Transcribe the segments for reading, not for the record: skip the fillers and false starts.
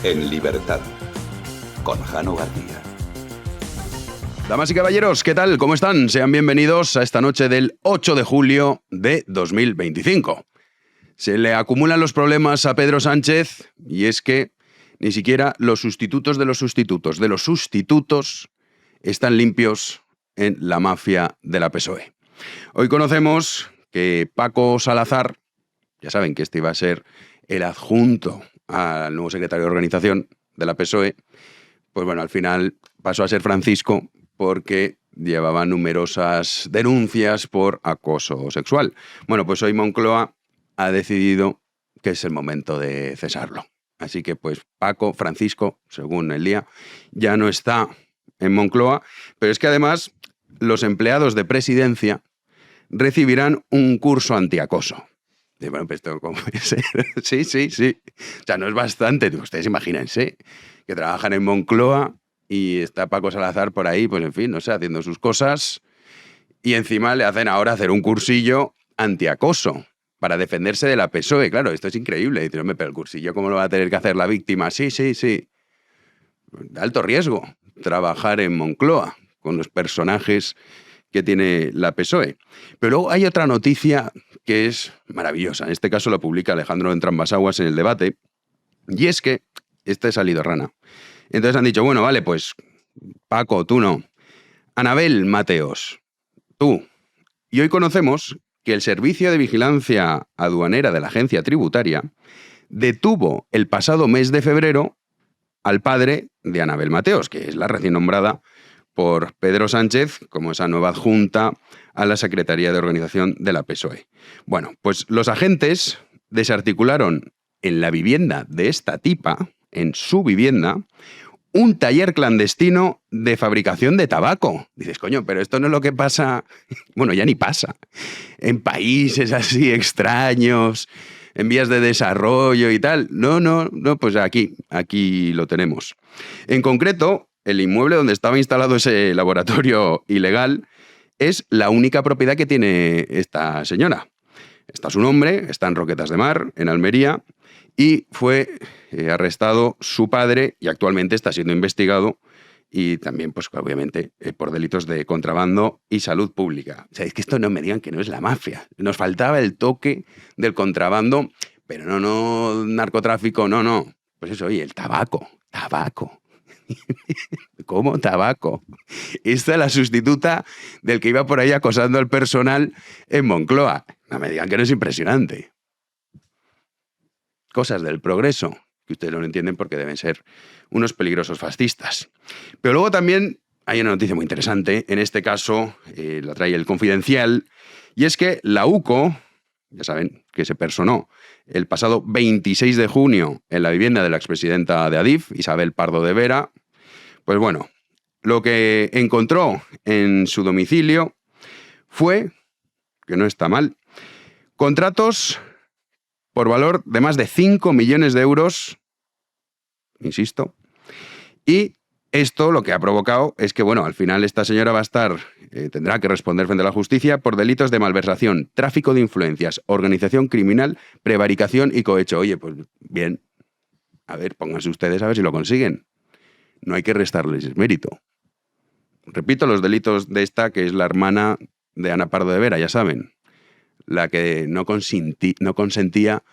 En libertad, con Jano García. Damas y caballeros, ¿qué tal? ¿Cómo están? Sean bienvenidos a esta noche del 8 de julio de 2025. Se le acumulan los problemas a Pedro Sánchez y es que ni siquiera los sustitutos de los sustitutos de los sustitutos están limpios en la mafia de la PSOE. Hoy conocemos que Paco Salazar, ya saben que este iba a ser el adjunto al nuevo secretario de organización de la PSOE, pues bueno, al final pasó a ser Francisco porque llevaba numerosas denuncias por acoso sexual. Bueno, pues hoy Moncloa ha decidido que es el momento de cesarlo. Así que pues Francisco, según el día, ya no está en Moncloa, pero es que además los empleados de presidencia recibirán un curso antiacoso. Y bueno, pues esto cómo puede ser. Sí. O sea, no es bastante. Ustedes imagínense que trabajan en Moncloa y está Paco Salazar por ahí, pues en fin, no sé, haciendo sus cosas. Y encima le hacen ahora hacer un cursillo antiacoso para defenderse de la PSOE. Claro, esto es increíble. Dice, hombre, pero el cursillo, ¿cómo lo va a tener que hacer la víctima? Sí. De alto riesgo trabajar en Moncloa con los personajes que tiene la PSOE. Pero luego hay otra noticia que es maravillosa. En este caso lo publica Alejandro Entrambasaguas en El Debate. Y es que, este ha salido rana. Entonces han dicho, bueno, vale, pues Paco, tú no. Anabel Mateos, tú. Y hoy conocemos que el Servicio de Vigilancia Aduanera de la Agencia Tributaria detuvo el pasado mes de febrero al padre de Anabel Mateos, que es la recién nombrada por Pedro Sánchez como esa nueva adjunta a la Secretaría de Organización de la PSOE. Bueno, pues los agentes desarticularon en la vivienda de esta tipa, en su vivienda, un taller clandestino de fabricación de tabaco. Dices, coño, pero esto no es lo que pasa, bueno, ya ni pasa, en países así extraños, en vías de desarrollo y tal. No, pues aquí lo tenemos. En concreto, el inmueble donde estaba instalado ese laboratorio ilegal es la única propiedad que tiene esta señora. Está su nombre, está en Roquetas de Mar, en Almería, y fue arrestado su padre y actualmente está siendo investigado y también, pues obviamente, por delitos de contrabando y salud pública. O sea, es que esto no me digan que no es la mafia. Nos faltaba el toque del contrabando, pero no narcotráfico, no. Pues eso, oye, el tabaco. ¿Cómo tabaco? Esta es la sustituta del que iba por ahí acosando al personal en Moncloa. No me digan que no es impresionante. Cosas del progreso, que ustedes no lo entienden porque deben ser unos peligrosos fascistas. Pero luego también hay una noticia muy interesante, en este caso la trae El Confidencial, y es que la UCO, ya saben, que se personó el pasado 26 de junio en la vivienda de la expresidenta de Adif, Isabel Pardo de Vera, pues bueno, lo que encontró en su domicilio fue, que no está mal, contratos por valor de más de 5 millones de euros, insisto, y esto lo que ha provocado es que, bueno, al final esta señora va a estar, tendrá que responder frente a la justicia por delitos de malversación, tráfico de influencias, organización criminal, prevaricación y cohecho. Oye, pues bien, a ver, pónganse ustedes a ver si lo consiguen. No hay que restarles mérito. Repito, los delitos de esta, que es la hermana de Ana Pardo de Vera, ya saben, la que no consentía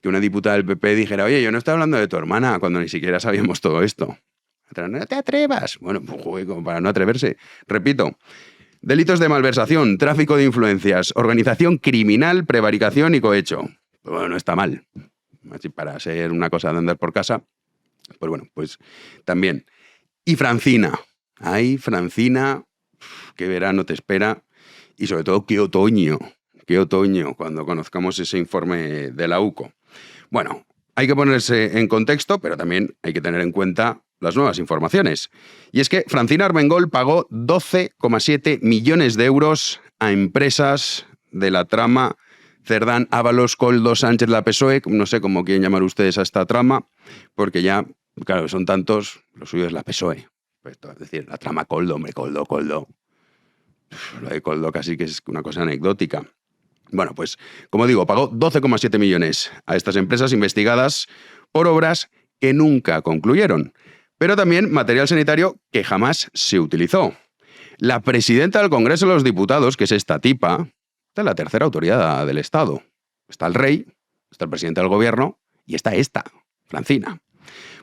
que una diputada del PP dijera, oye, yo no estoy hablando de tu hermana, cuando ni siquiera sabíamos todo esto. No te atrevas. Bueno, pues joder, como para no atreverse. Repito, delitos de malversación, tráfico de influencias, organización criminal, prevaricación y cohecho. Pues bueno, no está mal. Así para ser una cosa de andar por casa, pues bueno, pues también. Y Francina. Ay, Francina, qué verano te espera. Y sobre todo, qué otoño, cuando conozcamos ese informe de la UCO. Bueno, hay que ponerse en contexto, pero también hay que tener en cuenta las nuevas informaciones. Y es que Francina Armengol pagó 12,7 millones de euros a empresas de la trama Cerdán, Ábalos, Koldo, Sánchez, la PSOE, no sé cómo quieren llamar ustedes a esta trama, porque ya, claro, son tantos, lo suyo es la PSOE. Pues, es decir, la trama Koldo, hombre, Koldo. Lo de Koldo casi que es una cosa anecdótica. Bueno, pues, como digo, pagó 12,7 millones a estas empresas investigadas por obras que nunca concluyeron, pero también material sanitario que jamás se utilizó. La presidenta del Congreso de los Diputados, que es esta tipa, esta es la tercera autoridad del Estado. Está el rey, está el presidente del gobierno y está esta, Francina.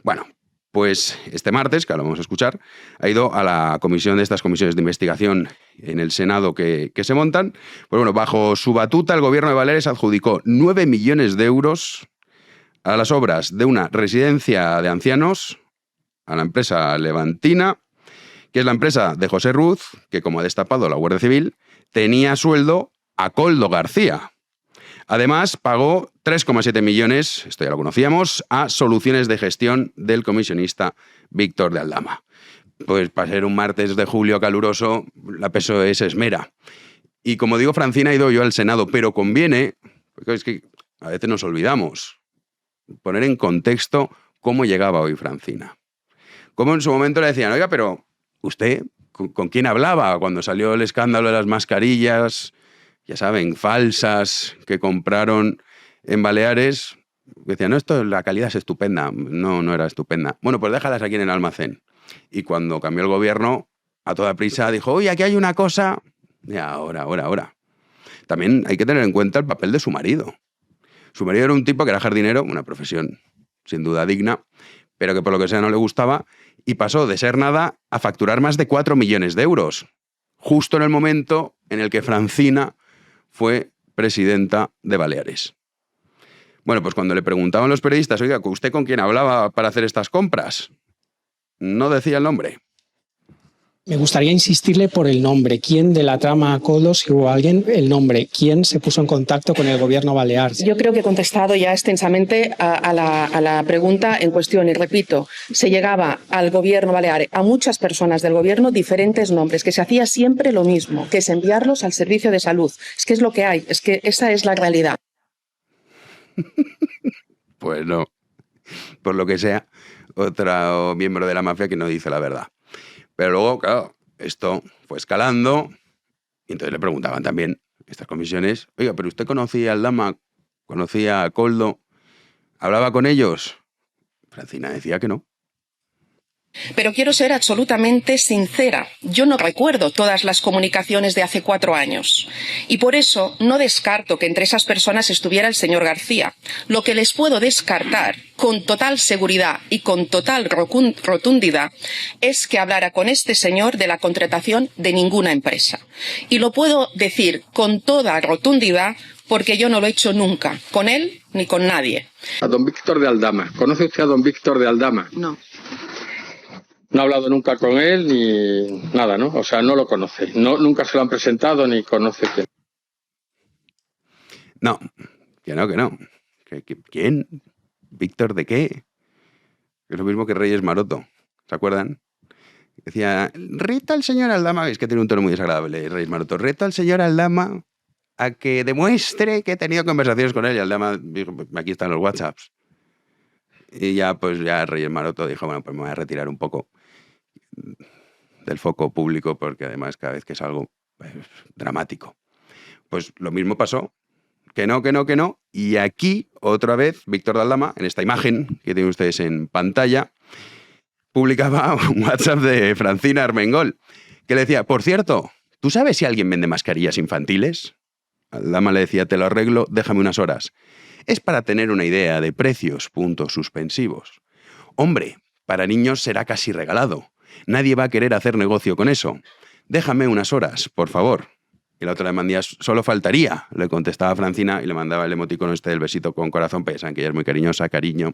Bueno, pues este martes, que ahora vamos a escuchar, ha ido a la comisión de estas comisiones de investigación en el Senado que se montan. Pues bueno, bajo su batuta, el gobierno de Baleares adjudicó 9 millones de euros a las obras de una residencia de ancianos a la empresa levantina, que es la empresa de José Ruz, que, como ha destapado la Guardia Civil, tenía sueldo a Koldo García. Además, pagó 3,7 millones, esto ya lo conocíamos, a soluciones de gestión del comisionista Víctor de Aldama. Pues para ser un martes de julio caluroso, la PSOE se esmera. Y como digo, Francina ha ido yo al Senado, pero conviene, porque es que a veces nos olvidamos, poner en contexto cómo llegaba hoy Francina. Como en su momento le decían, oiga, pero ¿usted con quién hablaba cuando salió el escándalo de las mascarillas, ya saben, falsas, que compraron en Baleares? Decían, no, la calidad es estupenda. No, no era estupenda. Bueno, pues déjalas aquí en el almacén. Y cuando cambió el gobierno, a toda prisa dijo, oye, aquí hay una cosa. Y ahora. También hay que tener en cuenta el papel de su marido. Su marido era un tipo que era jardinero, una profesión sin duda digna, pero que por lo que sea no le gustaba, y pasó de ser nada a facturar más de 4 millones de euros, justo en el momento en el que Francina fue presidenta de Baleares. Bueno, pues cuando le preguntaban los periodistas, oiga, ¿usted con quién hablaba para hacer estas compras? No decía el nombre. Me gustaría insistirle por el nombre. ¿Quién de la trama Koldo, si hubo alguien, el nombre? ¿Quién se puso en contacto con el gobierno balear? Yo creo que he contestado ya extensamente a la pregunta en cuestión y repito, se llegaba al gobierno balear, a muchas personas del gobierno, diferentes nombres, que se hacía siempre lo mismo, que es enviarlos al servicio de salud. Es que es lo que hay, es que esa es la realidad. Pues no, por lo que sea, otro miembro de la mafia que no dice la verdad. Pero luego, claro, esto fue escalando y entonces le preguntaban también estas comisiones, oiga, ¿pero usted conocía a Aldama, conocía a Koldo, hablaba con ellos? Francina decía que no. Pero quiero ser absolutamente sincera. Yo no recuerdo todas las comunicaciones de hace 4 años. Y por eso no descarto que entre esas personas estuviera el señor García. Lo que les puedo descartar con total seguridad y con total rotundidad es que hablara con este señor de la contratación de ninguna empresa. Y lo puedo decir con toda rotundidad porque yo no lo he hecho nunca, con él ni con nadie. A don Víctor de Aldama. ¿Conoce usted a don Víctor de Aldama? No. No ha hablado nunca con él ni nada, ¿no? O sea, no lo conoce. No, nunca se lo han presentado ni conoce quién. No, que no. ¿Quién? ¿Víctor de qué? Es lo mismo que Reyes Maroto, ¿se acuerdan? Decía, reta al señor Aldama, es que tiene un tono muy desagradable, Reyes Maroto, reta al señor Aldama a que demuestre que he tenido conversaciones con él. Y Aldama dijo, pues aquí están los WhatsApps. Y ya Reyes Maroto dijo, bueno, pues me voy a retirar un poco del foco público porque además cada vez que es algo dramático. Pues lo mismo pasó, que no. Y aquí, otra vez, Víctor de Aldama, en esta imagen que tienen ustedes en pantalla, publicaba un WhatsApp de Francina Armengol, que le decía, por cierto, ¿tú sabes si alguien vende mascarillas infantiles? Aldama le decía, te lo arreglo, déjame unas horas. Es para tener una idea de precios, puntos suspensivos. Hombre, para niños será casi regalado. Nadie va a querer hacer negocio con eso. Déjame unas horas, por favor. Y la otra le mandía, solo faltaría, le contestaba Francina y le mandaba el emoticono este del besito con corazón, pensan que ella es muy cariñosa, cariño.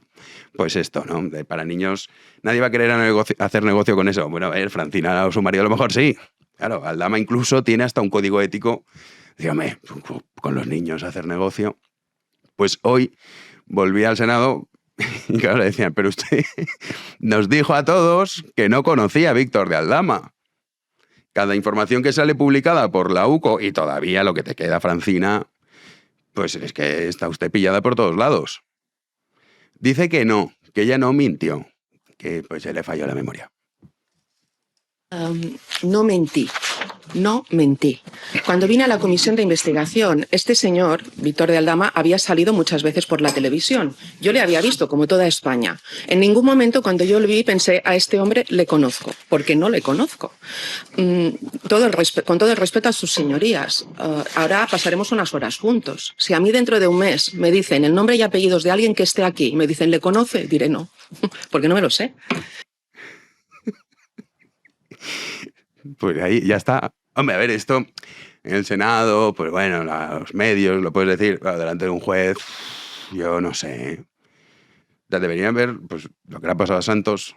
Pues esto, ¿no? Para niños, nadie va a querer hacer negocio con eso. Bueno, a ver, Francina o su marido a lo mejor sí. Claro, Aldama incluso tiene hasta un código ético. Dígame, con los niños hacer negocio. Pues hoy volví al Senado y claro, le decían, pero usted nos dijo a todos que no conocía a Víctor de Aldama. Cada información que sale publicada por la UCO, y todavía lo que te queda, Francina, pues es que está usted pillada por todos lados. Dice que no, que ella no mintió, que pues se le falló la memoria. No mentí. No mentí. Cuando vine a la comisión de investigación, este señor, Víctor de Aldama, había salido muchas veces por la televisión. Yo le había visto, como toda España. En ningún momento cuando yo lo vi pensé, a este hombre le conozco, porque no le conozco. Con todo el respeto a sus señorías, ahora pasaremos unas horas juntos. Si a mí dentro de un mes me dicen el nombre y apellidos de alguien que esté aquí, y me dicen, ¿le conoce? Diré no, porque no me lo sé. Pues ahí ya está. Hombre, a ver, esto en el Senado, pues bueno, los medios, lo puedes decir, claro, delante de un juez, yo no sé. Ya deberían ver pues, lo que le ha pasado a Santos.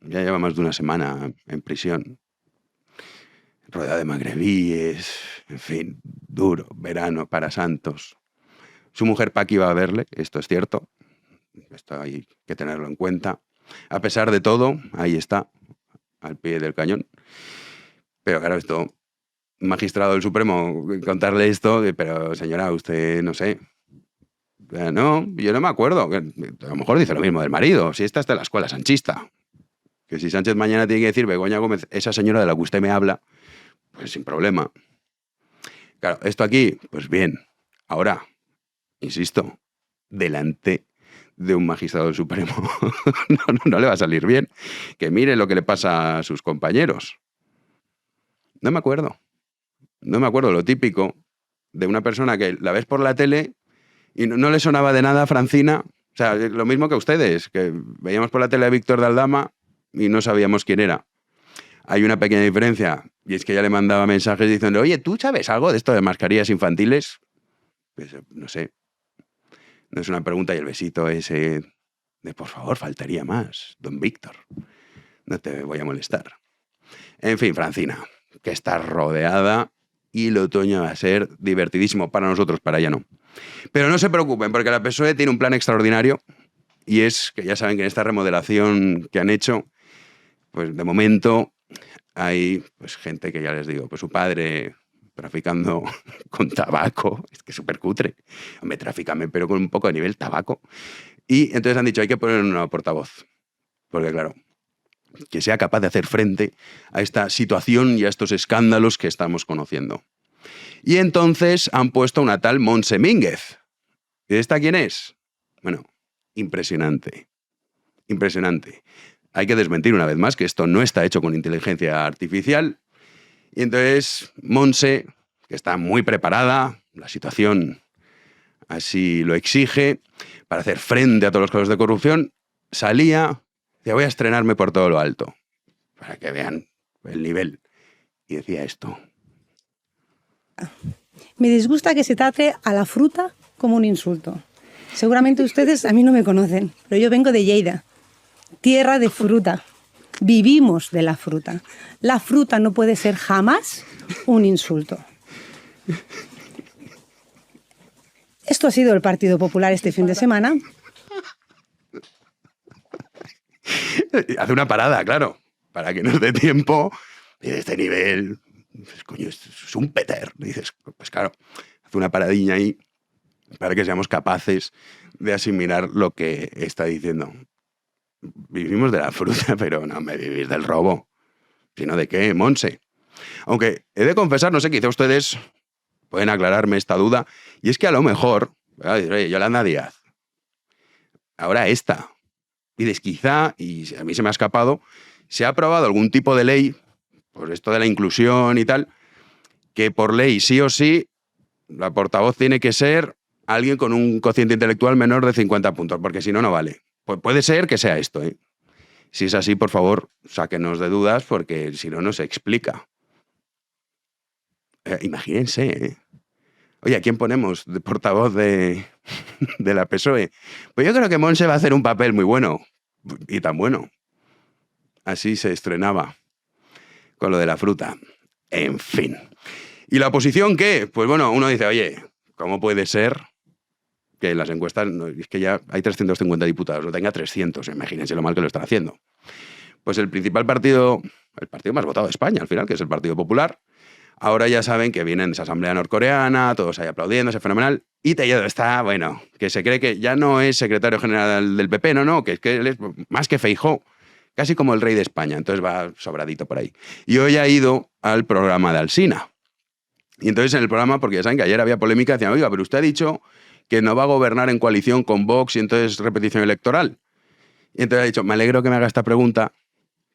Ya lleva más de una semana en prisión, rodeado de magrebíes, en fin, duro, verano para Santos. Su mujer Paqui va a verle, esto es cierto, esto hay que tenerlo en cuenta. A pesar de todo, ahí está, al pie del cañón. Pero claro, esto, magistrado del Supremo, contarle esto, pero señora, usted, no sé. No, yo no me acuerdo. A lo mejor dice lo mismo del marido, si esta está en la escuela sanchista. Que si Sánchez mañana tiene que decir, Begoña Gómez, esa señora de la que usted me habla, pues sin problema. Claro, esto aquí, pues bien. Ahora, insisto, delante de un magistrado del Supremo no le va a salir bien. Que mire lo que le pasa a sus compañeros. No me acuerdo lo típico de una persona que la ves por la tele y no le sonaba de nada a Francina. O sea, lo mismo que a ustedes, que veíamos por la tele a Víctor de Aldama y no sabíamos quién era. Hay una pequeña diferencia, y es que ella le mandaba mensajes diciendo, oye, ¿tú sabes algo de esto de mascarillas infantiles? Pues no sé. No es una pregunta y el besito ese de, por favor, faltaría más, don Víctor. No te voy a molestar. En fin, Francina, que está rodeada y el otoño va a ser divertidísimo para nosotros, para ella no. Pero no se preocupen, porque la PSOE tiene un plan extraordinario y es que ya saben que en esta remodelación que han hecho, pues de momento hay pues gente que ya les digo, pues su padre traficando con tabaco, es que es súper cutre. Hombre, tráficame, pero con un poco de nivel tabaco. Y entonces han dicho, hay que poner un nuevo portavoz. Porque claro, que sea capaz de hacer frente a esta situación y a estos escándalos que estamos conociendo. Y entonces han puesto a una tal Montse Mínguez. ¿Y esta quién es? Bueno, impresionante. Impresionante. Hay que desmentir una vez más que esto no está hecho con inteligencia artificial. Y entonces Montse, que está muy preparada, la situación así lo exige, para hacer frente a todos los casos de corrupción, salía... Decía, voy a estrenarme por todo lo alto, para que vean el nivel. Y decía esto. Me disgusta que se trate a la fruta como un insulto. Seguramente ustedes a mí no me conocen, pero yo vengo de Lleida, tierra de fruta. Vivimos de la fruta. La fruta no puede ser jamás un insulto. Esto ha sido el Partido Popular este fin de semana. Hace una parada, claro, para que nos dé tiempo. Y de este nivel, pues, coño, es un peter. Dices, pues claro, hace una paradilla ahí para que seamos capaces de asimilar lo que está diciendo. Vivimos de la fruta, pero no me vivir del robo. ¿Sino de qué, Montse? Aunque he de confesar, no sé, quizá ustedes pueden aclararme esta duda, y es que a lo mejor, oye, Yolanda Díaz, ahora esta... Y quizá, y a mí se me ha escapado, se ha aprobado algún tipo de ley, por esto de la inclusión y tal, que por ley sí o sí la portavoz tiene que ser alguien con un cociente intelectual menor de 50 puntos, porque si no, no vale. Pues puede ser que sea esto, ¿eh? Si es así, por favor, sáquenos de dudas, porque si no, no se explica. Imagínense, ¿eh? Oye, ¿a quién ponemos de portavoz de la PSOE? Pues yo creo que Montse va a hacer un papel muy bueno, y tan bueno. Así se estrenaba con lo de la fruta. En fin. ¿Y la oposición qué? Pues bueno, uno dice, oye, ¿cómo puede ser que en las encuestas, es que ya hay 350 diputados, no tenga 300, imagínense lo mal que lo están haciendo? Pues el principal partido, el partido más votado de España, al final, que es el Partido Popular, ahora ya saben que vienen de esa asamblea norcoreana, todos ahí aplaudiendo, es fenomenal, y Tellado está, bueno, que se cree que ya no es secretario general del PP, no, que es que él es más que Feijóo, casi como el rey de España, entonces va sobradito por ahí. Y hoy ha ido al programa de Alsina. Y entonces en el programa, porque ya saben que ayer había polémica, decían, oiga, pero usted ha dicho que no va a gobernar en coalición con Vox y entonces repetición electoral. Y entonces ha dicho, me alegro que me haga esta pregunta,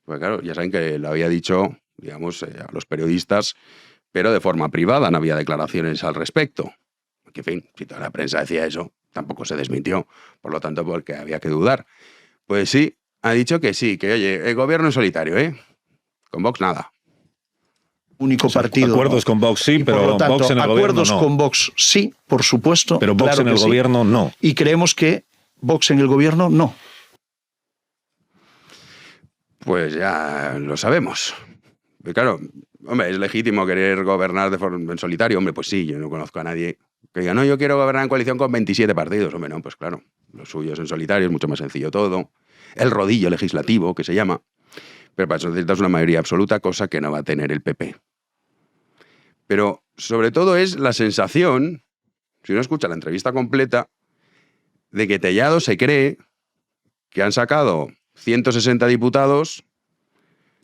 pues claro, ya saben que lo había dicho, digamos, a los periodistas, pero de forma privada, no había declaraciones al respecto. Que, en fin, si toda la prensa decía eso, tampoco se desmintió, por lo tanto, porque había que dudar. Pues sí, ha dicho que sí, que oye, el gobierno en solitario, ¿eh? Con Vox nada. Único partido. Acuerdos con Vox sí, pero por lo tanto, Vox en el gobierno acuerdos no. con Vox sí, por supuesto. Pero Vox claro en el que sí. gobierno no. Y creemos que Vox en el gobierno no. Pues ya lo sabemos. Pero claro, hombre, es legítimo querer gobernar de forma en solitario. Hombre, pues sí, yo no conozco a nadie que diga, no, yo quiero gobernar en coalición con 27 partidos. Hombre, no, pues claro, lo suyo es en solitario, es mucho más sencillo todo. El rodillo legislativo, que se llama. Pero para eso necesitas una mayoría absoluta, cosa que no va a tener el PP. Pero sobre todo es la sensación, si uno escucha la entrevista completa, de que Tellado se cree que han sacado 160 diputados,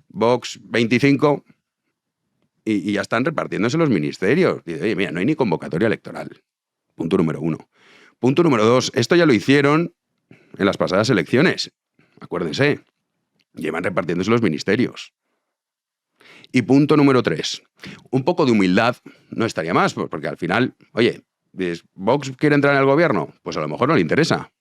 Vox 25, y ya están repartiéndose los ministerios. Dice, oye, mira, no hay ni convocatoria electoral. Punto número 1. Punto número 2, esto ya lo hicieron en las pasadas elecciones. Acuérdense, llevan repartiéndose los ministerios. Y punto número 3, un poco de humildad no estaría más, porque al final, oye, ¿Vox quiere entrar en el gobierno? Pues a lo mejor no le interesa.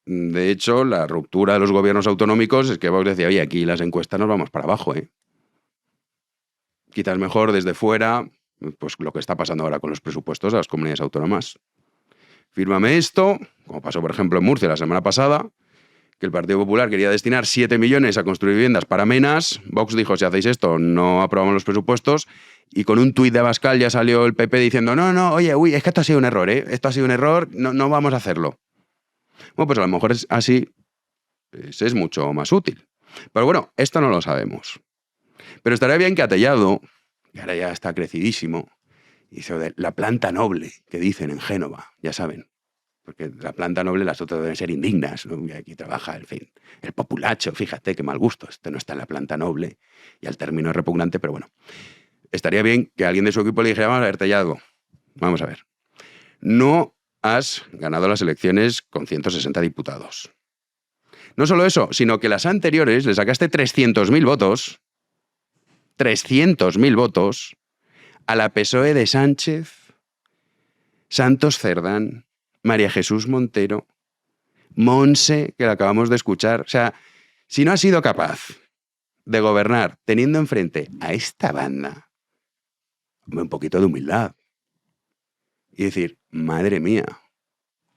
De hecho, la ruptura de los gobiernos autonómicos es que Vox decía, oye, aquí las encuestas nos vamos para abajo, ¿eh? Quizás mejor desde fuera, pues lo que está pasando ahora con los presupuestos de las comunidades autónomas. Fírmame esto, como pasó por ejemplo en Murcia la semana pasada, que el Partido Popular quería destinar 7 millones a construir viviendas para Menas. Vox dijo, si hacéis esto, no aprobamos los presupuestos. Y con un tuit de Abascal ya salió el PP diciendo, no, oye, es que esto ha sido un error, ¿eh? Esto ha sido un error, no vamos a hacerlo. Bueno, pues a lo mejor es así, pues es mucho más útil. Pero bueno, esto no lo sabemos. Pero estaría bien que a Tellado, que ahora ya está crecidísimo, hizo de la planta noble, que dicen en Génova, ya saben. Porque la planta noble, las otras deben ser indignas, ¿no? Y aquí trabaja, en fin, el populacho, fíjate qué mal gusto. Este no está en la planta noble y al término es repugnante, pero bueno. Estaría bien que alguien de su equipo le dijera, vamos a ver, Tellado, vamos a ver. No has ganado las elecciones con 160 diputados. No solo eso, sino que las anteriores le sacaste 300.000 votos, 300.000 votos, a la PSOE de Sánchez, Santos Cerdán, María Jesús Montero, Monse, que la acabamos de escuchar. O sea, si no has sido capaz de gobernar teniendo enfrente a esta banda, un poquito de humildad. Y decir, madre mía,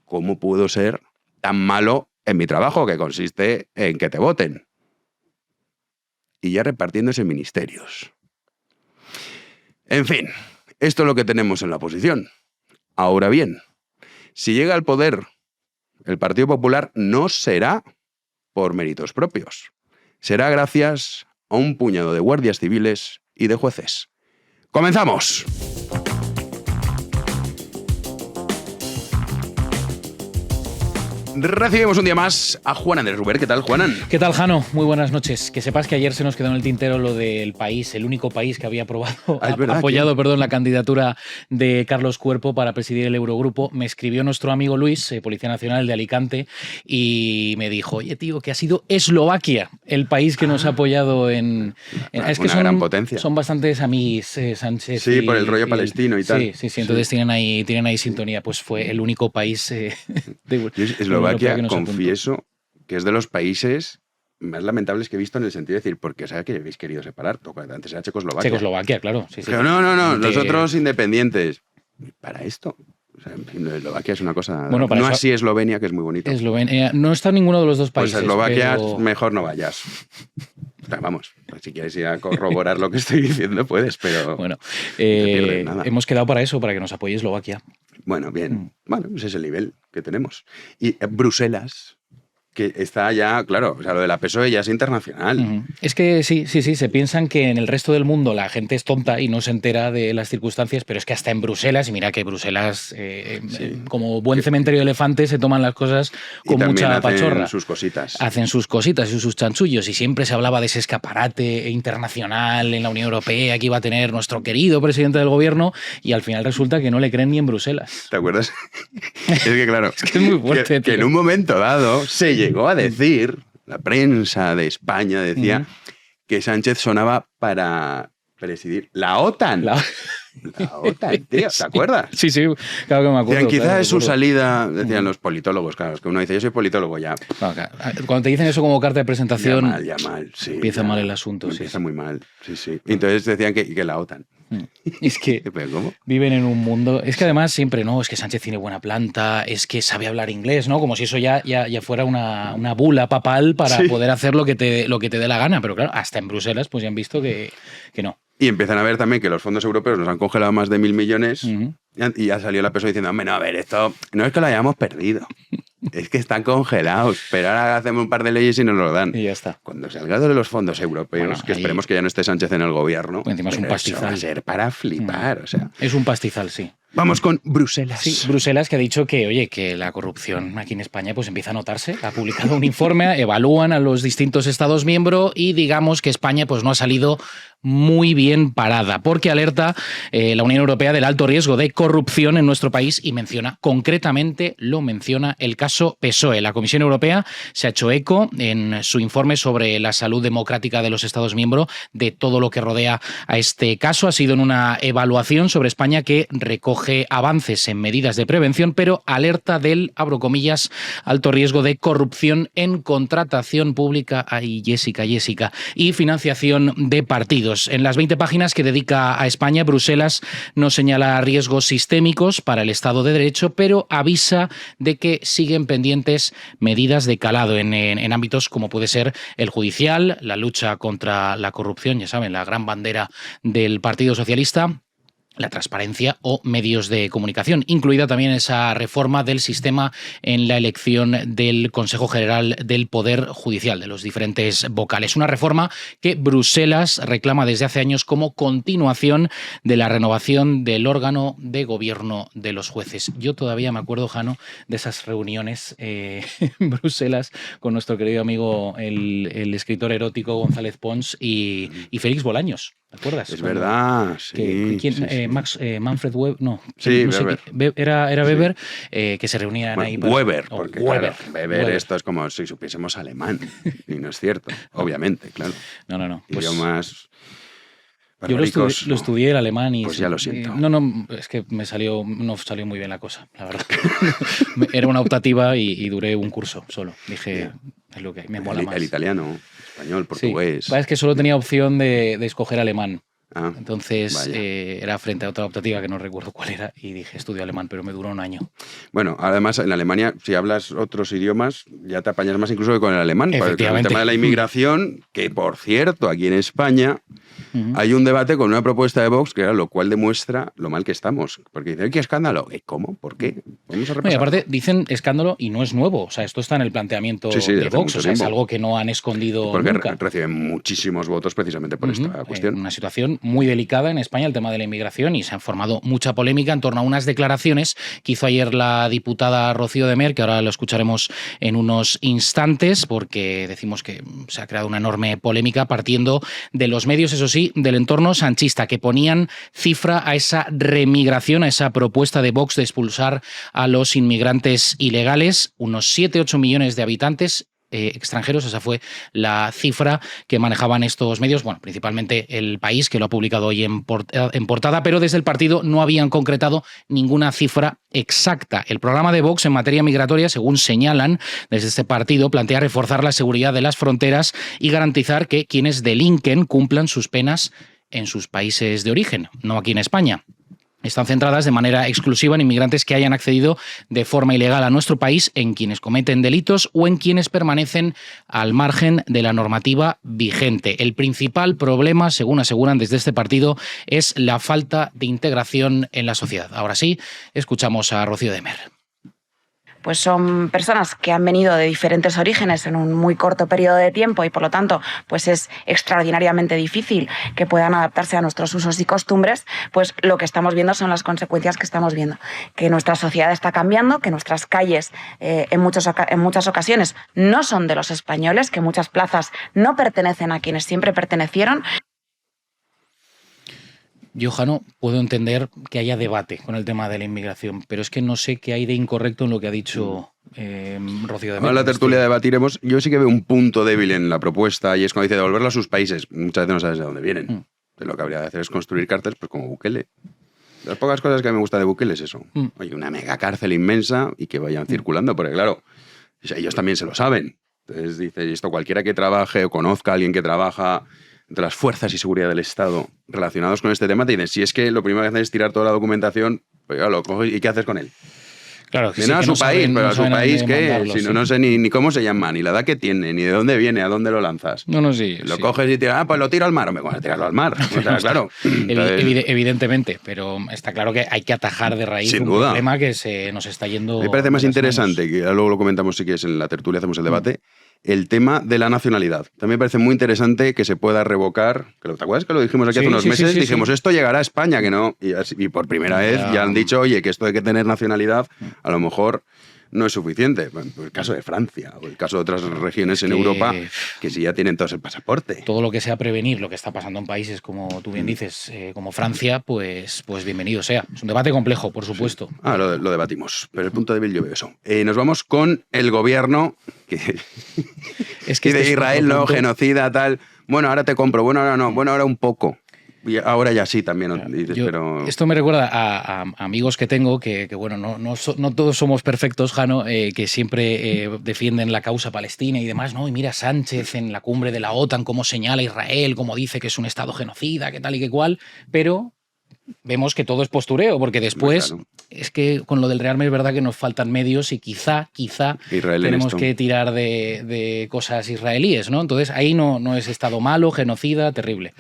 ¿cómo puedo ser tan malo en mi trabajo, que consiste en que te voten? Y ya repartiéndose ministerios. En fin, esto es lo que tenemos en la oposición. Ahora bien, si llega al poder el Partido Popular, no será por méritos propios. Será gracias a un puñado de guardias civiles y de jueces. ¡Comenzamos! Recibimos un día más a Juan Andrés Ruber. ¿Qué tal, Juanan? ¿Qué tal, Jano? Muy buenas noches. Que sepas que ayer se nos quedó en el tintero lo del país, el único país que había apoyado la candidatura de Carlos Cuerpo para presidir el Eurogrupo. Me escribió nuestro amigo Luis, Policía Nacional de Alicante, y me dijo, oye, tío, que ha sido Eslovaquia el país que nos ha apoyado en es que una gran potencia. Son bastantes amigos, Sánchez. Sí, por el rollo palestino y tal. Sí, entonces tienen ahí sintonía. Pues fue el único país de Eslovaquia, confieso que es de los países más lamentables que he visto, en el sentido de decir, porque sabes que habéis querido separar. Antes era Checoslovaquia. Checoslovaquia, claro. Sí. Pero no, los otros independientes. Para esto. O sea, en fin, Eslovaquia es una cosa... Bueno, no eso, así Eslovenia, que es muy bonito. Eslovenia no está en ninguno de los dos países. Pues Eslovaquia, pero... mejor no vayas. Pero vamos, pues si quieres ir a corroborar lo que estoy diciendo, puedes, pero... Bueno, no pierdes nada. Hemos quedado para eso, para que nos apoye Eslovaquia. Bueno, bien. Bueno, ese es el nivel que tenemos. Y Bruselas, que está ya, claro, o sea, lo de la PSOE ya es internacional. Es que sí, se piensan que en el resto del mundo la gente es tonta y no se entera de las circunstancias, pero es que hasta en Bruselas, y mira que Bruselas, como buen cementerio de elefantes, se toman las cosas con mucha pachorra. Hacen sus cositas y sus chanchullos, y siempre se hablaba de ese escaparate internacional en la Unión Europea que iba a tener nuestro querido presidente del gobierno, y al final resulta que no le creen ni en Bruselas. ¿Te acuerdas? Es que claro, es que es muy fuerte, que en un momento dado se llegó a decir, la prensa de España decía que Sánchez sonaba para presidir la OTAN. La OTAN, tío, ¿te acuerdas? Sí, claro que me acuerdo. Decían, quizás es su salida, decían los politólogos, claro, es que uno dice, yo soy politólogo ya. Cuando te dicen eso como carta de presentación, ya mal, sí. Empieza mal el asunto. Empieza muy mal, sí. Entonces decían que la OTAN. Es que ¿Cómo? viven en un mundo... Es que además siempre, ¿no? Es que Sánchez tiene buena planta, es que sabe hablar inglés, ¿no? Como si eso ya fuera una bula papal para poder hacer lo que te dé la gana. Pero claro, hasta en Bruselas pues ya han visto que no. Y empiezan a ver también que los fondos europeos nos han congelado más de 1.000 millones y ya salió la PSOE diciendo, hombre, no, a ver, esto no es que lo hayamos perdido, es que están congelados, pero ahora hacemos un par de leyes y nos lo dan. Y ya está. Cuando salga de los fondos europeos, que esperemos que ya no esté Sánchez en el gobierno, pues encima es un pastizal. Va a ser para flipar, o sea. Es un pastizal, sí. Vamos con Bruselas. Sí, Bruselas, que ha dicho que, oye, que la corrupción aquí en España pues empieza a notarse. Ha publicado un informe, evalúan a los distintos Estados miembros y digamos que España pues no ha salido muy bien parada, porque alerta la Unión Europea del alto riesgo de corrupción en nuestro país y concretamente menciona el caso PSOE. La Comisión Europea se ha hecho eco en su informe sobre la salud democrática de los Estados miembros de todo lo que rodea a este caso. Ha sido en una evaluación sobre España que recoge avances en medidas de prevención, pero alerta del, abro comillas, alto riesgo de corrupción en contratación pública, Jessica, y financiación de partidos. En las 20 páginas que dedica a España, Bruselas no señala riesgos sistémicos para el Estado de Derecho, pero avisa de que siguen pendientes medidas de calado en ámbitos como puede ser el judicial, la lucha contra la corrupción, ya saben, la gran bandera del Partido Socialista, la transparencia o medios de comunicación, incluida también esa reforma del sistema en la elección del Consejo General del Poder Judicial, de los diferentes vocales. Una reforma que Bruselas reclama desde hace años como continuación de la renovación del órgano de gobierno de los jueces. Yo todavía me acuerdo, Jano, de esas reuniones en Bruselas con nuestro querido amigo, el escritor erótico González Pons y Félix Bolaños. ¿Te acuerdas? Es verdad, sí. Manfred Weber, no. Sí, no sé Weber. Era Weber, que se reunían ahí. Weber, porque Weber, esto es como si supiésemos alemán, y no es cierto, obviamente, claro. No. Idiomas... Yo lo estudié el alemán y... Pues ya lo siento. No, es que no salió muy bien la cosa, la verdad. Era una optativa y duré un curso solo. Dije, es lo que me mola más. El italiano, español, portugués... Sí, es que solo tenía opción de escoger alemán. Ah, entonces era frente a otra optativa que no recuerdo cuál era y dije estudio alemán, pero me duró un año. Bueno, además en Alemania si hablas otros idiomas ya te apañas más incluso que con el alemán. Efectivamente. El tema de la inmigración, que por cierto aquí en España hay un debate con una propuesta de Vox que lo cual demuestra lo mal que estamos. Porque dicen, ¿qué escándalo? ¿Cómo? ¿Por qué? Vamos a repasar. Y aparte dicen escándalo y no es nuevo. O sea, esto está en el planteamiento de Vox. O sea, es algo que no han escondido porque nunca. Reciben muchísimos votos precisamente por esta cuestión. Una situación muy delicada en España, el tema de la inmigración, y se han formado mucha polémica en torno a unas declaraciones que hizo ayer la diputada Rocío de Mer, que ahora lo escucharemos en unos instantes, porque decimos que se ha creado una enorme polémica partiendo de los medios, eso sí, del entorno sanchista, que ponían cifra a esa remigración, a esa propuesta de Vox de expulsar a los inmigrantes ilegales, unos 7-8 millones de habitantes extranjeros. Esa fue la cifra que manejaban estos medios, bueno, principalmente El País, que lo ha publicado hoy en portada, pero desde el partido no habían concretado ninguna cifra exacta. El programa de Vox en materia migratoria, según señalan desde este partido, plantea reforzar la seguridad de las fronteras y garantizar que quienes delinquen cumplan sus penas en sus países de origen, no aquí en España. Están centradas de manera exclusiva en inmigrantes que hayan accedido de forma ilegal a nuestro país, en quienes cometen delitos o en quienes permanecen al margen de la normativa vigente. El principal problema, según aseguran desde este partido, es la falta de integración en la sociedad. Ahora sí, escuchamos a Rocío de Mer. pues son personas que han venido de diferentes orígenes en un muy corto periodo de tiempo y por lo tanto pues es extraordinariamente difícil que puedan adaptarse a nuestros usos y costumbres, pues lo que estamos viendo son las consecuencias que estamos viendo, que nuestra sociedad está cambiando, que nuestras calles en muchas ocasiones no son de los españoles, que muchas plazas no pertenecen a quienes siempre pertenecieron. Yo, Jano, puedo entender que haya debate con el tema de la inmigración, pero es que no sé qué hay de incorrecto en lo que ha dicho Rocío de En la tertulia debatiremos. Yo sí que veo un punto débil en la propuesta y es cuando dice devolverlo a sus países. Muchas veces no sabes de dónde vienen. Entonces, lo que habría de hacer es construir cárceles pues como Bukele. Las pocas cosas que a mí me gusta de Bukele es eso. Oye, una mega cárcel inmensa y que vayan circulando, porque claro, ellos también se lo saben. Entonces dice, esto cualquiera que trabaje o conozca a alguien que trabaja entre las fuerzas y seguridad del Estado relacionados con este tema, te dicen, si es que lo primero que hacen es tirar toda la documentación, pues ya lo coges, ¿y qué haces con él? Claro, que viene a su país, pero a su país, ¿qué? Si no sé ni cómo se llama, ni la edad que tiene, ni de dónde viene, a dónde lo lanzas. Sí. Lo coges y tiras, pues lo tiro al mar. Hombre, bueno, tirarlo al mar. O sea, claro. Evidentemente, pero está claro que hay que atajar de raíz un problema que se nos está yendo. Me parece más interesante, que luego lo comentamos si quieres en la tertulia, hacemos el debate, el tema de la nacionalidad. También me parece muy interesante que se pueda revocar, ¿te acuerdas que lo dijimos aquí hace unos meses? Dijimos, esto llegará a España, que no, y por primera vez ya han dicho, oye, que esto de que tener nacionalidad, a lo mejor no es suficiente. Bueno, el caso de Francia o el caso de otras regiones en Europa que sí ya tienen todos el pasaporte. Todo lo que sea prevenir lo que está pasando en países, como tú bien dices, como Francia, pues bienvenido sea. Es un debate complejo, por supuesto. Sí. Lo debatimos, pero el punto débil yo veo eso. Nos vamos con el gobierno es que y de Israel, no, genocida, tal. Bueno, ahora te compro. Bueno, ahora no. Bueno, ahora un poco. Y ahora ya sí también, dices, pero... Esto me recuerda a amigos que tengo que bueno, no todos somos perfectos, Jano, que siempre defienden la causa palestina y demás, ¿no? Y mira Sánchez en la cumbre de la OTAN cómo señala a Israel, cómo dice que es un estado genocida, que tal y que cual, pero vemos que todo es postureo, porque después es que con lo del rearme es verdad que nos faltan medios y quizá tenemos que tirar de cosas israelíes, ¿no? Entonces ahí no es estado malo, genocida, terrible.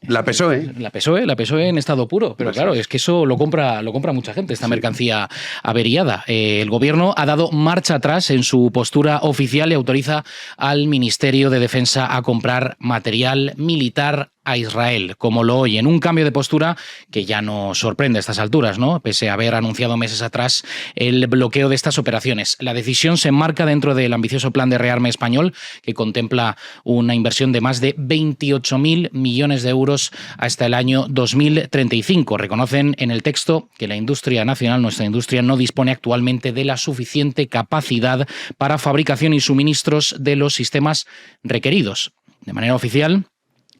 La PSOE. La PSOE en estado puro. Pero claro, es que eso lo compra mucha gente, esta mercancía averiada. El gobierno ha dado marcha atrás en su postura oficial y autoriza al Ministerio de Defensa a comprar material militar a Israel, como lo oyen. Un cambio de postura que ya no sorprende a estas alturas, ¿no? Pese a haber anunciado meses atrás el bloqueo de estas operaciones. La decisión se enmarca dentro del ambicioso plan de rearme español, que contempla una inversión de más de 28.000 millones de euros hasta el año 2035. Reconocen en el texto que la industria nacional, nuestra industria, no dispone actualmente de la suficiente capacidad para fabricación y suministros de los sistemas requeridos. De manera oficial,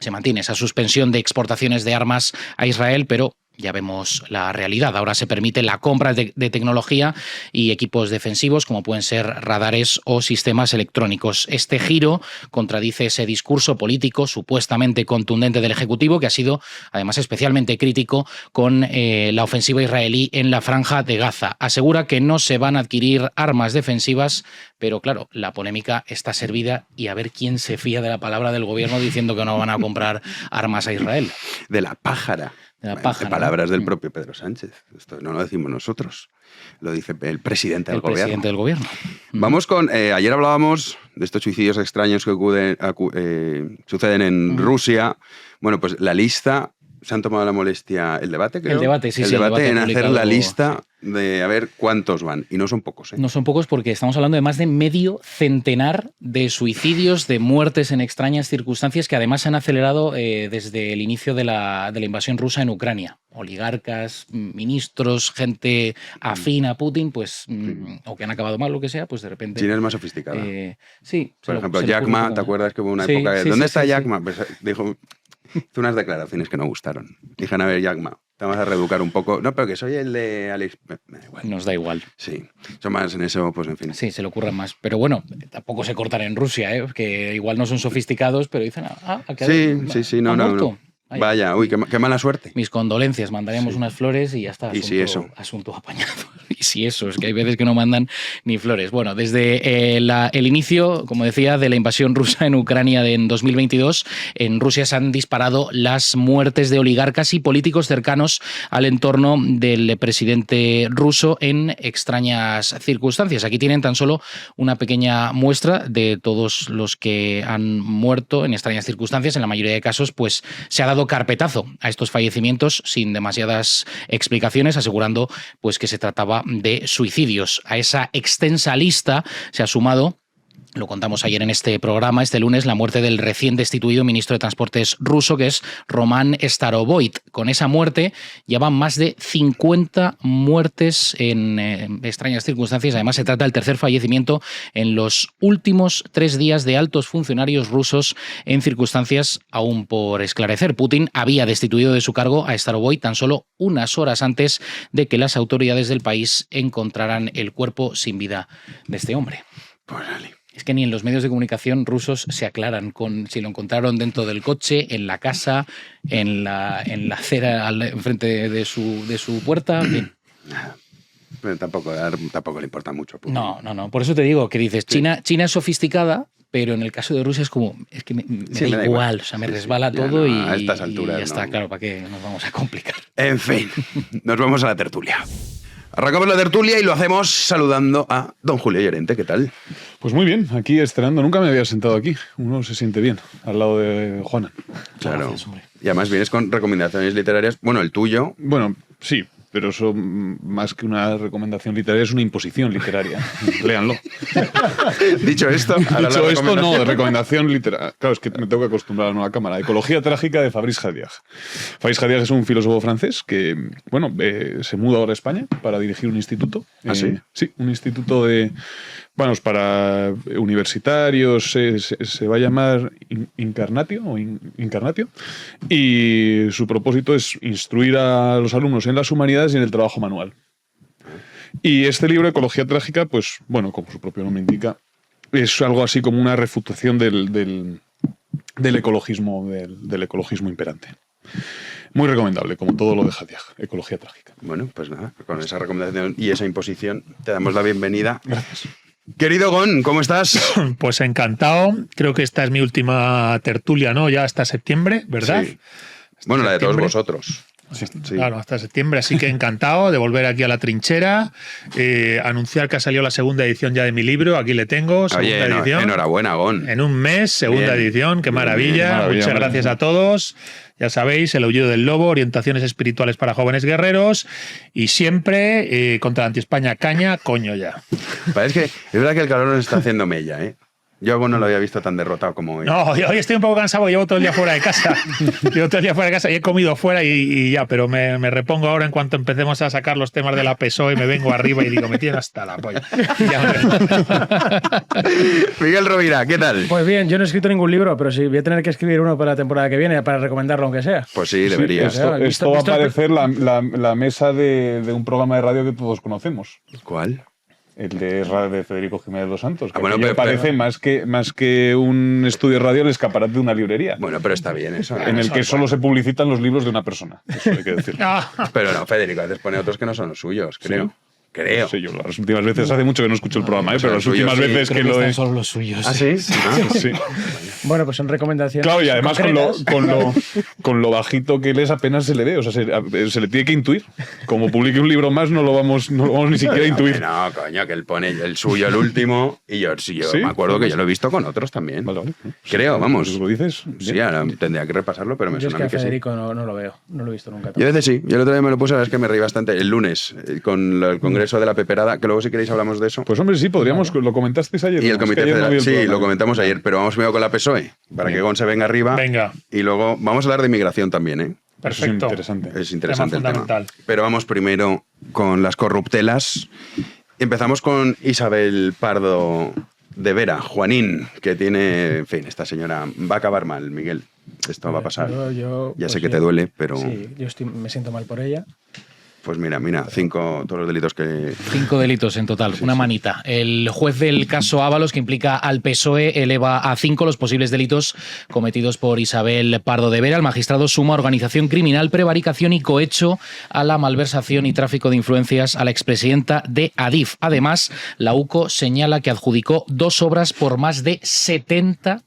se mantiene esa suspensión de exportaciones de armas a Israel, pero ya vemos la realidad. Ahora se permite la compra de tecnología y equipos defensivos, como pueden ser radares o sistemas electrónicos. Este giro contradice ese discurso político supuestamente contundente del Ejecutivo, que ha sido además especialmente crítico con la ofensiva israelí en la Franja de Gaza. Asegura que no se van a adquirir armas defensivas, pero claro, la polémica está servida y a ver quién se fía de la palabra del gobierno diciendo que no van a comprar armas a Israel. De la pájara. De palabras del propio Pedro Sánchez. Esto no lo decimos nosotros, lo dice el presidente del gobierno. Presidente del gobierno. Vamos con... ayer hablábamos de estos suicidios extraños que suceden en Rusia. Bueno, pues la lista... ¿Se han tomado la molestia el debate, creo? El debate, sí. El debate en hacer la lista de a ver cuántos van. Y no son pocos, ¿eh? No son pocos porque estamos hablando de más de medio centenar de suicidios, de muertes en extrañas circunstancias que además se han acelerado desde el inicio de la invasión rusa en Ucrania. Oligarcas, ministros, gente afín a Putin, pues, o que han acabado mal, lo que sea, pues de repente... China es más sofisticada. Sí. Por ejemplo, Jack Ma, ¿te acuerdas que hubo una época de... ¿Dónde está Jack Ma? Pues dijo... Hizo unas declaraciones que no gustaron. Dijeron, a ver, Jack Ma, te vamos a reeducar un poco. No, pero que soy el de Alex... Me da igual. Nos da igual. Sí. Son más en eso, pues en fin. Sí, se le ocurran más. Pero bueno, tampoco se cortan en Rusia, ¿eh? Que igual no son sofisticados, pero dicen, sí, no. Vaya, uy, qué mala suerte. Mis condolencias, mandaríamos unas flores y ya está. ¿Y si eso? Asunto apañado. Y si eso, es que hay veces que no mandan ni flores. Bueno, desde el inicio, como decía, de la invasión rusa en Ucrania en 2022, en Rusia se han disparado las muertes de oligarcas y políticos cercanos al entorno del presidente ruso en extrañas circunstancias. Aquí tienen tan solo una pequeña muestra de todos los que han muerto en extrañas circunstancias. En la mayoría de casos, pues se ha dado carpetazo a estos fallecimientos sin demasiadas explicaciones, asegurando pues que se trataba de suicidios. A esa extensa lista se ha sumado, lo contamos ayer en este programa, este lunes, la muerte del recién destituido ministro de Transportes ruso, que es Roman Starovoyt. Con esa muerte ya van más de 50 muertes en extrañas circunstancias. Además, se trata del tercer fallecimiento en los últimos 3 días de altos funcionarios rusos en circunstancias aún por esclarecer. Putin había destituido de su cargo a Starovoyt tan solo unas horas antes de que las autoridades del país encontraran el cuerpo sin vida de este hombre. Pues dale. Es que ni en los medios de comunicación rusos se aclaran con si lo encontraron dentro del coche, en la casa, en la acera enfrente de su puerta. Bien. Pero tampoco le importa mucho. Putin. No. Por eso te digo que dices, sí. China es sofisticada, pero en el caso de Rusia es como, es que me da igual, o sea, me resbala todo y a estas alturas, y ya está, claro, ¿para qué nos vamos a complicar? En fin, nos vamos a la tertulia. Arrancamos la tertulia y lo hacemos saludando a don Julio Llorente. ¿Qué tal? Pues muy bien, aquí estrenando. Nunca me había sentado aquí. Uno se siente bien, al lado de Juana. Claro. Gracias, y además vienes con recomendaciones literarias. Bueno, el tuyo. Bueno, sí, pero eso más que una recomendación literaria es una imposición literaria. Léanlo. Dicho esto, no, recomendación literaria. Claro, es que me tengo que acostumbrar a la nueva cámara. Ecología trágica de Fabrice Hadiag. Fabrice Hadiag es un filósofo francés que, bueno, se muda ahora a España para dirigir un instituto. ¿Ah, sí? Sí, un instituto de... Bueno, es para universitarios, se va a llamar Incarnatio, y su propósito es instruir a los alumnos en las humanidades y en el trabajo manual. Y este libro, Ecología trágica, pues, bueno, como su propio nombre indica, es algo así como una refutación del ecologismo imperante. Muy recomendable, como todo lo de Hadiag, Ecología trágica. Bueno, pues nada, con esa recomendación y esa imposición te damos la bienvenida. Gracias. Querido Gon, ¿cómo estás? Pues encantado. Creo que esta es mi última tertulia, ¿no? Ya hasta septiembre, ¿verdad? Sí. Bueno, la de todos vosotros. Sí. Claro, hasta septiembre, así que encantado de volver aquí a la trinchera, anunciar que ha salido la segunda edición ya de mi libro, aquí le tengo, segunda edición. Enhorabuena, Gon. En un mes, segunda edición, qué maravilla. Muchas gracias a todos. Ya sabéis, El aullido del lobo, orientaciones espirituales para jóvenes guerreros y siempre contra la anti-España caña, coño ya. Parece que es verdad que el calor nos está haciendo mella, ¿eh? Yo no lo había visto tan derrotado como hoy. No, hoy estoy un poco cansado, llevo todo el día fuera de casa. Y he comido fuera y ya, pero me repongo ahora en cuanto empecemos a sacar los temas de la PSOE, me vengo arriba y digo, me tiene hasta la polla. Miguel Rovira, ¿qué tal? Pues bien, yo no he escrito ningún libro, pero sí voy a tener que escribir uno para la temporada que viene para recomendarlo aunque sea. Pues sí, deberías. Esto va a parecer la mesa de un programa de radio que todos conocemos. ¿Cuál? El de Federico Jiménez dos Santos, que bueno, me parece más que un estudio de radio el escaparate de una librería. Bueno, pero está bien eso. En el que solo se publicitan los libros de una persona. Eso hay que decir. Pero no, Federico, a veces pone otros que no son los suyos, creo. ¿Sí? Creo. No sé, yo las últimas veces, hace mucho que no escucho el programa, pero las últimas veces que lo he... son los suyos. ¿Ah, sí? Sí. Bueno, pues son recomendaciones. Claro, y además con lo bajito que lees apenas se le ve, o sea, se le tiene que intuir. Como publique un libro más, no lo vamos ni siquiera a intuir. No, coño, que él pone el suyo, el último, y yo ¿Sí? Me acuerdo que yo lo he visto con otros también. Vale. Creo, vamos. ¿Lo dices? Sí, ahora tendría que repasarlo, pero me suena a mí que Federico no lo veo, no lo he visto nunca. Yo a veces sí, yo el otro día me lo puse, la verdad es que me reí bastante, el lunes, con el congreso de la Peperada, que luego si queréis hablamos de eso. Pues hombre, sí, podríamos, lo comentasteis ayer. Y el Comité Federal, sí, lo comentamos ayer, pero vamos primero con la PSOE, para que Gon se venga arriba. Venga. Y luego vamos a hablar de inmigración también, ¿eh? Perfecto. Es interesante el tema. Pero vamos primero con las corruptelas. Empezamos con Isabel Pardo de Vera, Juanín, que tiene, en fin, esta señora va a acabar mal, Miguel. Esto va a pasar. Ya sé que te duele, pero... Sí, yo me siento mal por ella. Pues mira, 5, todos los delitos que... 5 delitos en total, una manita. El juez del caso Ábalos, que implica al PSOE, eleva a 5 los posibles delitos cometidos por Isabel Pardo de Vera. El magistrado suma organización criminal, prevaricación y cohecho a la malversación y tráfico de influencias a la expresidenta de Adif. Además, la UCO señala que adjudicó 2 obras por más de 70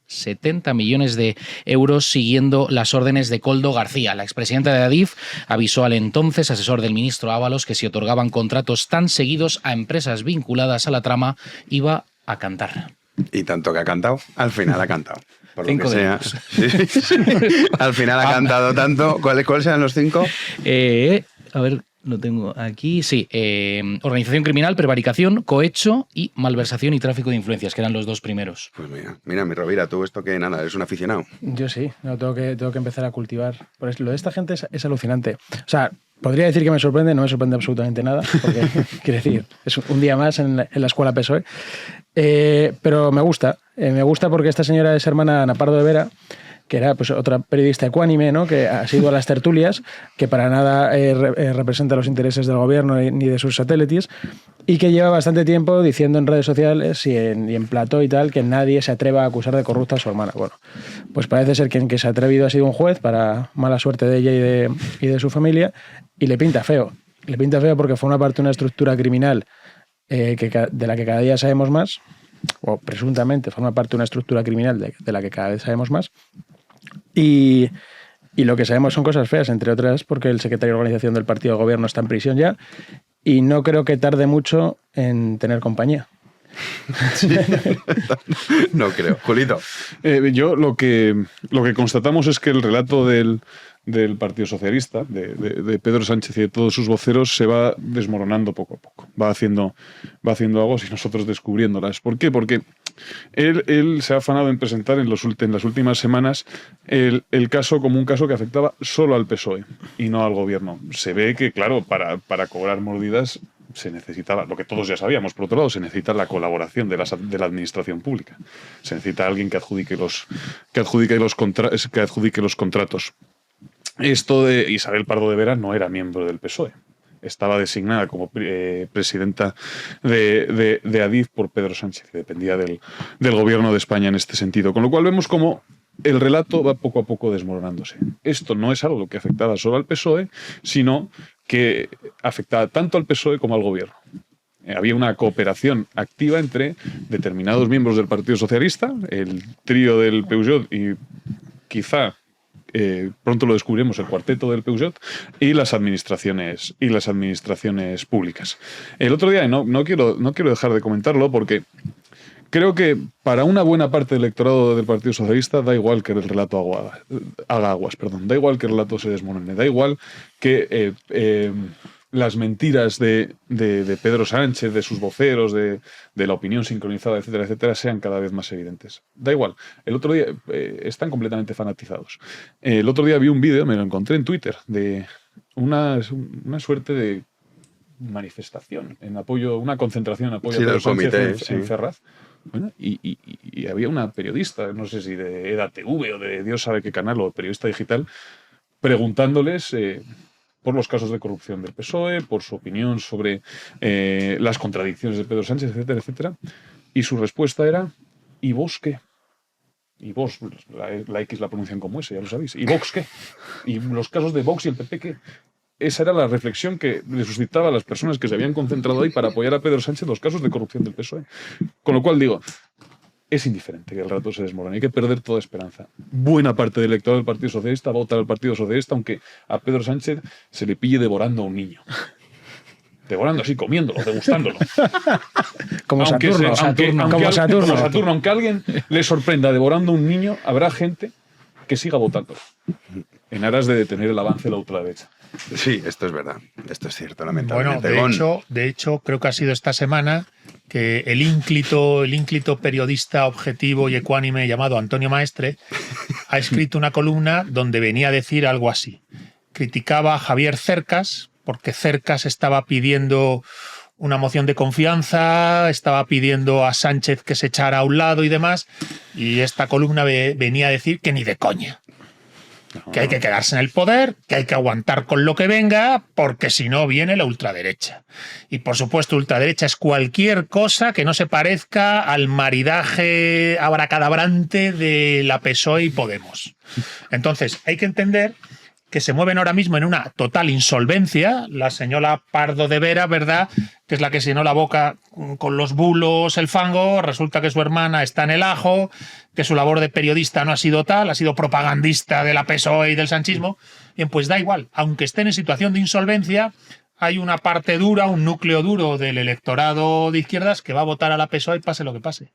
millones de euros siguiendo las órdenes de Koldo García. La expresidenta de Adif avisó al entonces asesor del ministro Ábalos que si otorgaban contratos tan seguidos a empresas vinculadas a la trama iba a cantar. Y tanto que ha cantado, al final ha cantado. Por 5 lo que sea. Sí. Al final ha cantado tanto. ¿Cuáles serán los 5? A ver, lo tengo aquí. Sí, organización criminal, prevaricación, cohecho y malversación y tráfico de influencias, que eran los 2 primeros. Pues mira, mi Rovira, tú esto que nada, eres un aficionado. Yo sí, tengo que empezar a cultivar. Por lo de esta gente es alucinante. O sea, podría decir que me sorprende, no me sorprende absolutamente nada, porque quiero decir, es un día más en la escuela PSOE. Pero me gusta porque esta señora es hermana de Ana Pardo de Vera, que era pues otra periodista ecuánime, ¿no? Que ha sido a las tertulias, que para nada representa los intereses del gobierno ni de sus satélites, y que lleva bastante tiempo diciendo en redes sociales y en plató y tal que nadie se atreva a acusar de corrupta a su hermana. Bueno, pues parece ser que el que se ha atrevido ha sido un juez, para mala suerte de ella y de su familia, y le pinta feo. Le pinta feo porque forma parte de una estructura criminal de la que cada día sabemos más, o presuntamente forma parte de una estructura criminal de la que cada vez sabemos más. Y lo que sabemos son cosas feas, entre otras porque el secretario de organización del partido de gobierno está en prisión ya, y no creo que tarde mucho en tener compañía. Sí. No creo. Julito. Yo lo que constatamos es que el relato del Partido Socialista, de Pedro Sánchez y de todos sus voceros, se va desmoronando poco a poco. Va haciendo aguas y nosotros descubriéndolas. ¿Por qué? Porque él se ha afanado en presentar en las últimas semanas el caso como un caso que afectaba solo al PSOE y no al gobierno. Se ve que, claro, para cobrar mordidas se necesitaba, lo que todos ya sabíamos, por otro lado, se necesita la colaboración de la administración pública. Se necesita alguien que adjudique los contratos. Esto de Isabel Pardo de Vera no era miembro del PSOE. Estaba designada como presidenta de Adif por Pedro Sánchez, que dependía del gobierno de España en este sentido. Con lo cual vemos cómo el relato va poco a poco desmoronándose. Esto no es algo que afectaba solo al PSOE, sino que afectaba tanto al PSOE como al gobierno. Había una cooperación activa entre determinados miembros del Partido Socialista, el trío del Peugeot y quizá pronto lo descubriremos, el cuarteto del Peugeot, y las administraciones públicas. El otro día, no quiero dejar de comentarlo porque creo que para una buena parte del electorado del Partido Socialista da igual que el relato haga aguas, da igual que el relato se desmorone, da igual que las mentiras de Pedro Sánchez, de sus voceros, de la opinión sincronizada, etcétera, etcétera, sean cada vez más evidentes. Da igual. El otro día están completamente fanatizados. El otro día vi un vídeo, me lo encontré en Twitter, de una suerte de manifestación en apoyo, una concentración en apoyo a Pedro Sánchez en Ferraz. Bueno, y había una periodista, no sé si de EDATV o de Dios sabe qué canal, o periodista digital, preguntándoles por los casos de corrupción del PSOE, por su opinión sobre las contradicciones de Pedro Sánchez, etcétera, etcétera. Y su respuesta era: ¿y vos qué? ¿Y vos? La X la pronuncian como S, ya lo sabéis. ¿Y Vox qué? ¿Y los casos de Vox y el PP qué? Esa era la reflexión que le suscitaba a las personas que se habían concentrado ahí para apoyar a Pedro Sánchez los casos de corrupción del PSOE. Con lo cual digo, es indiferente que el rato se desmorone, hay que perder toda esperanza. Buena parte del electorado del Partido Socialista va a votar al Partido Socialista, aunque a Pedro Sánchez se le pille devorando a un niño. Devorando así, comiéndolo, degustándolo. Como Saturno. Aunque a alguien le sorprenda devorando a un niño, habrá gente que siga votando en aras de detener el avance de la ultraderecha. Sí, esto es verdad. Esto es cierto, lamentablemente. Bueno, de hecho, creo que ha sido esta semana que el ínclito periodista objetivo y ecuánime llamado Antonio Maestre ha escrito una columna donde venía a decir algo así. Criticaba a Javier Cercas porque Cercas estaba pidiendo una moción de confianza, estaba pidiendo a Sánchez que se echara a un lado y demás, y esta columna venía a decir que ni de coña. que hay que quedarse en el poder, que hay que aguantar con lo que venga, porque si no viene la ultraderecha. Y por supuesto, ultraderecha es cualquier cosa que no se parezca al maridaje abracadabrante de la PSOE y Podemos. Entonces, hay que entender que se mueven ahora mismo en una total insolvencia. La señora Pardo de Vera, ¿verdad?, que es la que se llenó la boca con los bulos, el fango, resulta que su hermana está en el ajo, que su labor de periodista no ha sido tal, ha sido propagandista de la PSOE y del sanchismo. Bien, pues da igual, aunque estén en situación de insolvencia, hay una parte dura, un núcleo duro del electorado de izquierdas que va a votar a la PSOE pase lo que pase.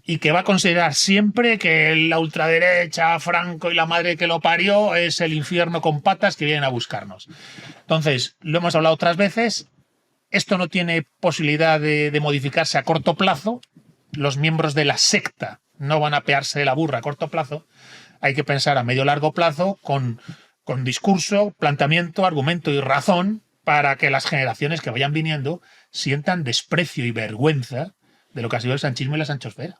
Y que va a considerar siempre que la ultraderecha, Franco y la madre que lo parió es el infierno con patas que vienen a buscarnos. Entonces, lo hemos hablado otras veces, esto no tiene posibilidad de modificarse a corto plazo, los miembros de la secta no van a pearse de la burra a corto plazo, hay que pensar a medio largo plazo con discurso, planteamiento, argumento y razón para que las generaciones que vayan viniendo sientan desprecio y vergüenza de lo que ha sido el sanchismo y la sanchosfera.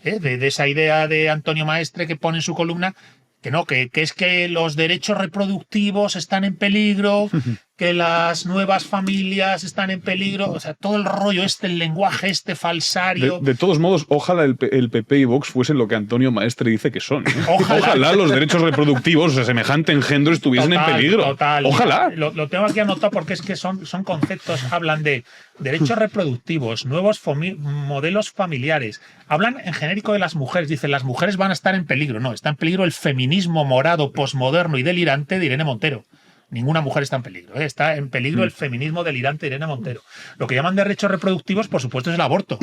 De esa idea de Antonio Maestre que pone en su columna que no, que es que los derechos reproductivos están en peligro, que las nuevas familias están en peligro, o sea, todo el rollo el lenguaje falsario. De todos modos, ojalá el PP y Vox fuesen lo que Antonio Maestre dice que son. Ojalá los derechos reproductivos, o sea, semejante engendro, estuviesen en peligro. Total. Ojalá. Lo tengo aquí anotado porque es que son conceptos, hablan de derechos reproductivos, nuevos modelos familiares. Hablan en genérico de las mujeres, dicen las mujeres van a estar en peligro. No, está en peligro el feminismo morado, posmoderno y delirante de Irene Montero. Ninguna mujer está en peligro. Está en peligro el feminismo delirante de Irene Montero. Lo que llaman derechos reproductivos, por supuesto, es el aborto.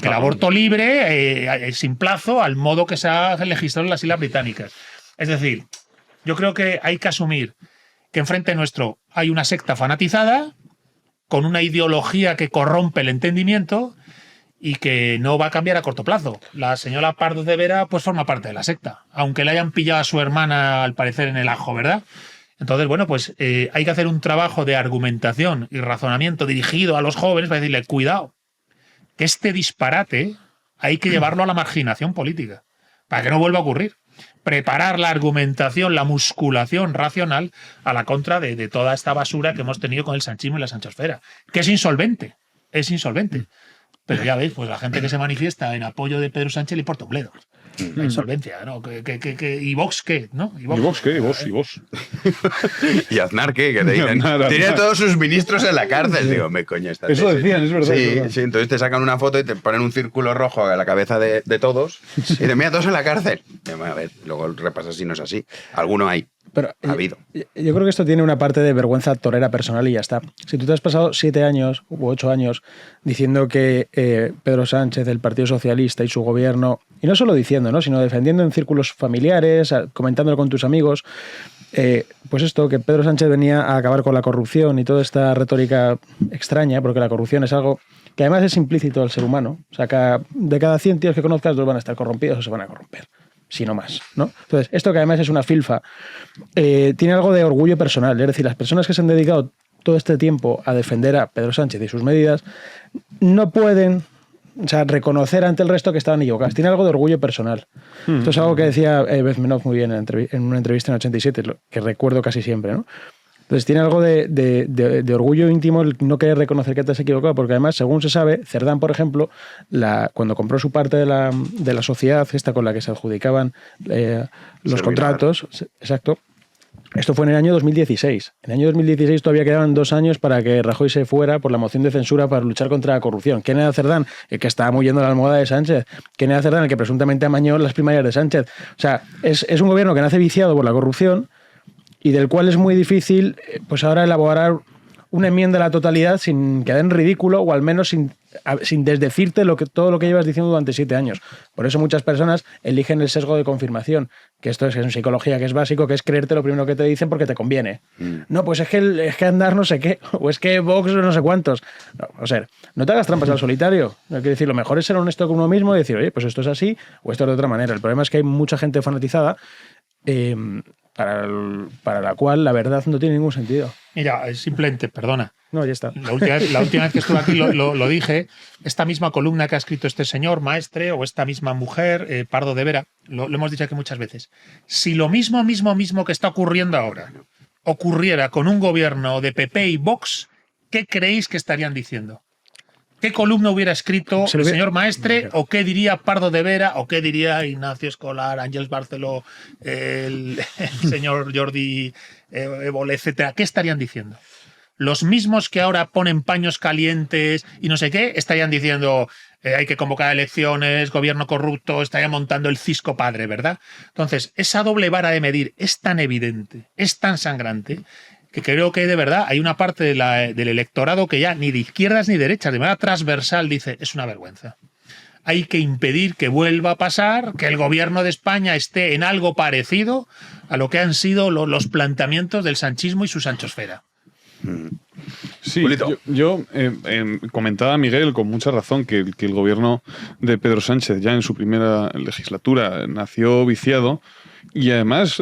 El aborto libre, sin plazo, al modo que se ha legislado en las Islas Británicas. Es decir, yo creo que hay que asumir que enfrente nuestro hay una secta fanatizada, con una ideología que corrompe el entendimiento y que no va a cambiar a corto plazo. La señora Pardo de Vera pues forma parte de la secta, aunque le hayan pillado a su hermana, al parecer, en el ajo, ¿verdad? Entonces, bueno, pues hay que hacer un trabajo de argumentación y razonamiento dirigido a los jóvenes para decirle, cuidado, que este disparate hay que llevarlo a la marginación política, para que no vuelva a ocurrir. Preparar la argumentación, la musculación racional a la contra de toda esta basura que hemos tenido con el sanchismo y la sanchosfera, que es insolvente. Pero ya veis, pues la gente que se manifiesta en apoyo de Pedro Sánchez le importa un bledo. La insolvencia, ¿no? ¿Y Vox qué? ¿No? ¿Y Vox qué? ¿Y Vox? ¿Y Aznar qué? Que te dicen, tiene a todos sus ministros en la cárcel. Digo, me coño, esta eso decían, es verdad. Sí, entonces te sacan una foto y te ponen un círculo rojo a la cabeza de todos y dicen, mira, todos en la cárcel. Y, a ver, luego repasas si no es así. Alguno hay. Pero ha habido. Yo creo que esto tiene una parte de vergüenza torera personal y ya está. Si tú te has pasado 7 años u 8 años diciendo que Pedro Sánchez, el Partido Socialista y su gobierno, y no solo diciendo, ¿no?, sino defendiendo en círculos familiares, comentándolo con tus amigos, pues esto, que Pedro Sánchez venía a acabar con la corrupción y toda esta retórica extraña, porque la corrupción es algo que además es implícito al ser humano. O sea, de cada 100 tíos que conozcas, 2 van a estar corrompidos o se van a corromper. Si no más, ¿no? Entonces, esto que además es una filfa, tiene algo de orgullo personal. Es decir, las personas que se han dedicado todo este tiempo a defender a Pedro Sánchez y sus medidas no pueden, o sea, reconocer ante el resto que estaban equivocadas. Tiene algo de orgullo personal. Esto es algo que decía Bezmenov muy bien en una entrevista en 87, que recuerdo casi siempre, ¿no? Entonces tiene algo de orgullo íntimo el no querer reconocer que te has equivocado, porque además, según se sabe, Cerdán, por ejemplo, cuando compró su parte de la sociedad, esta con la que se adjudicaban los contratos, exacto, esto fue en el año 2016. En el año 2016 todavía quedaban 2 años para que Rajoy se fuera por la moción de censura para luchar contra la corrupción. ¿Quién era Cerdán? El que estaba muriendo la almohada de Sánchez. ¿Quién era Cerdán? El que presuntamente amañó las primarias de Sánchez. O sea, es un gobierno que nace viciado por la corrupción y del cual es muy difícil, pues ahora elaborar una enmienda a la totalidad sin quedar en ridículo o al menos sin desdecirte todo lo que llevas diciendo durante 7 años. Por eso muchas personas eligen el sesgo de confirmación, que esto es en psicología, que es básico, que es creerte lo primero que te dicen porque te conviene. No, pues es que andar no sé qué, o es que Vox no sé cuántos. No, o sea, no te hagas trampas al solitario. Hay que decir, lo mejor es ser honesto con uno mismo y decir, oye, pues esto es así o esto es de otra manera. El problema es que hay mucha gente fanatizada para la cual la verdad no tiene ningún sentido. Mira, simplemente, perdona. No, ya está. La última vez que estuve aquí lo dije, esta misma columna que ha escrito este señor, Maestre, o esta misma mujer, Pardo de Vera, lo hemos dicho aquí muchas veces. Si lo mismo que está ocurriendo ahora ocurriera con un gobierno de PP y Vox, ¿qué creéis que estarían diciendo? ¿Qué columna hubiera escrito el señor Maestre? ¿O qué diría Pardo de Vera? ¿O qué diría Ignacio Escolar, Ángeles Barceló, el señor Jordi Évole, etcétera? ¿Qué estarían diciendo? Los mismos que ahora ponen paños calientes y no sé qué, estarían diciendo hay que convocar elecciones, gobierno corrupto, estaría montando el cisco padre, ¿verdad? Entonces, esa doble vara de medir es tan evidente, es tan sangrante, que creo que de verdad hay una parte del electorado que ya ni de izquierdas ni derechas, de manera transversal, dice, es una vergüenza. Hay que impedir que vuelva a pasar, que el gobierno de España esté en algo parecido a lo que han sido los planteamientos del sanchismo y su sanchosfera. Sí, yo comentaba a Miguel con mucha razón que el gobierno de Pedro Sánchez ya en su primera legislatura nació viciado y además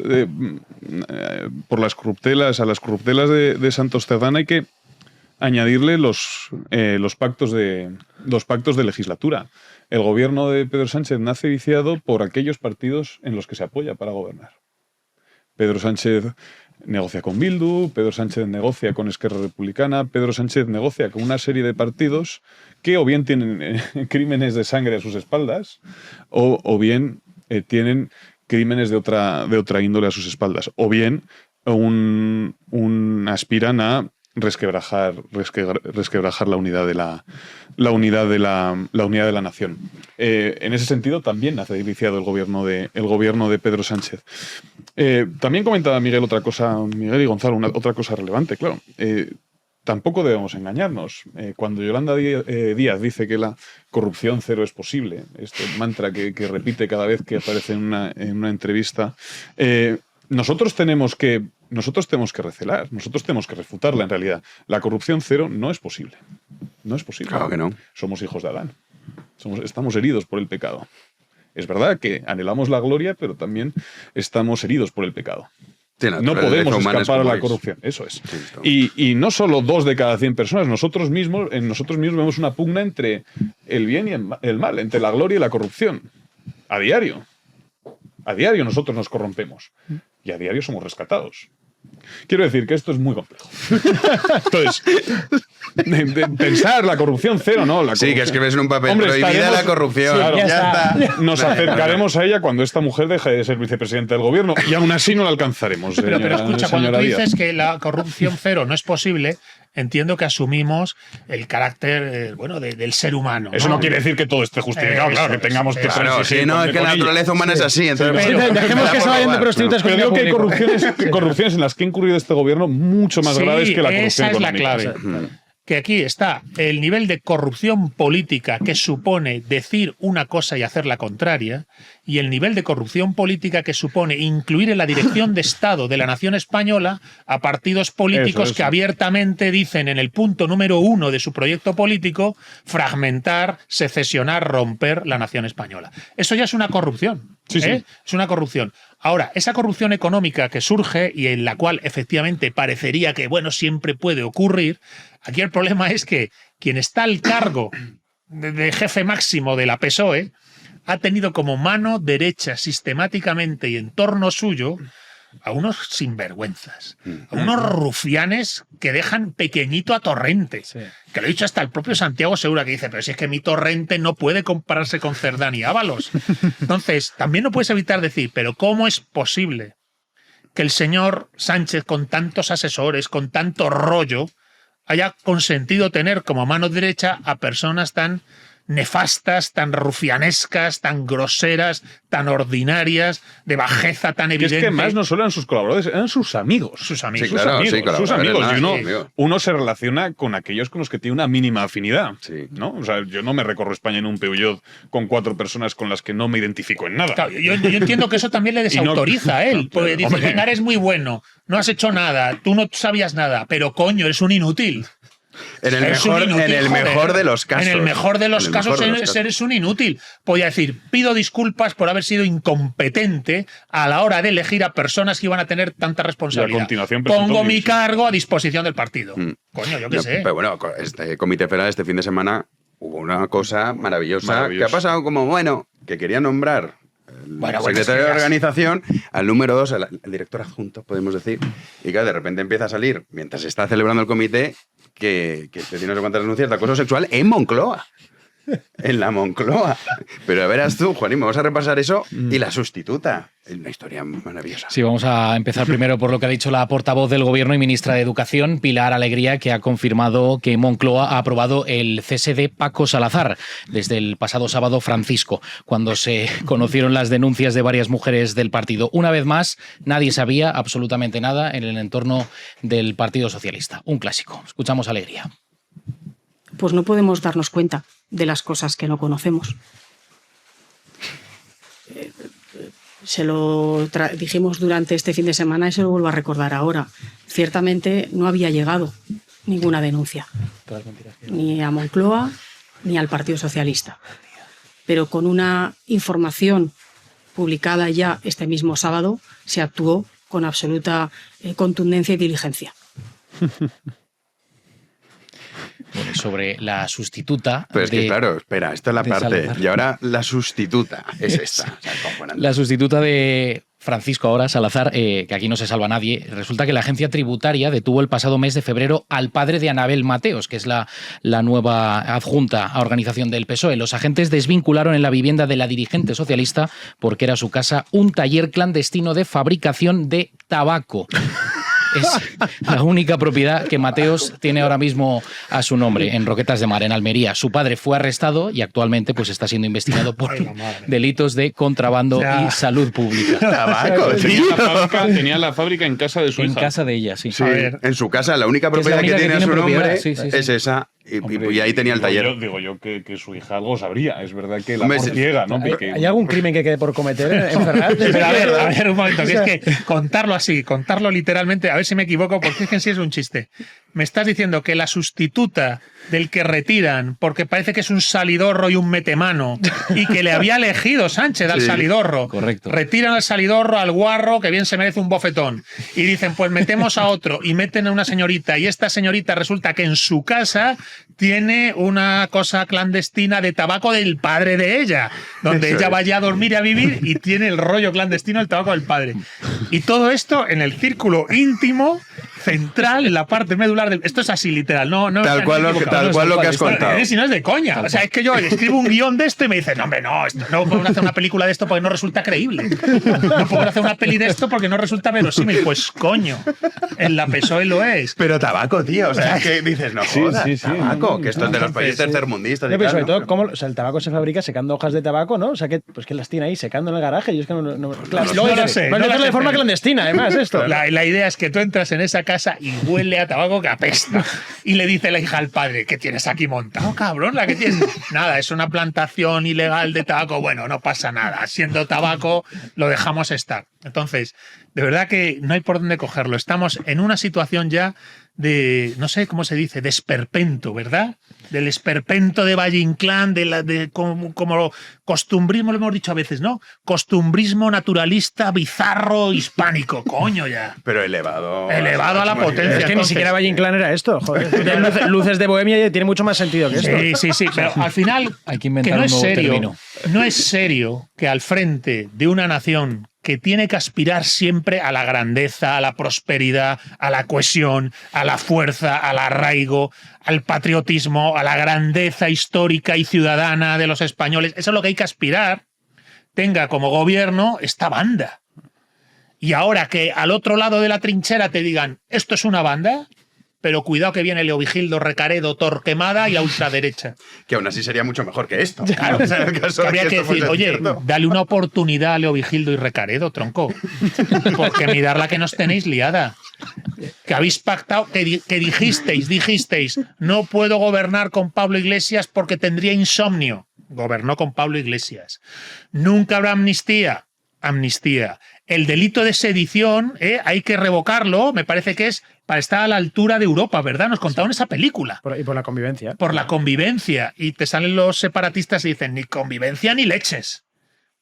por las corruptelas, a las corruptelas de Santos Cerdán hay que añadirle los pactos de legislatura. El gobierno de Pedro Sánchez nace viciado por aquellos partidos en los que se apoya para gobernar. Pedro Sánchez negocia con Bildu, Pedro Sánchez negocia con Esquerra Republicana, Pedro Sánchez negocia con una serie de partidos que o bien tienen crímenes de sangre a sus espaldas o bien tienen crímenes de otra índole a sus espaldas, o bien aspiran a resquebrajar la unidad de la nación. En ese sentido también nace viciado el gobierno de Pedro Sánchez. También comentaba Miguel Miguel y Gonzalo, otra cosa relevante, claro. Tampoco debemos engañarnos. Cuando Yolanda Díaz dice que la corrupción cero es posible, este mantra que repite cada vez que aparece en una entrevista, nosotros tenemos que recelar, nosotros tenemos que refutarla en realidad. La corrupción cero no es posible. No es posible. Claro que no. Somos hijos de Adán. Estamos heridos por el pecado. Es verdad que anhelamos la gloria, pero también estamos heridos por el pecado. Sí, no podemos escapar a la corrupción. Eso es. Sí, y no solo 2 de cada 100 personas, nosotros mismos vemos una pugna entre el bien y el mal, entre la gloria y la corrupción. A diario. A diario nosotros nos corrompemos. Y a diario somos rescatados. Quiero decir que esto es muy complejo. Entonces, pensar la corrupción cero, no. Sí, que escribes en un papel, prohibida la corrupción. Claro, ya está. Nos acercaremos a ella cuando esta mujer deje de ser vicepresidenta del gobierno y aún así no la alcanzaremos. Pero escucha, cuando tú dices que la corrupción cero no es posible, entiendo que asumimos el carácter del ser humano. Eso no quiere decir que todo esté justificado, claro, que tengamos que claro, sí, no, es que la naturaleza humana es así. Entonces, dejemos que se vayan de prostitutas. Pero creo que hay corrupciones en las que ha incurrido este gobierno mucho más graves que la corrupción económica. Esa es la clave. Que aquí está el nivel de corrupción política que supone decir una cosa y hacer la contraria, y el nivel de corrupción política que supone incluir en la dirección de Estado de la nación española a partidos políticos que abiertamente dicen en el punto número 1 de su proyecto político fragmentar, secesionar, romper la nación española. Eso ya es una corrupción. Sí. Es una corrupción. Ahora, esa corrupción económica que surge y en la cual efectivamente parecería que, siempre puede ocurrir, aquí el problema es que quien está al cargo de jefe máximo de la PSOE ha tenido como mano derecha sistemáticamente y en torno suyo a unos sinvergüenzas, a unos rufianes que dejan pequeñito a Torrente. Sí. Que lo ha dicho hasta el propio Santiago Segura, que dice, pero si es que mi Torrente no puede compararse con Cerdán y Ábalos. Entonces, también no puedes evitar decir, pero ¿cómo es posible que el señor Sánchez, con tantos asesores, con tanto rollo, haya consentido tener como mano derecha a personas tan nefastas, tan rufianescas, tan groseras, tan ordinarias, de bajeza tan evidente? Es que más no solo eran sus colaboradores, eran sus amigos. Sus amigos. Sí, claro, sus amigos. Y uno se relaciona con aquellos con los que tiene una mínima afinidad. Sí. ¿No? O sea, yo no me recorro España en un Peugeot con 4 personas con las que no me identifico en nada. Claro, yo entiendo que eso también le desautoriza a él. Porque dice, venga, eres muy bueno, no has hecho nada, tú no sabías nada, pero coño, eres un inútil. En el mejor de los casos. En el mejor de los casos eres un inútil. Podía decir, pido disculpas por haber sido incompetente a la hora de elegir a personas que iban a tener tanta responsabilidad. Y a continuación pongo mi cargo a disposición del partido. Coño, yo qué sé. Pero bueno, este comité federal este fin de semana hubo una cosa maravillosa. Que ha pasado como, bueno, que quería nombrar el secretario de organización al número 2, el director adjunto, podemos decir. Y claro, de repente empieza a salir, mientras se está celebrando el comité, que tiene no sé cuántas denuncias de acoso sexual en Moncloa. En la Moncloa. Pero verás tú, Juanín, vamos a repasar eso y la sustituta. Una historia maravillosa. Sí, vamos a empezar primero por lo que ha dicho la portavoz del Gobierno y ministra de Educación, Pilar Alegría, que ha confirmado que Moncloa ha aprobado el cese de Paco Salazar desde el pasado sábado Francisco, cuando se conocieron las denuncias de varias mujeres del partido. Una vez más, nadie sabía absolutamente nada en el entorno del Partido Socialista. Un clásico. Escuchamos a Alegría. Pues no podemos darnos cuenta de las cosas que no conocemos. Se lo dijimos durante este fin de semana y se lo vuelvo a recordar ahora. Ciertamente no había llegado ninguna denuncia, ni a Moncloa ni al Partido Socialista. Pero con una información publicada ya este mismo sábado se actuó con absoluta contundencia y diligencia. Bueno, sobre la sustituta. Pero es que claro, espera, esta es la parte. Salazar. Y ahora la sustituta es esta. La sustituta de Francisco ahora, Salazar, que aquí no se salva nadie. Resulta que la agencia tributaria detuvo el pasado mes de febrero al padre de Anabel Mateos, que es la nueva adjunta a organización del PSOE. Los agentes desvincularon en la vivienda de la dirigente socialista porque era su casa un taller clandestino de fabricación de tabaco. Es la única propiedad que Mateos tiene ahora mismo a su nombre, en Roquetas de Mar, en Almería. Su padre fue arrestado y actualmente pues, está siendo investigado por delitos de contrabando y salud pública. Tabaco, tenía la fábrica en casa de su hija. En casa de ella, sí. Sí, en su casa, la única propiedad que tiene a su nombre es esa. Y ahí tenía el taller. Digo yo que su hija algo sabría. Es verdad que la ciega, ¿no? ¿Hay algún crimen que quede por cometer en Ferraz? Pero a ver, un momento, que es que contarlo así, contarlo literalmente, a ver si me equivoco, porque es que en sí es un chiste. Me estás diciendo que la sustituta del que retiran, porque parece que es un salidorro y un metemano, y que le había elegido Sánchez al salidorro. Correcto. Retiran al salidorro, al guarro, que bien se merece un bofetón. Y dicen, pues metemos a otro, y meten a una señorita, y esta señorita resulta que en su casa tiene una cosa clandestina de tabaco del padre de ella, donde ella vaya a dormir y a vivir y tiene el rollo clandestino del tabaco del padre. Y todo esto en el círculo íntimo central, en la parte medular del... Esto es así, literal. No, tal cual lo que has contado. Si no es de coña. O sea, es que yo escribo un guión de esto y me dicen, no, hombre, no, esto, no podemos hacer una película de esto porque no resulta creíble. No podemos hacer una peli de esto porque no resulta verosímil. Pues coño, en la PSOE lo es. Pero tabaco, tío. O sea, que dices, no jodas, tabaco, que esto es de los países tercermundistas. Pero sobre todo, ¿cómo, o sea, el tabaco se fabrica secando hojas de tabaco, ¿no? O sea, que pues que las tiene ahí secando en el garaje. Yo es que no lo sé. No de forma clandestina, además, esto. La idea es que tú entras en esa casa y huele a tabaco que apesta. Y le dice la hija al padre, ¿qué tienes aquí montado, cabrón? ¿La que tienes? Nada, es una plantación ilegal de tabaco. Bueno, no pasa nada. Siendo tabaco, lo dejamos estar. Entonces, de verdad que no hay por dónde cogerlo. Estamos en una situación ya de, no sé cómo se dice, de esperpento, ¿verdad? Del esperpento de Valle Inclán, como costumbrismo, lo hemos dicho a veces, ¿no? Costumbrismo naturalista, bizarro, hispánico, coño ya. Pero elevado. Elevado a la potencia. Es que ni siquiera Valle Inclán era esto, joder. Luces de Bohemia y tiene mucho más sentido que esto. Sí, pero al final, hay que inventar no un es nuevo serio, término. No es serio que al frente de una nación que tiene que aspirar siempre a la grandeza, a la prosperidad, a la cohesión, a la fuerza, al arraigo, al patriotismo, a la grandeza histórica y ciudadana de los españoles. Eso es lo que hay que aspirar. Tenga como gobierno esta banda. Y ahora que al otro lado de la trinchera te digan, esto es una banda, pero cuidado que viene Leovigildo, Recaredo, Torquemada y la ultraderecha. Que aún así sería mucho mejor que esto. Claro, que habría que decir, oye, dale una oportunidad a Leovigildo y Recaredo, tronco. Porque mirad la que nos tenéis liada. Que habéis pactado, que dijisteis, no puedo gobernar con Pablo Iglesias porque tendría insomnio. Gobernó con Pablo Iglesias. Nunca habrá amnistía. amnistía. El delito de sedición, hay que revocarlo, me parece que es para estar a la altura de Europa, ¿verdad? Nos contaron esa película. Y por la convivencia. Por la convivencia. Y te salen los separatistas y dicen, ni convivencia ni leches.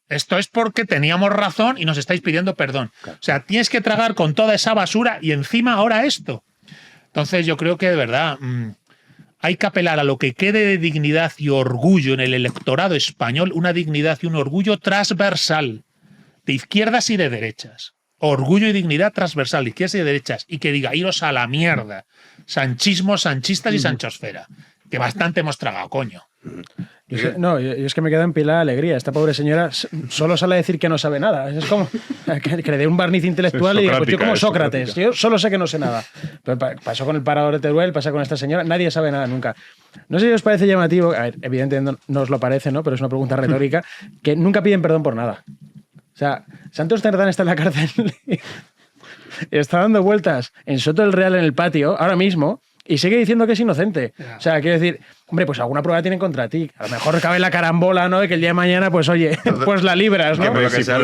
Esto es porque teníamos razón y nos estáis pidiendo perdón. Claro. O sea, tienes que tragar con toda esa basura y encima ahora esto. Entonces yo creo que de verdad hay que apelar a lo que quede de dignidad y orgullo en el electorado español, una dignidad y un orgullo transversal, de izquierdas y de derechas. Orgullo y dignidad transversal, de izquierdas y de derechas, y que diga, iros a la mierda, sanchismo, sanchistas y sanchosfera, que bastante hemos tragado, coño. No, yo es que me queda en pila la alegría. Esta pobre señora solo sale a decir que no sabe nada. Es como que le dé un barniz intelectual y diga, pues yo como Sócrates, yo solo sé que no sé nada. Pero pasó con el parador de Teruel, pasa con esta señora, nadie sabe nada nunca. No sé si os parece llamativo, a ver, evidentemente no os lo parece, ¿no? Pero es una pregunta retórica, que nunca piden perdón por nada. O sea, Santos Cerdán está en la cárcel y está dando vueltas en Soto del Real en el patio, ahora mismo, y sigue diciendo que es inocente. O sea, quiero decir, hombre, pues alguna prueba tienen contra ti. A lo mejor cabe la carambola, ¿no? De que el día de mañana, pues oye, pues la libras, ¿no? Pero que sea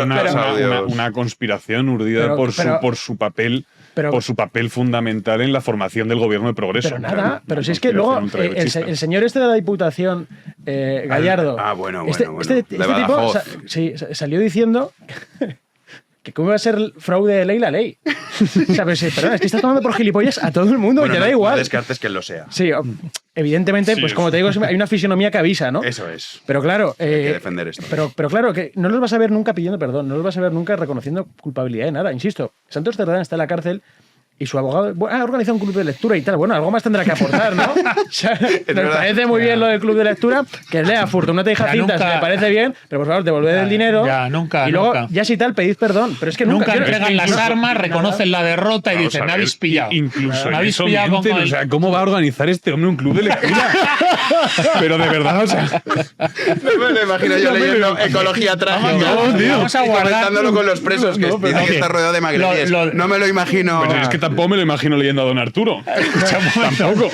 una conspiración urdida por su papel. Por su papel fundamental en la formación del gobierno de Progreso. Pero nada, pero si es que luego el señor este de la Diputación, Gallardo, este tipo salió diciendo que cómo iba a ser fraude de ley la ley. O sea, pero perdón, es que está tomando por gilipollas a todo el mundo, bueno, y te da igual. No descartes que él lo sea. Sí, evidentemente, pues como te digo, hay una fisonomía que avisa, ¿no? Eso es. Pero claro, hay que defender esto. Pero claro, que no los vas a ver nunca pidiendo perdón, no los vas a ver nunca reconociendo culpabilidad de nada. Insisto, Santos Cerdán está en la cárcel y su abogado ha organizado un club de lectura y tal. Bueno, algo más tendrá que aportar, ¿no? O sea, nos parece muy bien lo del club de lectura, que lea Fortunata y Jacintas, me parece bien, pero por favor, devolved el dinero. Ya, nunca. Y luego, ya si tal, pedid perdón. Pero es que nunca entregan las armas, reconocen la derrota y dicen, me habéis pillado. Incluso me habéis pillado mienten, o sea, ¿cómo va a organizar este hombre un club de lectura? Pero de verdad, o sea... No me lo imagino yo leyendo Ecología Trágica. Vamos a guardar... Comentándolo con los presos, que dicen que está rodeado de magrebíes. No me lo imagino... Pero es que tampoco me lo imagino leyendo a Don Arturo. Tampoco.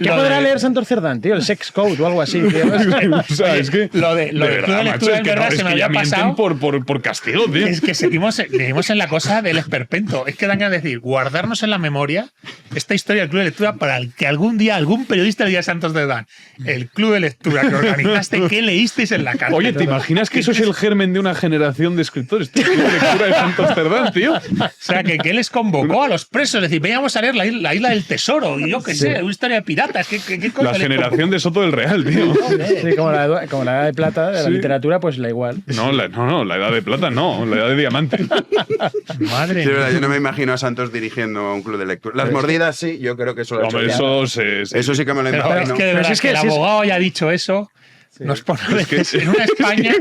¿Qué podrá leer Santos Cerdán, tío? El Sex Code o algo así, tío. O sea, es que... Lo de club de lectura, en verdad, se me había pasado. Por castigo, tío. Es que seguimos en la cosa del esperpento. Es que dan a decir, guardarnos en la memoria esta historia del club de lectura para que algún día algún periodista le diga a Santos Cerdán, el club de lectura que organizaste, ¿qué leísteis en la cárcel? Oye, ¿te imaginas que eso es el germen de una generación de escritores? El club de lectura de Santos Cerdán, tío. O sea, que él les convocó a los presos, es decir, veníamos a leer la isla del tesoro, y yo qué sé, una historia de piratas. ¿Qué cosa la generación de Soto del Real, tío. Sí, como la edad de plata de la literatura, pues la igual. No, la edad de plata no, la edad de diamante. Madre sí, verdad, yo no me imagino a Santos dirigiendo un club de lectura. Las mordidas sí, yo creo que eso lo ha hecho. Eso sí que me lo imagino. Pero es que de verdad, que el abogado haya dicho eso. Sí. Nos pone en una España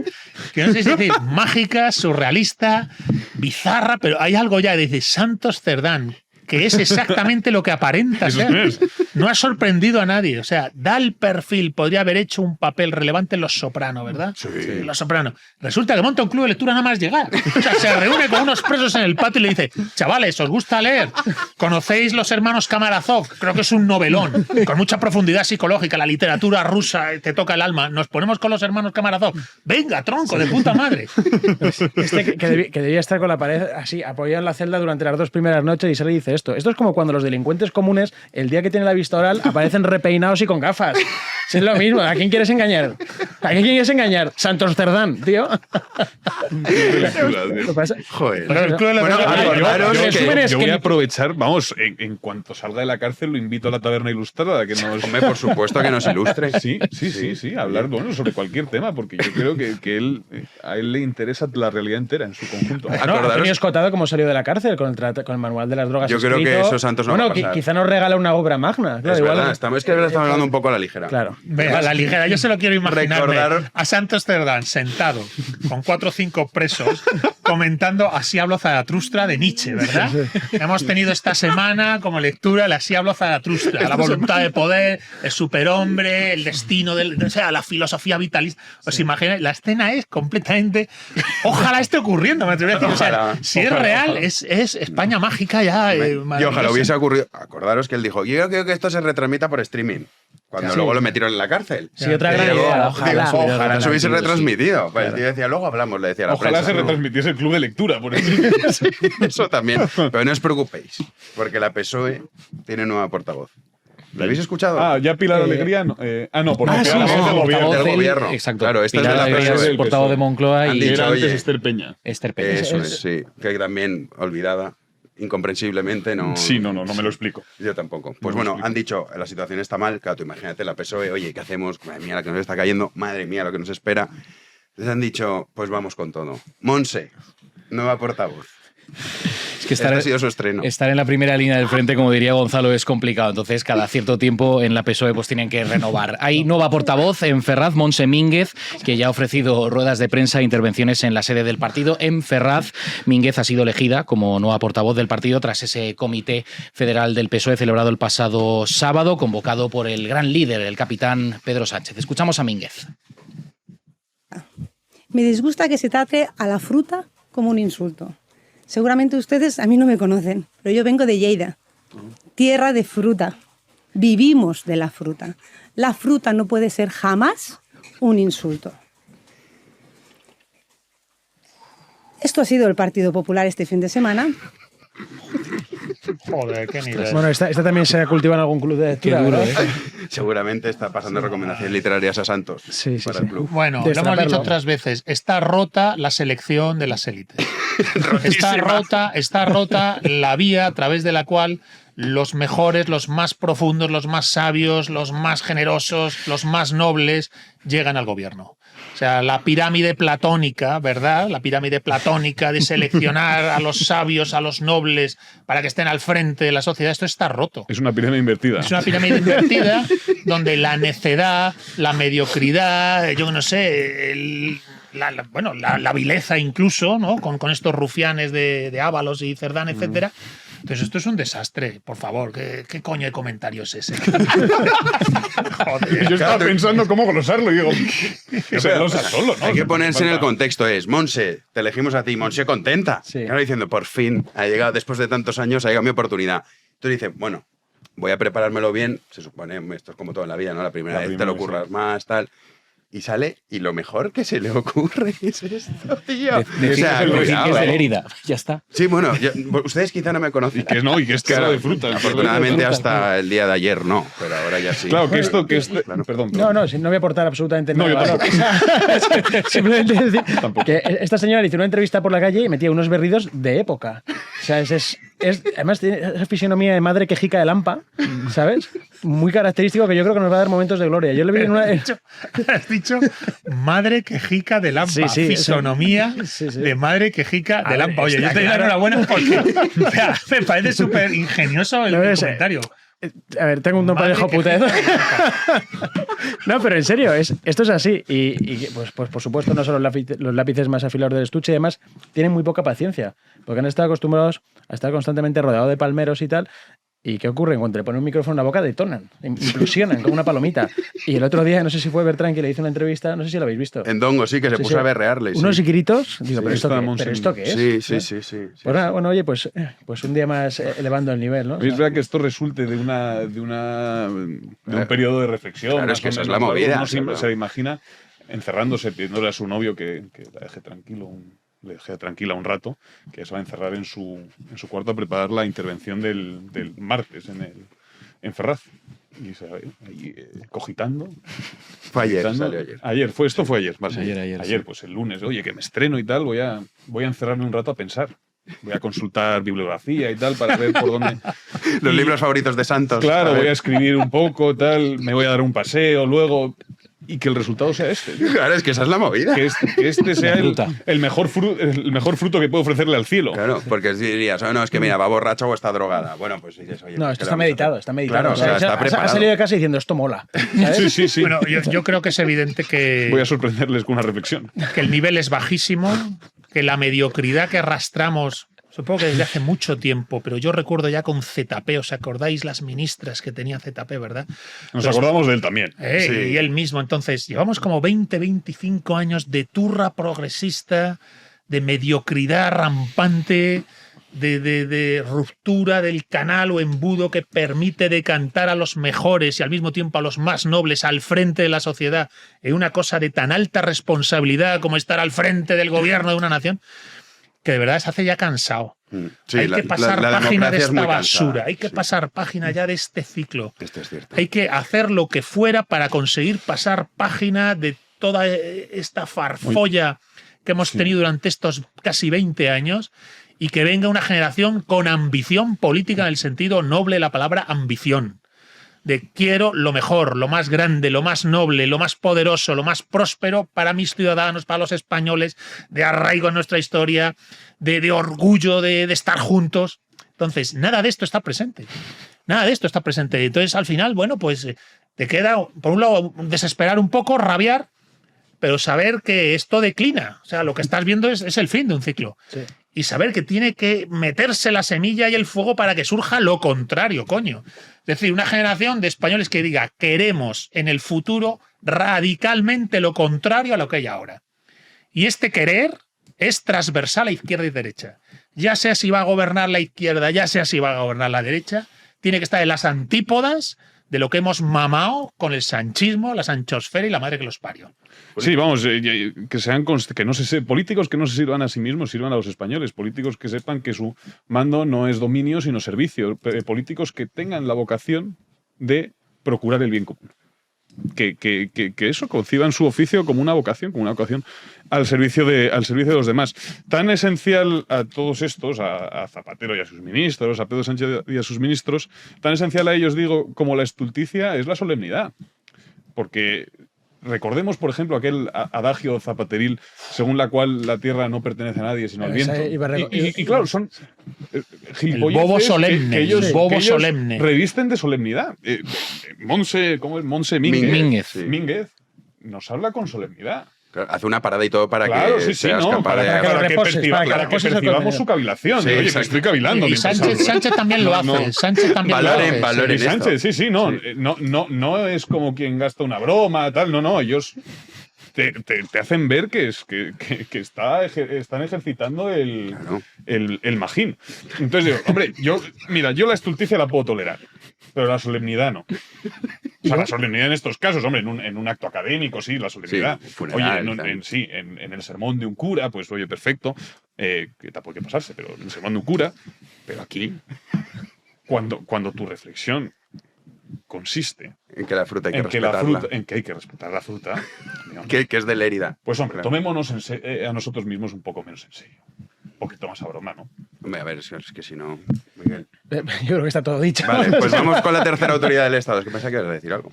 que no sé si decir mágica, surrealista, bizarra, pero hay algo ya, dice Santos Cerdán, que es exactamente lo que aparenta ser. No ha sorprendido a nadie. O sea, da el perfil, podría haber hecho un papel relevante en Los Soprano, ¿verdad? Sí. Los Soprano. Resulta que monta un club de lectura nada más llegar. O sea, se reúne con unos presos en el patio y le dice, chavales, ¿os gusta leer? ¿Conocéis Los Hermanos Karamazov? Creo que es un novelón, con mucha profundidad psicológica. La literatura rusa te toca el alma. Nos ponemos con Los Hermanos Karamazov. Venga, tronco, de puta madre. Que debía estar con la pared así, apoyado en la celda durante las 2 primeras noches y sale y dice esto es como cuando los delincuentes comunes, el día que tienen la vista oral, aparecen repeinados y con gafas. Es lo mismo. ¿A quién quieres engañar? ¿A quién quieres engañar? Santos Cerdán, tío. Joder. Yo voy a aprovechar, vamos, en cuanto salga de la cárcel lo invito a la taberna ilustrada. Que nos... Hombre, por supuesto que nos ilustre. Sí, hablar sobre cualquier tema, porque yo creo que a él le interesa la realidad entera en su conjunto. Antonio Escotado, como salió de la cárcel con el manual de las drogas. Yo creo que eso Santos no va a pasar. Quizá nos regala una obra magna. Claro, es verdad, estamos hablando un poco a la ligera. Claro. Venga, a la ligera, yo se lo quiero imaginar a Santos Cerdán sentado con 4 o 5 presos comentando Así habló Zaratustra de Nietzsche, ¿verdad? Sí. Hemos tenido esta semana como lectura el Así habló Zaratustra, la voluntad de poder, el superhombre, el destino, o sea, la filosofía vitalista. ¿Os imagináis? La escena es completamente... Ojalá esté ocurriendo, me atrevería a decir. O sea, si es real, es España mágica ya. Y ojalá hubiese ocurrido... Acordaros que él dijo, yo creo que esto se retransmita por streaming. Cuando luego lo metieron en la cárcel. Sí, otra gran idea. Ojalá se hubiese retransmitido. Pues el tío decía, luego hablamos, le decía la Ojalá prensa, se retransmitiese el club de lectura, por ejemplo. Eso también. Pero no os preocupéis, porque la PSOE tiene nueva portavoz. ¿La habéis escuchado? Ah, ya Pilar Alegría. No, porque sí, ahora es del gobierno. Del gobierno. Exacto. Claro, esta Pilar es de la Alegría PSOE. es portavoz de Moncloa Han y dicho, Era antes oye, Esther Peña. Esther Peña. Eso es, sí. Que también olvidada, incomprensiblemente, no. Sí, no me lo explico. Yo tampoco. Pues No me bueno, explico. han dicho, la situación está mal, claro, tú imagínate la PSOE, oye, ¿qué hacemos? Madre mía, la que nos está cayendo, madre mía, lo que nos espera. Les han dicho, pues vamos con todo. Monse, nueva portavoz. Es que Este ha sido su estreno. Estar en la primera línea del frente, como diría Gonzalo, es complicado. Entonces, cada cierto tiempo en la PSOE pues tienen que renovar. Hay nueva portavoz en Ferraz, Montse Mínguez, que ya ha ofrecido ruedas de prensa e intervenciones en la sede del partido. En Ferraz, Mínguez ha sido elegida como nueva portavoz del partido tras ese comité federal del PSOE celebrado el pasado sábado, convocado por el gran líder, el capitán Pedro Sánchez. Escuchamos a Mínguez. Me disgusta que se trate a la fruta como un insulto. Seguramente ustedes a mí no me conocen, pero yo vengo de Lleida, tierra de fruta. Vivimos de la fruta. La fruta no puede ser jamás un insulto. Esto ha sido el Partido Popular este fin de semana. Joder, qué nivel. Bueno, esta también se ha cultivado en algún club de lectura. Qué duro, ¿verdad? Seguramente está pasando recomendaciones literarias a Santos para el club. Bueno, lo hemos dicho otras veces, está rota la selección de las élites. Está rota la vía a través de la cual los mejores, los más profundos, los más sabios, los más generosos, los más nobles llegan al gobierno. O sea, la pirámide platónica, ¿verdad? La pirámide platónica de seleccionar a los sabios, a los nobles, para que estén al frente de la sociedad, esto está roto. Es una pirámide invertida. Es una pirámide invertida donde la necedad, la mediocridad, yo no sé, la vileza incluso, ¿no? Con estos rufianes de Ábalos y Cerdán, etcétera. Entonces esto es un desastre, por favor. ¿Qué coño de comentario es ese? Joder, yo estaba pensando cómo glosarlo y digo, que se glosa solo, ¿no? Hay que ponerse en el contexto. Es, Monse, te elegimos a ti, Monse contenta. Sí. Y ahora diciendo, por fin, ha llegado, después de tantos años, ha llegado mi oportunidad. Tú dices, bueno, voy a preparármelo bien. Se supone, esto es como todo en la vida, ¿no? La primera vez te lo curras más, tal. Y sale, y lo mejor que se le ocurre es esto, tío. Decir que es de Lérida. Ya está. Sí, bueno, ustedes quizá no me conocen. Y que es claro, de fruta. Afortunadamente hasta el día de ayer no, pero ahora ya sí. Claro, claro. Perdón. No, no voy a aportar absolutamente nada. Simplemente decir que esta señora le hizo una entrevista por la calle y metía unos berridos de época. O sea, además tiene esa fisionomía de madre quejica de Lampa, ¿sabes? Muy característico que yo creo que nos va a dar momentos de gloria. Yo le vi en una... Has dicho madre quejica de Lampa. Sí, fisonomía de madre quejica de Lampa. Oye, yo te doy la enhorabuena porque me parece súper ingenioso el comentario. A ver, tengo un don parejo putezo. No, pero en serio, esto es así. Y pues por supuesto, no son los lápices más afilados del estuche y demás, tienen muy poca paciencia, porque han estado acostumbrados a estar constantemente rodeado de palmeros y tal. ¿Y qué ocurre? Cuando le ponen un micrófono en la boca, detonan, implosionan como una palomita. Y el otro día, no sé si fue Bertrán que le hizo una entrevista, no sé si lo habéis visto. En Dongo, sí, que se puso a berrearle. Unos gritos. Digo, Sí, ¿pero esto qué es? Sí. Pues nada, bueno, oye, pues un día más elevando el nivel, ¿no? Es verdad que esto resulte de un periodo de reflexión. Claro, es que esa es la movida. Uno siempre se imagina encerrándose, pidiéndole a su novio que la deje le deje tranquila un rato, que se va a encerrar en su cuarto a preparar la intervención del martes en Ferraz. Y se va ahí cogitando. Fue ayer, salió ayer. Esto fue ayer. Vale. Ayer, sí. Pues el lunes, oye, que me estreno y tal, voy a encerrarme un rato a pensar. Voy a consultar bibliografía y tal para ver por dónde... Los libros favoritos de Santos. Claro, voy a escribir un poco, tal, me voy a dar un paseo luego... Y que el resultado sea este. Claro, es que esa es la movida. Que este sea el mejor fruto que puede ofrecerle al cielo. Claro, porque dirías, no, es que mira, va borracha o está drogada. Bueno, pues dices, oye... No, esto está meditado, Claro, o sea, está preparado. Ha salido de casa diciendo, esto mola. ¿sabes? Sí. Bueno, yo creo que es evidente que... Voy a sorprenderles con una reflexión. Que el nivel es bajísimo, que la mediocridad que arrastramos... Supongo que desde hace mucho tiempo, pero yo recuerdo ya con ZP, ¿os acordáis las ministras que tenía ZP, verdad? Nos acordamos de él también. Sí. Y él mismo. Entonces, llevamos como 25 años de turra progresista, de mediocridad rampante, de ruptura del canal o embudo que permite decantar a los mejores y al mismo tiempo a los más nobles al frente de la sociedad en una cosa de tan alta responsabilidad como estar al frente del gobierno de una nación. que de verdad se hace ya cansado. Sí, hay que pasar página de esta basura, cansada, hay que pasar página ya de este ciclo. Esto es cierto. Hay que hacer lo que fuera para conseguir pasar página de toda esta farfolla que hemos tenido durante estos casi 20 años y que venga una generación con ambición política en el sentido noble de la palabra ambición. De quiero lo mejor, lo más grande, lo más noble, lo más poderoso, lo más próspero para mis ciudadanos, para los españoles, de arraigo en nuestra historia, de orgullo de estar juntos. Entonces, nada de esto está presente. Nada de esto está presente. Entonces, al final, bueno, pues te queda, por un lado, desesperar un poco, rabiar, pero saber que esto declina. O sea, lo que estás viendo es el fin de un ciclo. Sí. Y saber que tiene que meterse la semilla y el fuego para que surja lo contrario, coño. Es decir, una generación de españoles que diga queremos en el futuro radicalmente lo contrario a lo que hay ahora. Y este querer es transversal a izquierda y derecha. Ya sea si va a gobernar la izquierda, ya sea si va a gobernar la derecha, tiene que estar en las antípodas de lo que hemos mamado con el sanchismo, la sanchosfera y la madre que los parió. Sí, vamos, que sean políticos que no se sirvan a sí mismos, sirvan a los españoles. Políticos que sepan que su mando no es dominio, sino servicio. Políticos que tengan la vocación de procurar el bien común. Que eso, conciban su oficio como una vocación al servicio de los demás. Tan esencial a todos estos, a Zapatero y a sus ministros, a Pedro Sánchez y a sus ministros, tan esencial a ellos, digo, como la estulticia es la solemnidad. Porque recordemos, por ejemplo, aquel adagio zapateril según la cual la tierra no pertenece a nadie sino al viento. Y claro, son gilipolleces bobo solemne, que ellos solemne. Revisten de solemnidad. Monse Mínguez nos habla con solemnidad. Hace una parada y todo para que seas capaz para que percibamos su cabilación. Sí, oye, que estoy cavilando. Y Sánchez también lo hace. Sánchez también valoren Sánchez, sí. No es como quien gasta una broma, tal. No. Ellos te hacen ver que están ejercitando el magín. Entonces digo, hombre, yo la estulticia la puedo tolerar, pero la solemnidad no. O sea, la solemnidad en estos casos, hombre, en un acto académico, sí, la solemnidad. Sí, funeral, oye, en el sermón de un cura, pues oye, perfecto, que tampoco hay que pasarse, pero en el sermón de un cura, pero aquí, cuando tu reflexión consiste en que la fruta hay que respetarla. En que hay que respetar la fruta. que es de Lérida. Pues hombre, tomémonos a nosotros mismos un poco menos en serio. Un poquito más a broma, ¿no? Hombre, a ver, es que si no, Miguel. Yo creo que está todo dicho. Vale, pues vamos con la tercera autoridad del Estado. Es que pensaba que ibas a decir algo.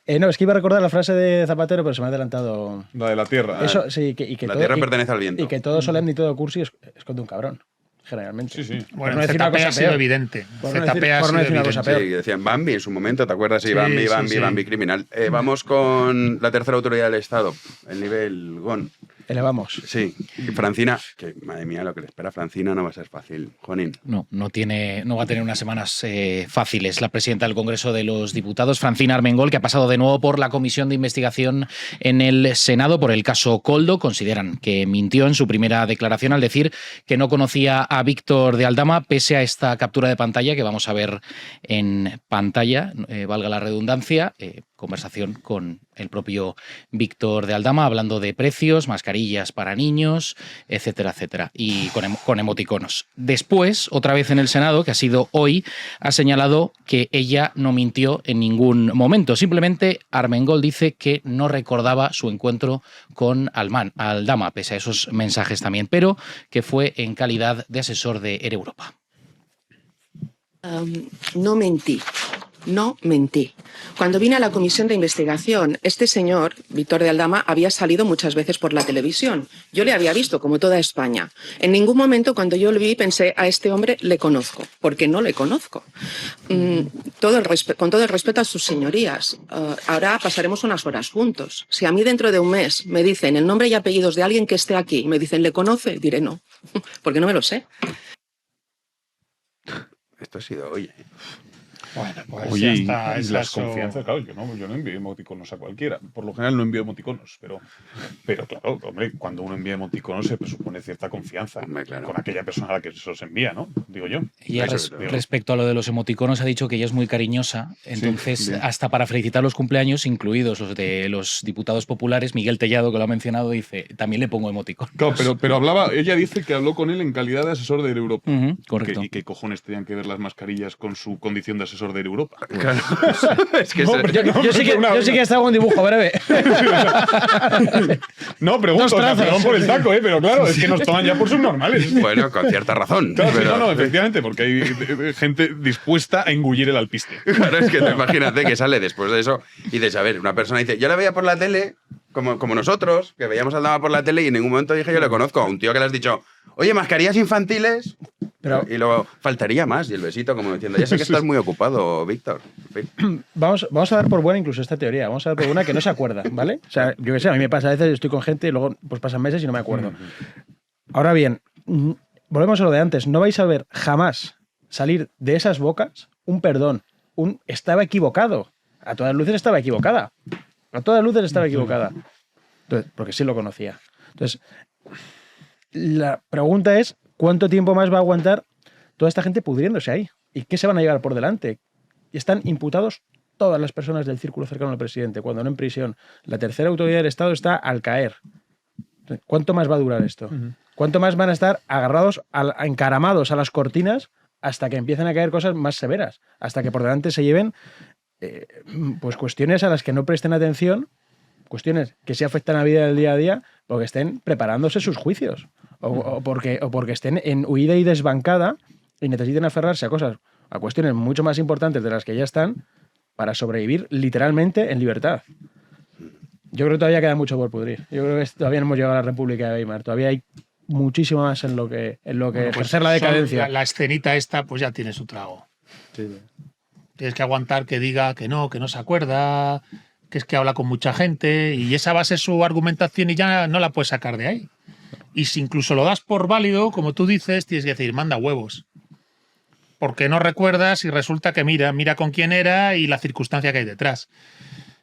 No, es que iba a recordar la frase de Zapatero, pero se me ha adelantado. La de la tierra. Eso, sí, que la todo, tierra pertenece al viento. Y que todo solemne y todo cursi esconde un cabrón. Generalmente. Sí. Bueno, no ZP ha sido evidente. Por no decir una cosa peor. Sí, decían Bambi en su momento, ¿te acuerdas? Sí, Bambi criminal. Vamos con la tercera autoridad del Estado, el nivel GON. Elevamos. Sí, Francina, que madre mía, lo que le espera a Francina no va a ser fácil. Juanín. No va a tener unas semanas fáciles. La presidenta del Congreso de los Diputados, Francina Armengol, que ha pasado de nuevo por la comisión de investigación en el Senado por el caso Koldo, consideran que mintió en su primera declaración al decir que no conocía a Víctor de Aldama, pese a esta captura de pantalla que vamos a ver en pantalla, valga la redundancia, conversación con el propio Víctor de Aldama, hablando de precios, mascarillas para niños, etcétera, etcétera, y con emoticonos. Después, otra vez en el Senado, que ha sido hoy, ha señalado que ella no mintió en ningún momento. Simplemente Armengol dice que no recordaba su encuentro con Aldama, pese a esos mensajes también, pero que fue en calidad de asesor de Air Europa. No mentí. Cuando vine a la comisión de investigación, este señor, Víctor de Aldama, había salido muchas veces por la televisión. Yo le había visto, como toda España. En ningún momento, cuando yo lo vi, pensé, a este hombre le conozco, porque no le conozco. Con todo el respeto a sus señorías, ahora pasaremos unas horas juntos. Si a mí dentro de un mes me dicen el nombre y apellidos de alguien que esté aquí, y me dicen, ¿le conoce? Diré no, porque no me lo sé. Esto ha sido hoy. Bueno, pues oye, ya está, y las confianzas, claro, yo no envío emoticonos a cualquiera. Por lo general no envío emoticonos, pero claro, hombre, cuando uno envía emoticonos se presupone cierta confianza con aquella persona a la que se los envía, ¿no? Digo yo. Y respecto a lo de los emoticonos, ha dicho que ella es muy cariñosa, entonces sí, hasta para felicitar los cumpleaños, incluidos los de los diputados populares, Miguel Tellado, que lo ha mencionado, dice, también le pongo emoticonos. Claro, pero ella dice que habló con él en calidad de asesor de Europa. Correcto. ¿Y qué cojones tenían que ver las mascarillas con su condición de asesor de Europa? Claro. Es que yo sí que he estado con un dibujo breve. No, pregunto, perdón por el taco, pero claro, es que nos toman ya por subnormales. Bueno, con cierta razón. Claro, pero... no, efectivamente, porque hay gente dispuesta a engullir el alpiste. Claro, es que imagínate que sale después de eso y de saber, una persona dice, yo la veía por la tele, como nosotros, que veíamos al Dama por la tele y en ningún momento dije yo le conozco. A un tío que le has dicho, oye, mascarillas infantiles. Y luego faltaría más y el besito como diciendo, ya sé que estás muy ocupado, Víctor. En fin. Vamos a dar por buena incluso esta teoría. Vamos a dar por buena que no se acuerda, ¿vale? O sea, yo qué sé, a mí me pasa a veces, estoy con gente y luego pues pasan meses y no me acuerdo. Ahora bien, volvemos a lo de antes. No vais a ver jamás salir de esas bocas un perdón, estaba equivocado. A todas luces estaba equivocada. A todas luces estaba equivocada. Entonces, porque sí lo conocía. Entonces, la pregunta es, ¿cuánto tiempo más va a aguantar toda esta gente pudriéndose ahí? ¿Y qué se van a llevar por delante? Y están imputados todas las personas del círculo cercano al presidente, cuando no en prisión. La tercera autoridad del Estado está al caer. ¿Cuánto más va a durar esto? ¿Cuánto más van a estar agarrados, encaramados a las cortinas hasta que empiecen a caer cosas más severas? Hasta que por delante se lleven pues cuestiones a las que no presten atención, cuestiones que sí afectan a la vida del día a día, porque estén preparándose sus juicios o porque estén en huida y desbancada y necesiten aferrarse a cosas, a cuestiones mucho más importantes de las que ya están para sobrevivir literalmente en libertad. Yo creo que todavía queda mucho por pudrir. Yo creo que todavía no hemos llegado a la República de Weimar. Todavía hay muchísimo más en lo que ejercer la decadencia. La escenita esta pues ya tiene su trago. Sí. Tienes que aguantar que diga que no se acuerda, que es que habla con mucha gente y esa va a ser su argumentación y ya no la puedes sacar de ahí. Y si incluso lo das por válido, como tú dices, tienes que decir, manda huevos. Porque no recuerdas y resulta que mira con quién era y la circunstancia que hay detrás.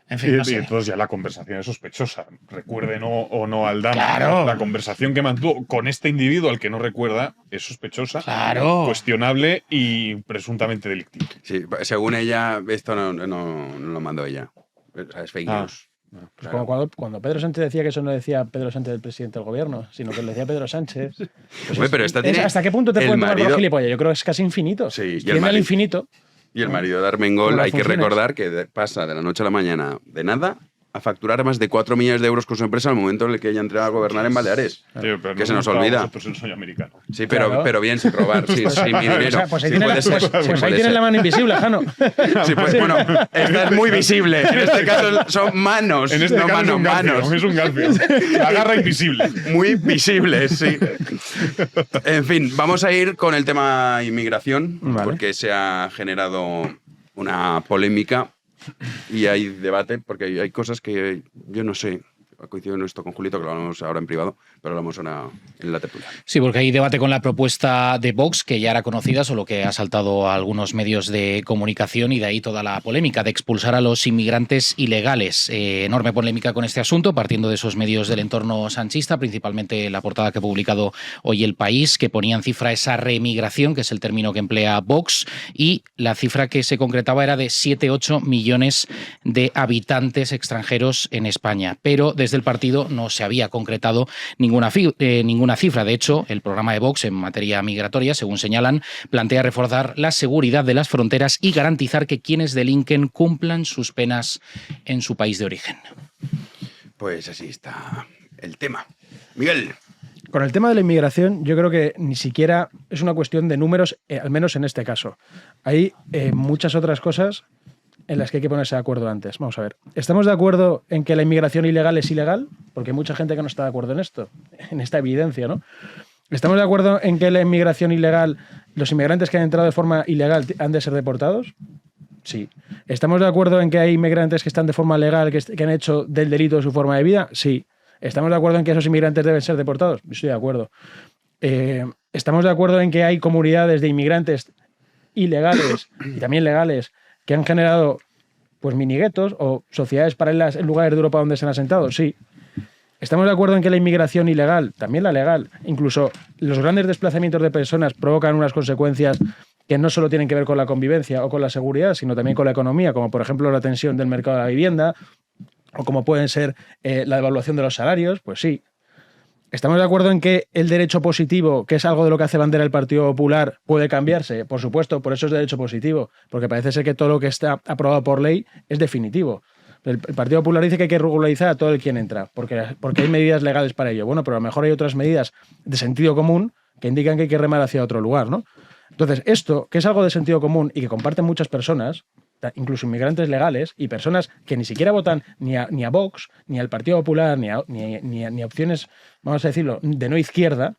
En fin, no sé. Y entonces ya la conversación es sospechosa. Recuerden o no al Dama. Claro. La conversación que mantuvo con este individuo al que no recuerda es sospechosa, claro, cuestionable y presuntamente delictiva. Sí, según ella, esto no lo mandó ella. O sea, es fake news. Pues como cuando Pedro Sánchez decía que eso no decía Pedro Sánchez del presidente del gobierno, sino que lo decía Pedro Sánchez. Pues Oye, pero ¿hasta qué punto te pueden tomar por gilipollas? Yo creo que es casi infinito. Sí, tiende al infinito. Y el marido de Armengol, hay que recordar que pasa de la noche a la mañana de nada a facturar más de 4 millones de euros con su empresa al momento en el que ella entró a gobernar en Baleares. Que se nos olvida. Pues soy americano. Sí, pero bien sin robar, sin mi dinero. O sea, pues ahí sí, tienes la mano invisible, Jano. Sí, pues, bueno, esta es muy visible. En este caso son manos. En este caso manos. Es un garfio. La garra invisible. Muy visible, sí. En fin, vamos a ir con el tema inmigración, porque se ha generado una polémica. Y hay debate, porque hay cosas que yo no sé. Coincido en esto con Julito, que lo hablamos ahora en privado, pero lo hablamos ahora en la tertulia. Sí, porque hay debate con la propuesta de Vox, que ya era conocida, solo que ha saltado a algunos medios de comunicación y de ahí toda la polémica de expulsar a los inmigrantes ilegales. Enorme polémica con este asunto, partiendo de esos medios del entorno sanchista, principalmente la portada que ha publicado hoy El País, que ponía en cifra esa reemigración, que es el término que emplea Vox, y la cifra que se concretaba era de 7-8 millones de habitantes extranjeros en España. Pero desde el partido no se había concretado ninguna cifra. De hecho, el programa de Vox en materia migratoria, según señalan, plantea reforzar la seguridad de las fronteras y garantizar que quienes delinquen cumplan sus penas en su país de origen. Pues así está el tema. Miguel. Con el tema de la inmigración, yo creo que ni siquiera es una cuestión de números, al menos en este caso. Hay muchas otras cosas en las que hay que ponerse de acuerdo antes. Vamos a ver. ¿Estamos de acuerdo en que la inmigración ilegal es ilegal? Porque hay mucha gente que no está de acuerdo en esto, en esta evidencia, ¿no? ¿Estamos de acuerdo en que la inmigración ilegal, los inmigrantes que han entrado de forma ilegal han de ser deportados? Sí. ¿Estamos de acuerdo en que hay inmigrantes que están de forma legal, que han hecho del delito su forma de vida? Sí. ¿Estamos de acuerdo en que esos inmigrantes deben ser deportados? Estoy de acuerdo. ¿Estamos de acuerdo en que hay comunidades de inmigrantes ilegales y también legales que han generado pues miniguetos o sociedades paralelas en lugares de Europa donde se han asentado? Sí. ¿Estamos de acuerdo en que la inmigración ilegal, también la legal, incluso los grandes desplazamientos de personas provocan unas consecuencias que no solo tienen que ver con la convivencia o con la seguridad, sino también con la economía, como por ejemplo la tensión del mercado de la vivienda o como pueden ser la devaluación de los salarios? Pues sí. ¿Estamos de acuerdo en que el derecho positivo, que es algo de lo que hace bandera el Partido Popular, puede cambiarse? Por supuesto, por eso es derecho positivo, porque parece ser que todo lo que está aprobado por ley es definitivo. El Partido Popular dice que hay que regularizar a todo el quien entra, porque hay medidas legales para ello. Bueno, pero a lo mejor hay otras medidas de sentido común que indican que hay que remar hacia otro lugar, ¿no? Entonces, esto, que es algo de sentido común y que comparten muchas personas, incluso inmigrantes legales y personas que ni siquiera votan ni a Vox, ni al Partido Popular, ni a opciones, vamos a decirlo, de no izquierda,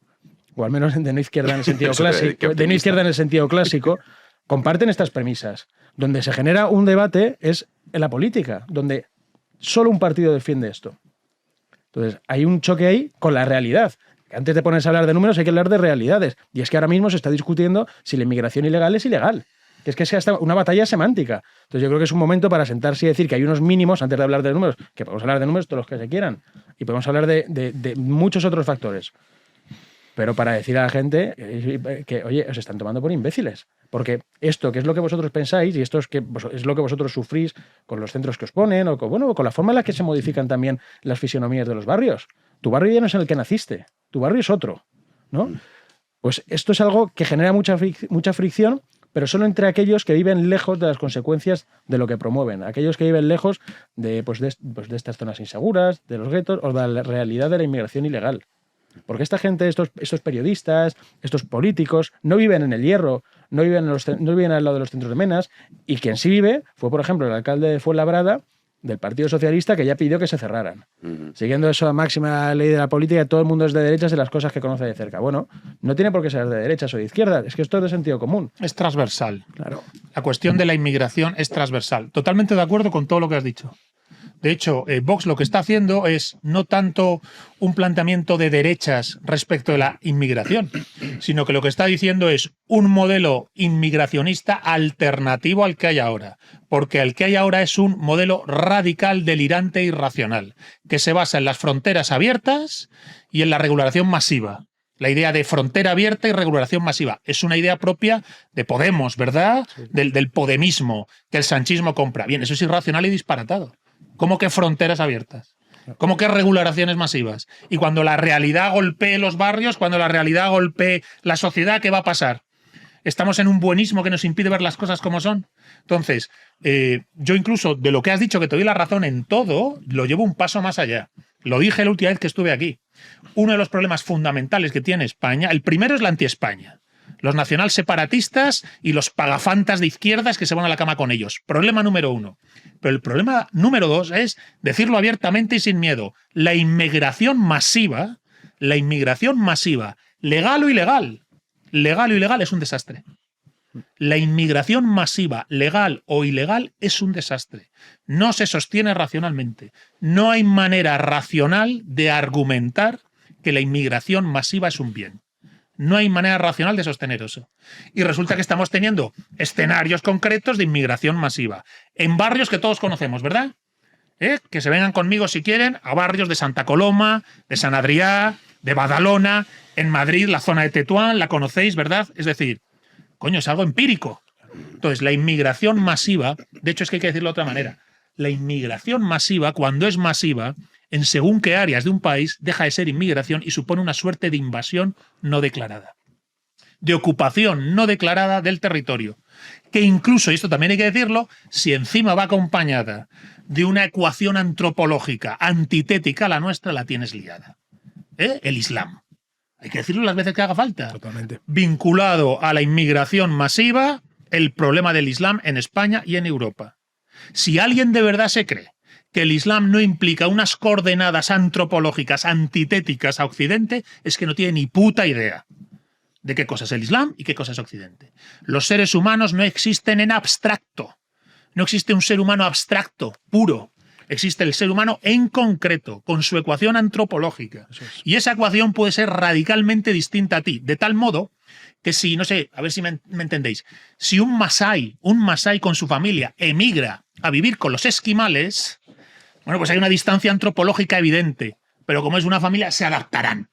o al menos de no izquierda en el sentido clásico, de no izquierda en el sentido clásico, comparten estas premisas. Donde se genera un debate es en la política, donde solo un partido defiende esto. Entonces, hay un choque ahí con la realidad. Antes de ponerse a hablar de números hay que hablar de realidades. Y es que ahora mismo se está discutiendo si la inmigración ilegal es ilegal. Que es hasta una batalla semántica. Entonces yo creo que es un momento para sentarse y decir que hay unos mínimos, antes de hablar de números, que podemos hablar de números todos los que se quieran. Y podemos hablar de muchos otros factores. Pero para decir a la gente que, oye, os están tomando por imbéciles. Porque esto, que es lo que vosotros pensáis, y esto es lo que vosotros sufrís con los centros que os ponen, o con la forma en la que se modifican también las fisionomías de los barrios. Tu barrio ya no es en el que naciste, tu barrio es otro, ¿no? Pues esto es algo que genera mucha fricción, pero solo entre aquellos que viven lejos de las consecuencias de lo que promueven, aquellos que viven lejos de estas zonas inseguras, de los guetos, o de la realidad de la inmigración ilegal. Porque esta gente, estos periodistas, estos políticos, no viven en el Hierro, no viven al lado de los centros de menas, y quien sí vive fue, por ejemplo, el alcalde de Fuenlabrada, del Partido Socialista, que ya pidió que se cerraran. Siguiendo esa máxima ley de la política, todo el mundo es de derechas de las cosas que conoce de cerca. Bueno, no tiene por qué ser de derechas o de izquierdas, es que esto es de sentido común. Es transversal. Claro. La cuestión de la inmigración es transversal. Totalmente de acuerdo con todo lo que has dicho. De hecho, Vox lo que está haciendo es no tanto un planteamiento de derechas respecto de la inmigración, sino que lo que está diciendo es un modelo inmigracionista alternativo al que hay ahora. Porque el que hay ahora es un modelo radical, delirante e irracional, que se basa en las fronteras abiertas y en la regulación masiva. La idea de frontera abierta y regulación masiva es una idea propia de Podemos, ¿verdad? Sí. Del podemismo, que el sanchismo compra. Bien, eso es irracional y disparatado. ¿Cómo que fronteras abiertas? ¿Cómo que regulaciones masivas? Y cuando la realidad golpee los barrios, cuando la realidad golpee la sociedad, ¿qué va a pasar? ¿Estamos en un buenismo que nos impide ver las cosas como son? Entonces, yo incluso de lo que has dicho, que te doy la razón en todo, lo llevo un paso más allá. Lo dije la última vez que estuve aquí. Uno de los problemas fundamentales que tiene España, el primero es la anti-España. Los nacional-separatistas y los pagafantas de izquierdas que se van a la cama con ellos. Problema número uno. Pero el problema número dos es decirlo abiertamente y sin miedo. La inmigración masiva, legal o ilegal, es un desastre. La inmigración masiva, legal o ilegal, es un desastre. No se sostiene racionalmente. No hay manera racional de argumentar que la inmigración masiva es un bien. No hay manera racional de sostener eso. Y resulta que estamos teniendo escenarios concretos de inmigración masiva en barrios que todos conocemos, ¿verdad? Que se vengan conmigo si quieren a barrios de Santa Coloma, de San Adrià, de Badalona, en Madrid, la zona de Tetuán, la conocéis, ¿verdad? Es decir, coño, es algo empírico. Entonces, la inmigración masiva, de hecho es que hay que decirlo de otra manera, la inmigración masiva, cuando es masiva, en según qué áreas de un país, deja de ser inmigración y supone una suerte de invasión no declarada, de ocupación no declarada del territorio, que incluso, y esto también hay que decirlo, si encima va acompañada de una ecuación antropológica antitética a la nuestra, la tienes liada. El Islam. Hay que decirlo las veces que haga falta. Totalmente. Vinculado a la inmigración masiva, el problema del Islam en España y en Europa. Si alguien de verdad se cree que el Islam no implica unas coordenadas antropológicas antitéticas a Occidente, es que no tiene ni puta idea de qué cosa es el Islam y qué cosa es Occidente. Los seres humanos no existen en abstracto. No existe un ser humano abstracto, puro. Existe el ser humano en concreto, con su ecuación antropológica. Y esa ecuación puede ser radicalmente distinta a ti, de tal modo que si, no sé, a ver si me entendéis, si un masái con su familia emigra a vivir con los esquimales, bueno, pues hay una distancia antropológica evidente, pero como es una familia, se adaptarán.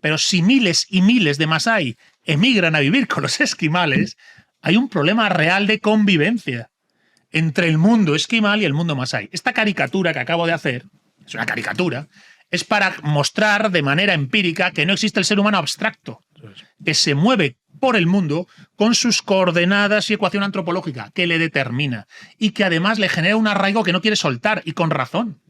Pero si miles y miles de masái emigran a vivir con los esquimales, hay un problema real de convivencia entre el mundo esquimal y el mundo masái. Esta caricatura que acabo de hacer, es una caricatura, es para mostrar de manera empírica que no existe el ser humano abstracto, que se mueve por el mundo con sus coordenadas y ecuación antropológica, que le determina y que además le genera un arraigo que no quiere soltar, y con razón.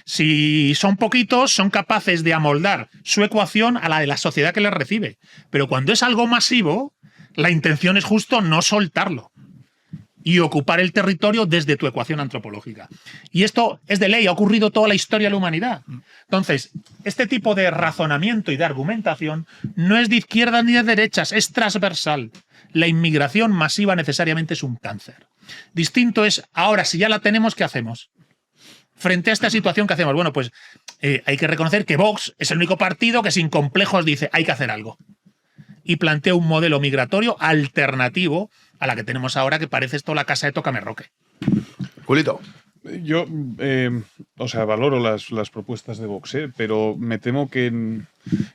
Si son poquitos, son capaces de amoldar su ecuación a la de la sociedad que les recibe. Pero cuando es algo masivo, la intención es justo no soltarlo y ocupar el territorio desde tu ecuación antropológica. Y esto es de ley, ha ocurrido toda la historia de la humanidad. Entonces, este tipo de razonamiento y de argumentación no es de izquierdas ni de derechas, es transversal. La inmigración masiva necesariamente es un cáncer. Distinto es, ahora, si ya la tenemos, ¿qué hacemos? Frente a esta situación, ¿qué hacemos? Bueno, pues hay que reconocer que Vox es el único partido que sin complejos dice hay que hacer algo. Y plantea un modelo migratorio alternativo a la que tenemos ahora, que parece esto la casa de Tócame Roque. Julito. Yo, valoro las propuestas de Vox, pero me temo que en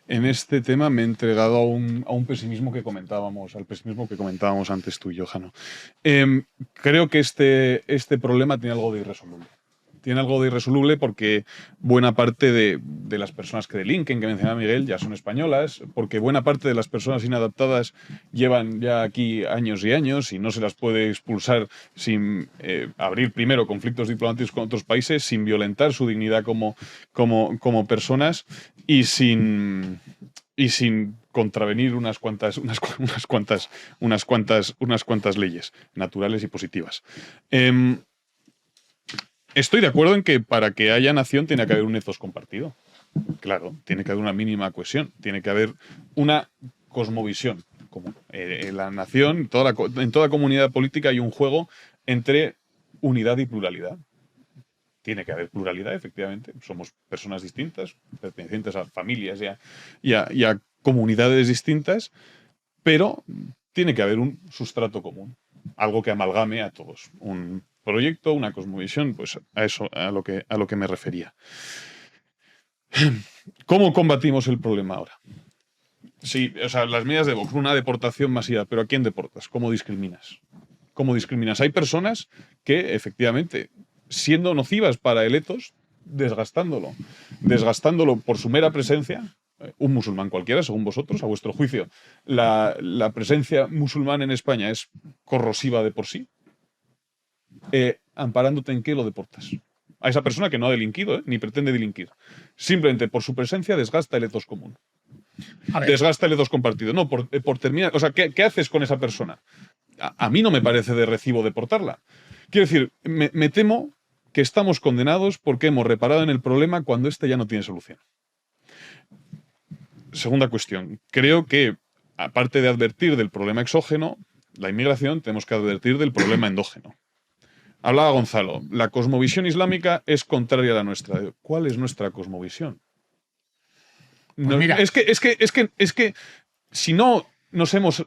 este tema me he entregado a un pesimismo que comentábamos, al pesimismo que comentábamos antes tú y yo, Jano. Creo que este problema tiene algo de irresoluble. Tiene algo de irresoluble porque buena parte de las personas que delinquen, que mencionaba Miguel, ya son españolas, porque buena parte de las personas inadaptadas llevan ya aquí años y años y no se las puede expulsar sin abrir primero conflictos diplomáticos con otros países, sin violentar su dignidad como personas y sin contravenir unas cuantas leyes naturales y positivas. Estoy de acuerdo en que para que haya nación tiene que haber un ethos compartido. Claro, tiene que haber una mínima cohesión, tiene que haber una cosmovisión común. La nación, en toda comunidad política hay un juego entre unidad y pluralidad. Tiene que haber pluralidad, efectivamente. Somos personas distintas, pertenecientes a familias y a comunidades distintas, pero tiene que haber un sustrato común, algo que amalgame a todos. Un proyecto, una cosmovisión, pues a lo que me refería. ¿Cómo combatimos el problema ahora? Sí, las medidas de Vox, una deportación masiva, pero ¿a quién deportas? ¿Cómo discriminas? ¿Cómo discriminas? Hay personas que, efectivamente, siendo nocivas para el ethos, desgastándolo por su mera presencia, un musulmán cualquiera, según vosotros, a vuestro juicio, la presencia musulmana en España es corrosiva de por sí. ¿Amparándote en qué lo deportas? A esa persona que no ha delinquido, ni pretende delinquir. Simplemente por su presencia desgasta el ethos común. Desgasta el ethos compartido. No, por terminar. O sea, ¿qué haces con esa persona? A mí no me parece de recibo deportarla. Quiero decir, me temo que estamos condenados porque hemos reparado en el problema cuando este ya no tiene solución. Segunda cuestión. Creo que, aparte de advertir del problema exógeno, la inmigración, tenemos que advertir del problema endógeno. Hablaba Gonzalo, la cosmovisión islámica es contraria a la nuestra. ¿Cuál es nuestra cosmovisión? No, mira. Es que si no nos hemos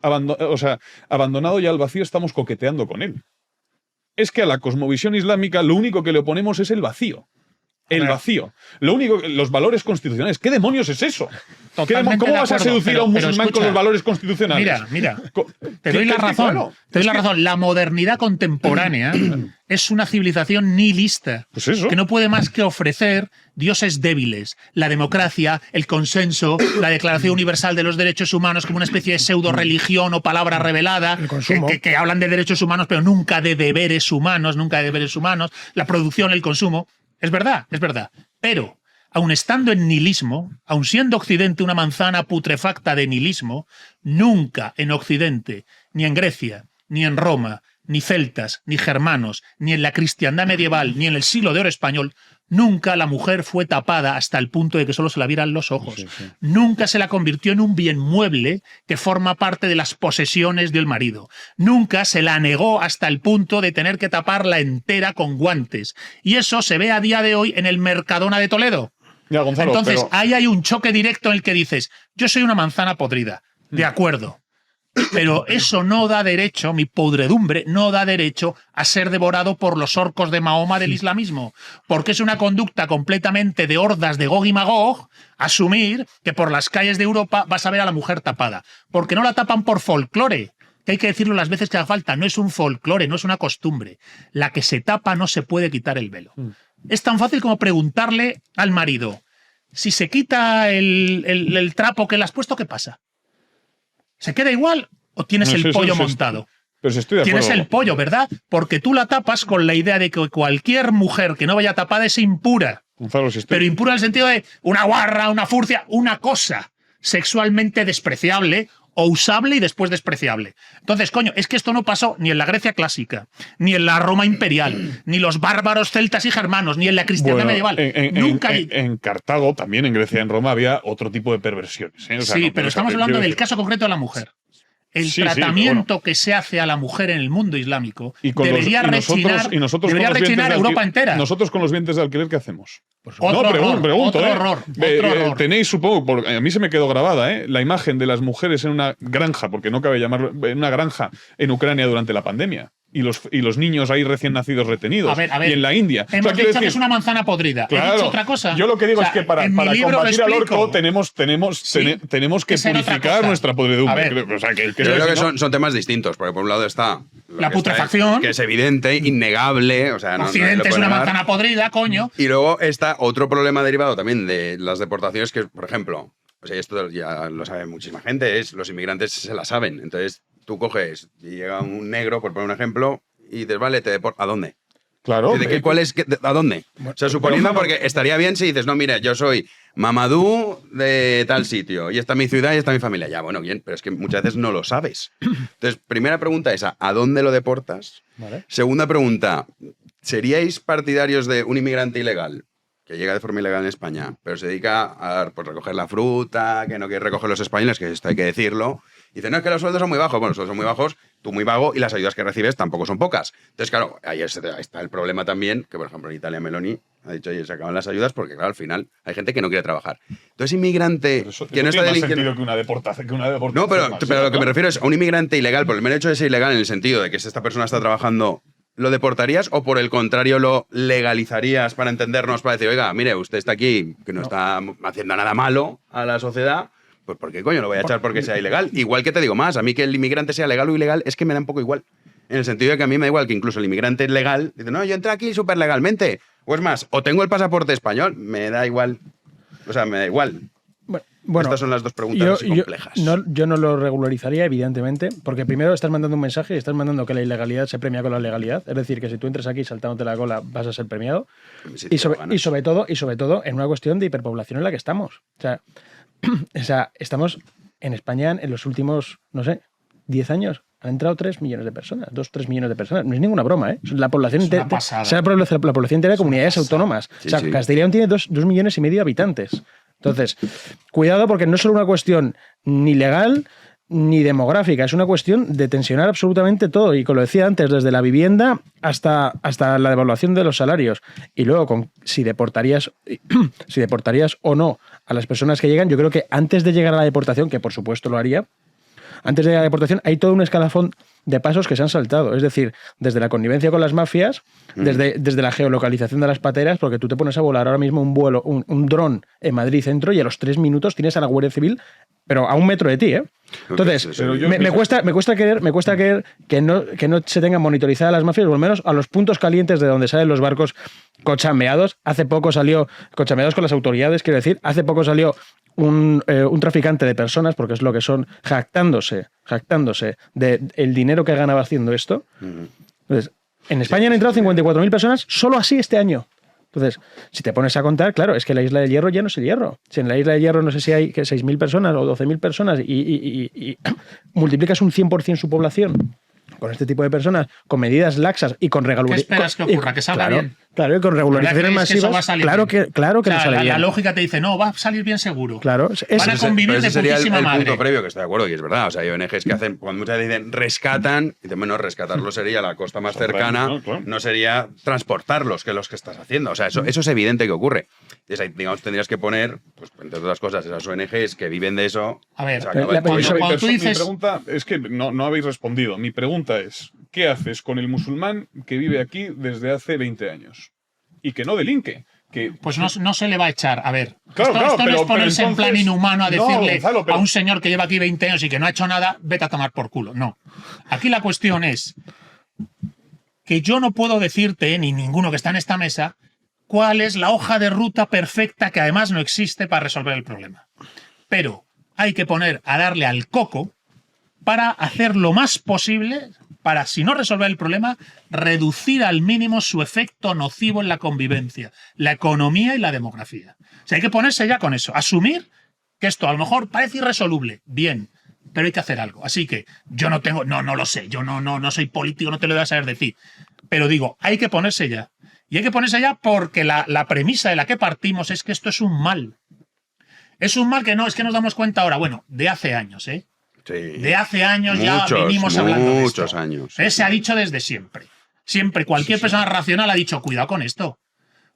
abandonado ya al vacío, estamos coqueteando con él. Es que a la cosmovisión islámica lo único que le oponemos es el vacío. El vacío. Los valores constitucionales. ¿Qué demonios es eso? ¿Cómo vas a seducir a un musulmán con los valores constitucionales? Mira. Te doy la razón. Claro, te doy la razón. La modernidad contemporánea es una civilización nihilista. Pues eso. Que no puede más que ofrecer dioses débiles. La democracia, el consenso, la Declaración Universal de los Derechos Humanos como una especie de pseudo-religión o palabra revelada que hablan de derechos humanos pero nunca de deberes humanos, la producción, el consumo. Es verdad. Pero, aun estando en nihilismo, aun siendo Occidente una manzana putrefacta de nihilismo, nunca en Occidente, ni en Grecia, ni en Roma, ni celtas, ni germanos, ni en la cristiandad medieval, ni en el siglo de oro español, nunca la mujer fue tapada hasta el punto de que solo se la vieran los ojos. Sí. Nunca se la convirtió en un bien mueble que forma parte de las posesiones del marido. Nunca se la negó hasta el punto de tener que taparla entera con guantes. Y eso se ve a día de hoy en el Mercadona de Toledo. Ya, Gonzalo, entonces, ahí hay un choque directo en el que dices, yo soy una manzana podrida. De acuerdo. Pero eso no da derecho, mi podredumbre no da derecho a ser devorado por los orcos de Mahoma del islamismo, porque es una conducta completamente de hordas de Gog y Magog asumir que por las calles de Europa vas a ver a la mujer tapada, porque no la tapan por folclore, que hay que decirlo las veces que haga falta, no es un folclore, no es una costumbre. La que se tapa no se puede quitar el velo. Es tan fácil como preguntarle al marido, si se quita el trapo que le has puesto, ¿qué pasa? ¿Se queda igual o tienes el pollo montado? Pero si estoy de acuerdo. Tienes el pollo, ¿verdad? Porque tú la tapas con la idea de que cualquier mujer que no vaya tapada es impura. Gonzalo, si estoy... Pero impura en el sentido de una guarra, una furcia, una cosa sexualmente despreciable o usable y después despreciable. Entonces, coño, es que esto no pasó ni en la Grecia clásica, ni en la Roma imperial, ni los bárbaros celtas y germanos, ni en la cristiandad medieval. Nunca. En Cartago, también en Grecia y en Roma, había otro tipo de perversiones. O sea, sí, no, pero estamos hablando del caso concreto de la mujer. El tratamiento que se hace a la mujer en el mundo islámico debería rechinar Europa entera. Nosotros con los vientres de alquiler, ¿qué hacemos? Otro horror. Tenéis, supongo, porque a mí se me quedó grabada la imagen de las mujeres en una granja, porque no cabe llamarlo, en una granja en Ucrania durante la pandemia. Y los niños ahí recién nacidos retenidos. A ver, y en la India. Hemos dicho que es una manzana podrida. Claro, ¿he dicho otra cosa? Yo lo que digo es que para combatir al orco tenemos que purificar nuestra podredumbre. Yo creo que son temas distintos, porque por un lado está la putrefacción, que es evidente, innegable. O sea, Occidente es una manzana podrida, coño. Y luego está otro problema derivado también de las deportaciones, que, por ejemplo, o sea, esto ya lo sabe muchísima gente, los inmigrantes se la saben. Entonces, tú coges y llega un negro, por poner un ejemplo, y dices, vale, te deporto. ¿A dónde? Claro. ¿A dónde? O sea, suponiendo, porque estaría bien si dices, no, mira, yo soy Mamadou de tal sitio, y esta es mi ciudad y esta es mi familia. Ya, bueno, bien, pero es que muchas veces no lo sabes. Entonces, primera pregunta es, ¿a dónde lo deportas? Vale. Segunda pregunta, ¿seríais partidarios de un inmigrante ilegal que llega de forma ilegal en España, pero se dedica a recoger la fruta, que no quiere recoger los españoles, que esto hay que decirlo? Y dice, no, es que los sueldos son muy bajos. Bueno, los sueldos son muy bajos, tú muy vago, y las ayudas que recibes tampoco son pocas. Entonces, claro, ahí está el problema también, que por ejemplo en Italia Meloni ha dicho, oye, se acaban las ayudas porque, claro, al final hay gente que no quiere trabajar. Entonces, inmigrante que no está delinquiendo... que una deportación. No, pero lo que me refiero es a un inmigrante ilegal, por el mero hecho de ser ilegal en el sentido de que si esta persona está trabajando, ¿lo deportarías o por el contrario lo legalizarías para entendernos, para decir, oiga, mire, usted está aquí, que no está haciendo nada malo a la sociedad? Pues ¿por qué coño lo voy a echar porque sea ilegal? Igual que te digo más, a mí que el inmigrante sea legal o ilegal es que me da un poco igual. En el sentido de que a mí me da igual que incluso el inmigrante legal dice, no, yo entré aquí súper legalmente. O es más, o tengo el pasaporte español, me da igual. O sea, me da igual. Bueno, estas son las dos preguntas complejas. Yo no lo regularizaría, evidentemente, porque primero estás mandando un mensaje y estás mandando que la ilegalidad se premia con la legalidad. Es decir, que si tú entras aquí saltándote la cola vas a ser premiado. Y sobre todo en una cuestión de hiperpoblación en la que estamos. O sea, estamos en España en los últimos, no sé, 10 años. Han entrado 3 millones de personas, 2-3 millones de personas. No es ninguna broma, ¿eh? La población entera de comunidades autónomas. Castilla y León tiene 2,5 millones de habitantes. Entonces, cuidado, porque no es solo una cuestión ni legal ni demográfica, es una cuestión de tensionar absolutamente todo. Y como lo decía antes, desde la vivienda hasta la devaluación de los salarios. Y luego, si deportarías o no a las personas que llegan, yo creo que antes de llegar a la deportación, que por supuesto lo haría, antes de llegar a la deportación hay todo un escalafón de pasos que se han saltado. Es decir, desde la connivencia con las mafias, desde la geolocalización de las pateras, porque tú te pones a volar ahora mismo un dron en Madrid Centro y a los 3 minutos tienes a la Guardia Civil, pero a 1 metro de ti, ¿eh? Entonces, me cuesta creer que no se tengan monitorizadas las mafias, o al menos a los puntos calientes de donde salen los barcos cochameados. Hace poco salió, cochameados con las autoridades, quiero decir, hace poco salió un traficante de personas, porque es lo que son, jactándose del dinero que ganaba haciendo esto. Entonces, en España han entrado 54.000 personas solo así este año. Entonces, si te pones a contar, claro, es que la Isla del Hierro ya no es el Hierro. Si en la Isla del Hierro no sé si hay 6.000 personas o 12.000 personas y multiplicas un 100% su población con este tipo de personas, con medidas laxas y con ¿Qué esperas que ocurra? ¿Que salga bien? Claro, y con regularizaciones masivas, claro que no sale bien. La lógica te dice, no, va a salir bien seguro. Claro, van a convivir de putísima madre. El punto previo, que estoy de acuerdo, y es verdad. O sea, hay ONGs que hacen, cuando muchas veces dicen rescatan, dicen, bueno, rescatarlos sería la costa más cercana, no sería transportarlos, que es lo que estás haciendo. O sea, eso es evidente que ocurre. Entonces, ahí, digamos, tendrías que poner, pues, entre otras cosas, esas ONGs que viven de eso. A ver, cuando tú dices... Mi pregunta es que no habéis respondido. Mi pregunta es, ¿qué haces con el musulmán que vive aquí desde hace 20 años? Y que no delinque. Pues no se le va a echar. A ver, claro, esto no es ponerse en plan inhumano a decirle Gonzalo, a un señor que lleva aquí 20 años y que no ha hecho nada, vete a tomar por culo. No. Aquí la cuestión es que yo no puedo decirte, ni ninguno que está en esta mesa, cuál es la hoja de ruta perfecta que además no existe para resolver el problema. Pero hay que poner a darle al coco para hacer lo más posible para, si no resolver el problema, reducir al mínimo su efecto nocivo en la convivencia, la economía y la demografía. O sea, hay que ponerse ya con eso, asumir que esto a lo mejor parece irresoluble, bien, pero hay que hacer algo. Así que yo no lo sé, yo no soy político, no te lo voy a saber decir, pero digo, hay que ponerse ya. Y hay que ponerse ya porque la premisa de la que partimos es que esto es un mal. Es un mal que no, es que nos damos cuenta ahora, bueno, de hace años, ¿eh? Sí. De hace años ya venimos hablando de esto. Muchos años. Se ha dicho desde siempre. Siempre, cualquier persona racional ha dicho, cuidado con esto.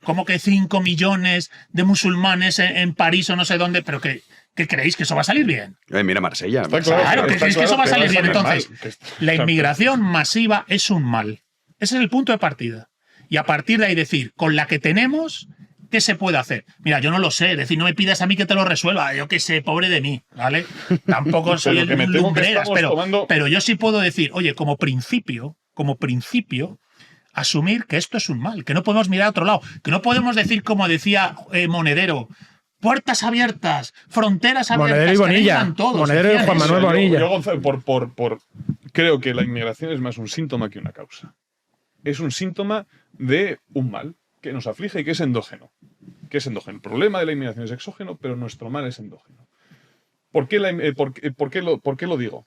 Como que 5 millones de musulmanes en París o no sé dónde, pero ¿qué creéis? ¿Que eso va a salir bien? Mira Marsella. Claro, ¿que creéis que eso va a salir bien? Entonces, la inmigración masiva es un mal. Ese es el punto de partida. Y a partir de ahí decir, con la que tenemos, ¿qué se puede hacer? Mira, yo no lo sé, decir, no me pidas a mí que te lo resuelva, yo qué sé, pobre de mí, ¿vale? Tampoco soy el lumbreras, pero yo sí puedo decir, oye, como principio, asumir que esto es un mal, que no podemos mirar a otro lado, que no podemos decir, como decía Monedero, puertas abiertas, fronteras abiertas. Monedero y Bonilla. Todos, Monedero y Juan Manuel Bonilla. Yo Gonzalo, creo que la inmigración es más un síntoma que una causa. Es un síntoma de un mal que nos aflige y que es endógeno. El problema de la inmigración es exógeno, pero nuestro mal es endógeno. ¿Por qué lo digo?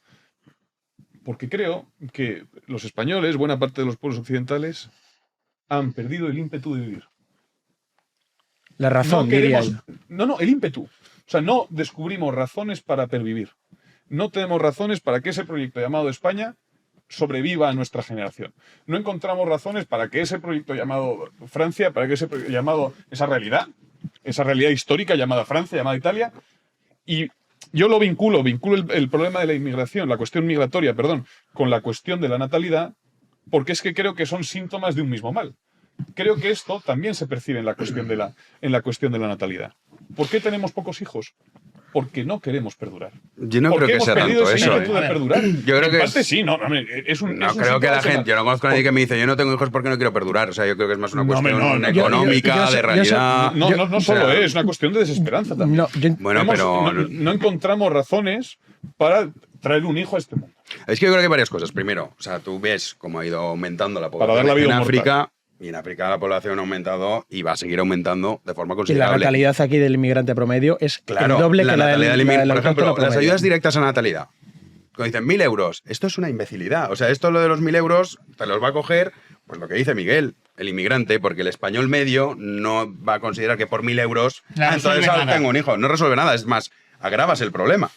Porque creo que los españoles, buena parte de los pueblos occidentales, han perdido el ímpetu de vivir. La razón, diría yo. No, el ímpetu. O sea, no descubrimos razones para pervivir. No tenemos razones para que ese proyecto llamado España sobreviva a nuestra generación. No encontramos razones para que ese proyecto llamado Francia, para que esa realidad histórica llamada Francia, llamada Italia, y yo lo vinculo el problema de la inmigración, la cuestión migratoria, con la cuestión de la natalidad, porque es que creo que son síntomas de un mismo mal. Creo que esto también se percibe en la cuestión de la natalidad. ¿Por qué tenemos pocos hijos? Porque no queremos perdurar. Yo no creo que sea tanto eso. Yo creo que parte sí, no creo que la gente, yo no conozco a nadie que me dice yo no tengo hijos porque no quiero perdurar. O sea, yo creo que es más una cuestión económica, de realidad. No solo es una cuestión de desesperanza también. No encontramos razones para traer un hijo a este mundo. Es que yo creo que hay varias cosas. Primero, o sea, tú ves cómo ha ido aumentando la población en África. Y en África la población ha aumentado y va a seguir aumentando de forma considerable. Y la natalidad aquí del inmigrante promedio es el doble que la del inmigrante. Por ejemplo, las ayudas directas a natalidad. Cuando dicen 1.000 euros, esto es una imbecilidad. O sea, esto lo de los 1.000 euros te los va a coger, pues lo que dice Miguel, el inmigrante, porque el español medio no va a considerar que por 1.000 euros entonces tengo un hijo. No resuelve nada, es más, agravas el problema.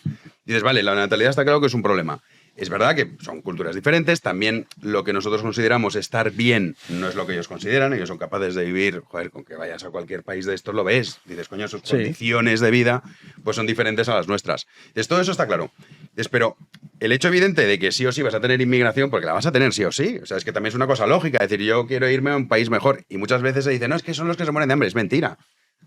Dices, vale, la natalidad está claro que es un problema. Es verdad que son culturas diferentes, también lo que nosotros consideramos estar bien no es lo que ellos consideran, ellos son capaces de vivir, con que vayas a cualquier país de estos lo ves, dices, coño, sus condiciones de vida pues son diferentes a las nuestras. Entonces, todo eso está claro. Pero el hecho evidente de que sí o sí vas a tener inmigración, porque la vas a tener sí o sí, o sea, es que también es una cosa lógica, es decir, yo quiero irme a un país mejor, y muchas veces se dice, no, es que son los que se mueren de hambre, es mentira.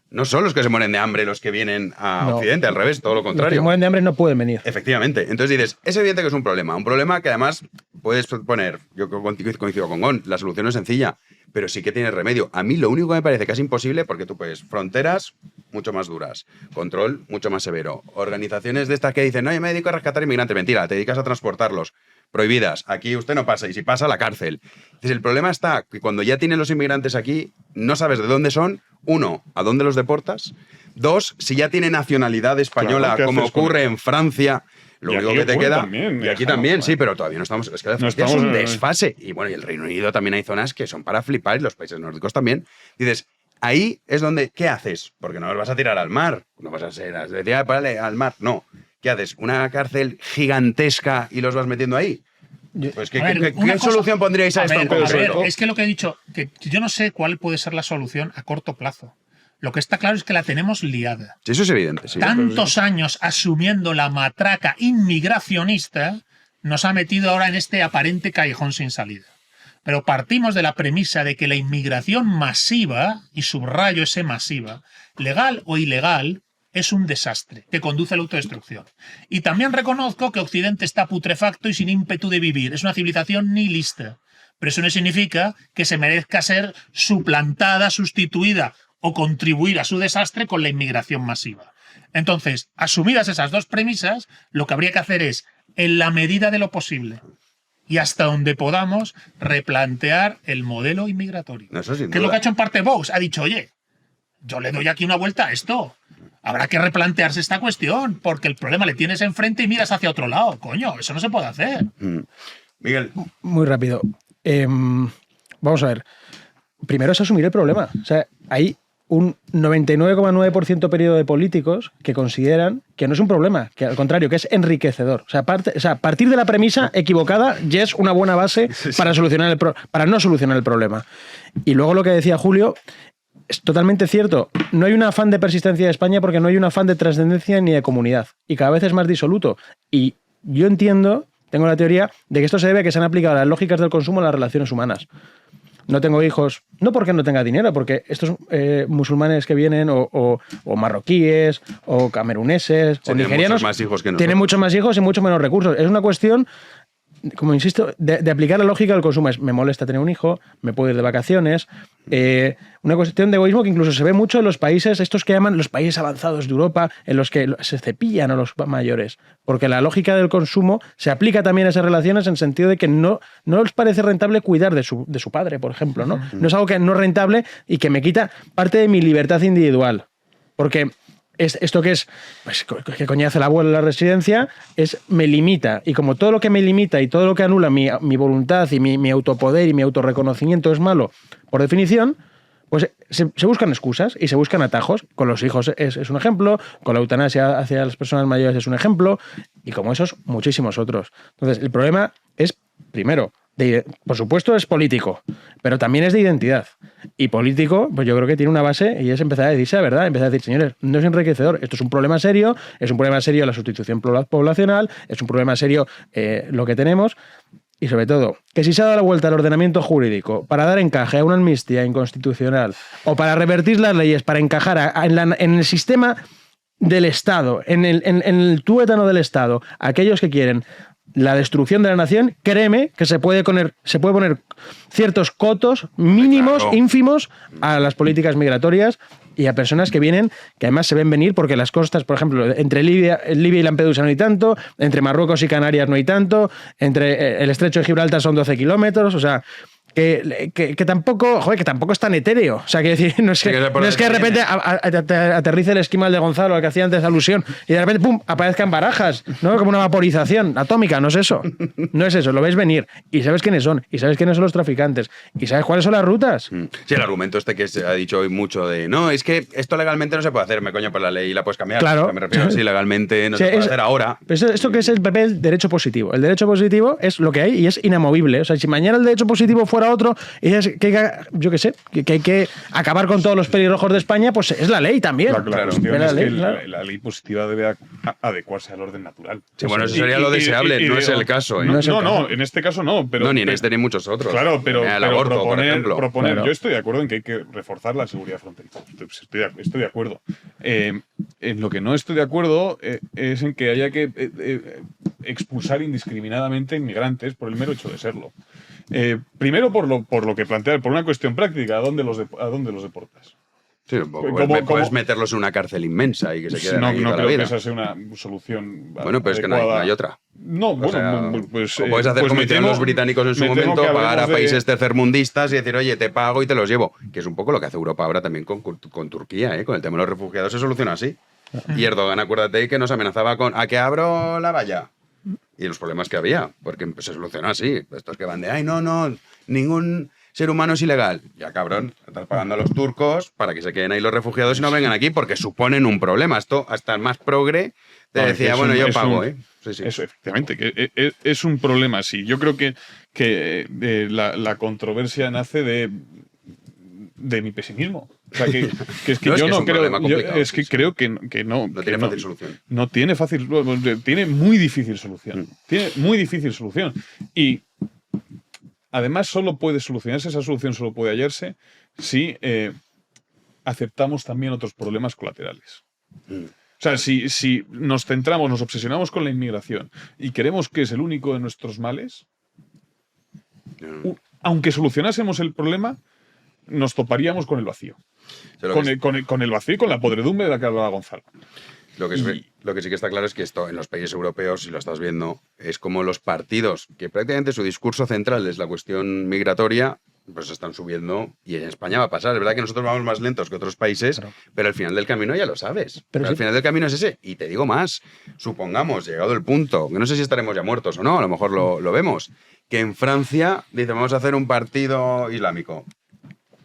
No son los que se mueren de hambre los que vienen a Occidente, al revés, todo lo contrario. Los que se mueren de hambre no pueden venir. Efectivamente. Entonces dices, es evidente que es un problema que además puedes poner, yo coincido con Gon, la solución es sencilla, pero sí que tiene remedio. A mí lo único que me parece que es imposible, porque tú puedes, fronteras mucho más duras, control mucho más severo, organizaciones de estas que dicen, no, yo me dedico a rescatar inmigrantes, mentira, te dedicas a transportarlos, prohibidas, aquí usted no pasa, y si pasa, la cárcel. Entonces el problema está que cuando ya tienen los inmigrantes aquí, no sabes de dónde son. Uno, ¿a dónde los deportas? Dos, si ya tiene nacionalidad española, como ocurre en Francia, Lo Y único aquí que te ocurre queda. también, y aquí Alejandro, también, sí, pero todavía no estamos. Es que la Francia es estamos un en- desfase. Y bueno, y el Reino Unido también hay zonas que son para flipar, y los países nórdicos también. Dices, ahí es donde. ¿Qué haces? Porque no los vas a tirar al mar. No vas a ser. Decía, vale, al mar. No. ¿Qué haces? ¿Una cárcel gigantesca y los vas metiendo ahí? Pues, ¿qué solución pondríais a esto en concreto? Es que lo que he dicho, que yo no sé cuál puede ser la solución a corto plazo. Lo que está claro es que la tenemos liada. Sí, eso es evidente. Sí. Tantos años asumiendo la matraca inmigracionista nos ha metido ahora en este aparente callejón sin salida. Pero partimos de la premisa de que la inmigración masiva, y subrayo ese masiva, legal o ilegal, es un desastre que conduce a la autodestrucción. Y también reconozco que Occidente está putrefacto y sin ímpetu de vivir. Es una civilización nihilista. Pero eso no significa que se merezca ser suplantada, sustituida o contribuir a su desastre con la inmigración masiva. Entonces, asumidas esas dos premisas, lo que habría que hacer es, en la medida de lo posible y hasta donde podamos, replantear el modelo inmigratorio. Eso sin que es lo duda. que ha hecho en parte Vox. Ha dicho, oye, yo le doy aquí una vuelta a esto. Habrá que replantearse esta cuestión, porque el problema le tienes enfrente y miras hacia otro lado. Coño, eso no se puede hacer. Miguel. Muy rápido. Vamos a ver. Primero es asumir el problema. O sea, hay un 99,9% periodo de políticos que consideran que no es un problema, que al contrario, que es enriquecedor. O sea, partir de la premisa equivocada ya es una buena base para para no solucionar el problema. Y luego lo que decía Julio es totalmente cierto. No hay un afán de persistencia de España porque no hay un afán de trascendencia ni de comunidad. Y cada vez es más disoluto. Y yo entiendo, tengo la teoría, de que esto se debe a que se han aplicado las lógicas del consumo en las relaciones humanas. No tengo hijos, no porque no tenga dinero, porque estos musulmanes que vienen, o marroquíes, o cameruneses, o Tienen nigerianos, muchos más hijos que nosotros. tienen muchos más hijos y mucho menos recursos. Es una cuestión, como insisto, de aplicar la lógica del consumo. Me molesta tener un hijo, me puedo ir de vacaciones. Una cuestión de egoísmo que incluso se ve mucho en los países, estos que llaman los países avanzados de Europa, en los que se cepillan a los mayores. Porque la lógica del consumo se aplica también a esas relaciones en sentido de que no les parece rentable cuidar de su padre, por ejemplo, ¿no? No es algo que no es rentable y que me quita parte de mi libertad individual. Porque esto que es, pues, que coñazo el abuelo en la residencia, me limita. Y como todo lo que me limita y todo lo que anula mi voluntad y mi autopoder y mi autorreconocimiento es malo, por definición, pues se buscan excusas y se buscan atajos. Con los hijos es un ejemplo, con la eutanasia hacia las personas mayores es un ejemplo, y como esos, muchísimos otros. Entonces, el problema es, primero, por supuesto es político, pero también es de identidad. Y político, pues yo creo que tiene una base y es empezar a decirse la verdad, empezar a decir, señores, no es enriquecedor, esto es un problema serio la sustitución poblacional, es un problema serio lo que tenemos. Y sobre todo, que si se ha dado la vuelta al ordenamiento jurídico para dar encaje a una amnistía inconstitucional o para revertir las leyes, para encajar en el sistema del Estado, en el tuétano del Estado, aquellos que quieren la destrucción de la nación, créeme que se puede poner ciertos cotos mínimos, ínfimos, a las políticas migratorias y a personas que vienen, que además se ven venir porque las costas, por ejemplo, entre Libia y Lampedusa no hay tanto, entre Marruecos y Canarias no hay tanto, entre el estrecho de Gibraltar son 12 kilómetros, o sea, que tampoco, joder, que tampoco es tan etéreo. O sea, que decir, no es que de repente aterrice el esquimal de Gonzalo al que hacía antes alusión y de repente ¡pum! Aparezcan Barajas, ¿no? Como una vaporización atómica, no es eso. No es eso, lo ves venir y sabes quiénes son, y sabes quiénes son los traficantes, y sabes cuáles son las rutas. Sí, el argumento que se ha dicho hoy mucho de no, es que esto legalmente no se puede hacer, me coño, por la ley la puedes cambiar. Claro. O sea, me refiero, sí, legalmente no se puede hacer ahora. Esto que es el PP, el derecho positivo. El derecho positivo es lo que hay y es inamovible. O sea, si mañana el derecho positivo fuera otro y es que hay que acabar con todos los pelirrojos de España, pues es la ley también. La cuestión es que la ley positiva debe adecuarse al orden natural. Sí, bueno, eso sería lo deseable, no es el caso. No, en este caso no. Pero, no, ni en este ni en muchos otros. Claro, pero el aborto, por ejemplo. Claro. Yo estoy de acuerdo en que hay que reforzar la seguridad fronteriza. Estoy de acuerdo. En lo que no estoy de acuerdo es en que haya que expulsar indiscriminadamente inmigrantes por el mero hecho de serlo. Primero por lo que plantear, por una cuestión práctica, ¿a dónde los deportas? Sí, puedes meterlos en una cárcel inmensa y que se queden aquí toda la vida. No creo que esa sea una solución. Bueno, pero es que no hay otra. No, bueno, pues. O puedes hacer como hicieron los británicos en su momento, pagar a países tercermundistas y decir, oye, te pago y te los llevo. Que es un poco lo que hace Europa ahora también con Turquía, con el tema de los refugiados se soluciona así. Y Erdogan, acuérdate que nos amenazaba con ¿a que abro la valla? Y los problemas que había, porque se solucionó así. Estos que van de, ay, no, ningún ser humano es ilegal. Ya, cabrón, estás pagando a los turcos para que se queden ahí los refugiados y no vengan aquí porque suponen un problema. Esto, hasta el más progre te decía, bueno, yo pago, ¿eh? Sí. Eso, efectivamente, que es un problema, sí. Yo creo que la controversia nace de mi pesimismo. O sea, que es que yo no creo. Es que creo que no. No tiene fácil solución. No tiene fácil. Tiene muy difícil solución. Tiene muy difícil solución. Y además, solo puede solucionarse, esa solución solo puede hallarse si aceptamos también otros problemas colaterales. O sea, si nos centramos, nos obsesionamos con la inmigración y creemos que es el único de nuestros males, aunque solucionásemos el problema, nos toparíamos con el vacío. Con el vacío y con la podredumbre de la que hablaba Gonzalo. Lo que sí que está claro es que esto en los países europeos, si lo estás viendo, es como los partidos, que prácticamente su discurso central es la cuestión migratoria, pues están subiendo y en España va a pasar. Es verdad que nosotros vamos más lentos que otros países, claro, pero al final del camino ya lo sabes. Pero al final del camino es ese. Y te digo más, supongamos, llegado el punto, que no sé si estaremos ya muertos o no, a lo mejor lo vemos, que en Francia dicen vamos a hacer un partido islámico.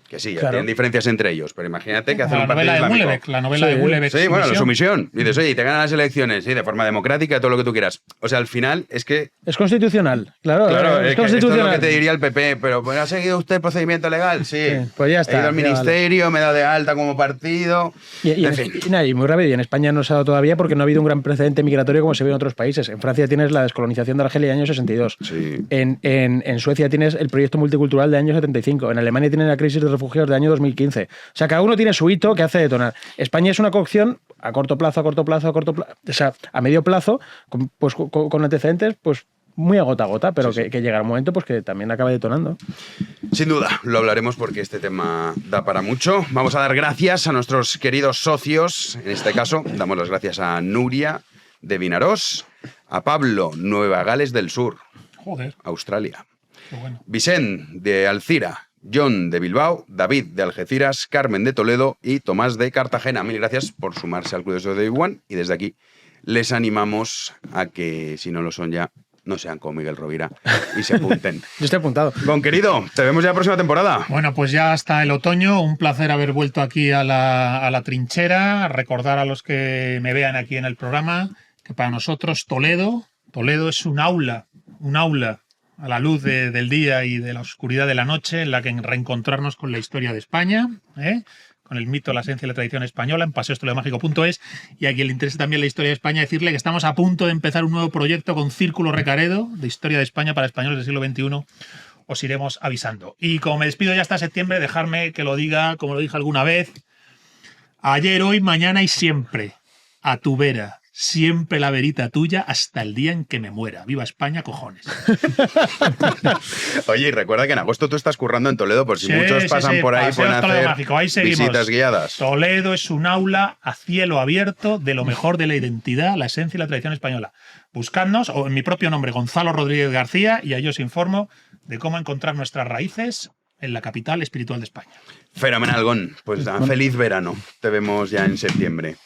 Que sí, claro, tienen diferencias entre ellos, pero imagínate que hacen un partido islámico. La novela de Gulebeck. Sí, bueno, la sumisión. Y dices, oye, y te ganan las elecciones, sí, de forma democrática, todo lo que tú quieras. O sea, al final es que... Es constitucional, claro. Es constitucional. Esto es lo que te diría el PP, pero pues, ¿ha seguido usted el procedimiento legal? Sí. Pues ya está. He ido al ministerio, me he dado de alta como partido... En fin. Y muy rápido, y en España no se ha dado todavía porque no ha habido un gran precedente migratorio como se ve en otros países. En Francia tienes la descolonización de Argelia en el año 62. Sí. En Suecia tienes el proyecto multicultural del año 75. En Alemania tienen la crisis de refugiados del año 2015. O sea, cada uno tiene su hito que hace detonar. España es una cocción a corto plazo, o sea, a medio plazo, pues con antecedentes, pues muy a gota, pero sí, que llega un momento pues que también acaba detonando. Sin duda, lo hablaremos porque este tema da para mucho. Vamos a dar gracias a nuestros queridos socios. En este caso, damos las gracias a Nuria de Vinarós, a Pablo, Nueva Gales del Sur, Australia, bueno, Vicent de Alcira, John de Bilbao, David de Algeciras, Carmen de Toledo y Tomás de Cartagena. Mil gracias por sumarse al Curioso de Iguan y desde aquí les animamos a que, si no lo son ya, no sean como Miguel Rovira y se apunten. Yo estoy apuntado. Gon, querido, te vemos ya la próxima temporada. Bueno, pues ya hasta el otoño. Un placer haber vuelto aquí a la trinchera. Recordar a los que me vean aquí en el programa que para nosotros Toledo es un aula a la luz del día y de la oscuridad de la noche, en la que reencontrarnos con la historia de España, con el mito, la esencia y la tradición española, en paseostoleomágico.es. Y a quien le interese también la historia de España, decirle que estamos a punto de empezar un nuevo proyecto con Círculo Recaredo, de historia de España para españoles del siglo XXI. Os iremos avisando. Y como me despido ya hasta septiembre, dejarme que lo diga, como lo dije alguna vez, ayer, hoy, mañana y siempre, a tu vera. Siempre la verita tuya hasta el día en que me muera. ¡Viva España, cojones! Oye, y recuerda que en agosto tú estás currando en Toledo, por si muchos pasan por ahí, pueden hacer visitas guiadas. Toledo es un aula a cielo abierto de lo mejor de la identidad, la esencia y la tradición española. Buscadnos, o en mi propio nombre, Gonzalo Rodríguez García, y ahí os informo de cómo encontrar nuestras raíces en la capital espiritual de España. Fenomenal, Gon. Pues feliz verano. Te vemos ya en septiembre.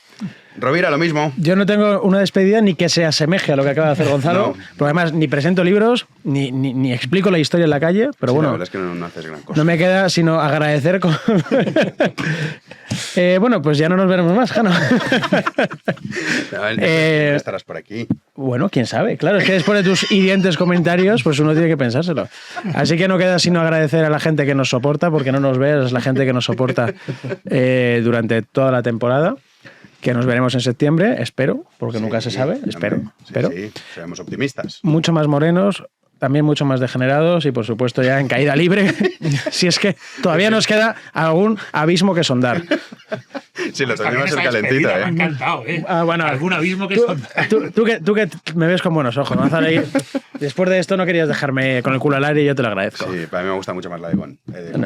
Rovira, lo mismo. Yo no tengo una despedida ni que se asemeje a lo que acaba de hacer Gonzalo. No. Pero además ni presento libros, ni explico la historia en la calle. Pero sí, bueno, la verdad es que no haces gran cosa. No me queda sino agradecer. Bueno, pues ya no nos veremos más, Jano. Estarás por aquí. Bueno, quién sabe. Claro, es que después de tus hirientes comentarios, pues uno tiene que pensárselo. Así que no queda sino agradecer a la gente que nos soporta, porque no nos ves, es la gente que nos soporta durante toda la temporada. Que nos veremos en septiembre, espero, porque sí, nunca se sabe, espero. Sí, seamos optimistas. Mucho más morenos, también mucho más degenerados y, por supuesto, ya en caída libre, si es que todavía nos queda algún abismo que sondar. Sí, lo tenemos el calentito, Me ha encantado, bueno, algún abismo que sondar. Tú que me ves con buenos ojos, Gonzalo. Después de esto no querías dejarme con el culo al aire y yo te lo agradezco. Sí, para mí me gusta mucho más la de Gon.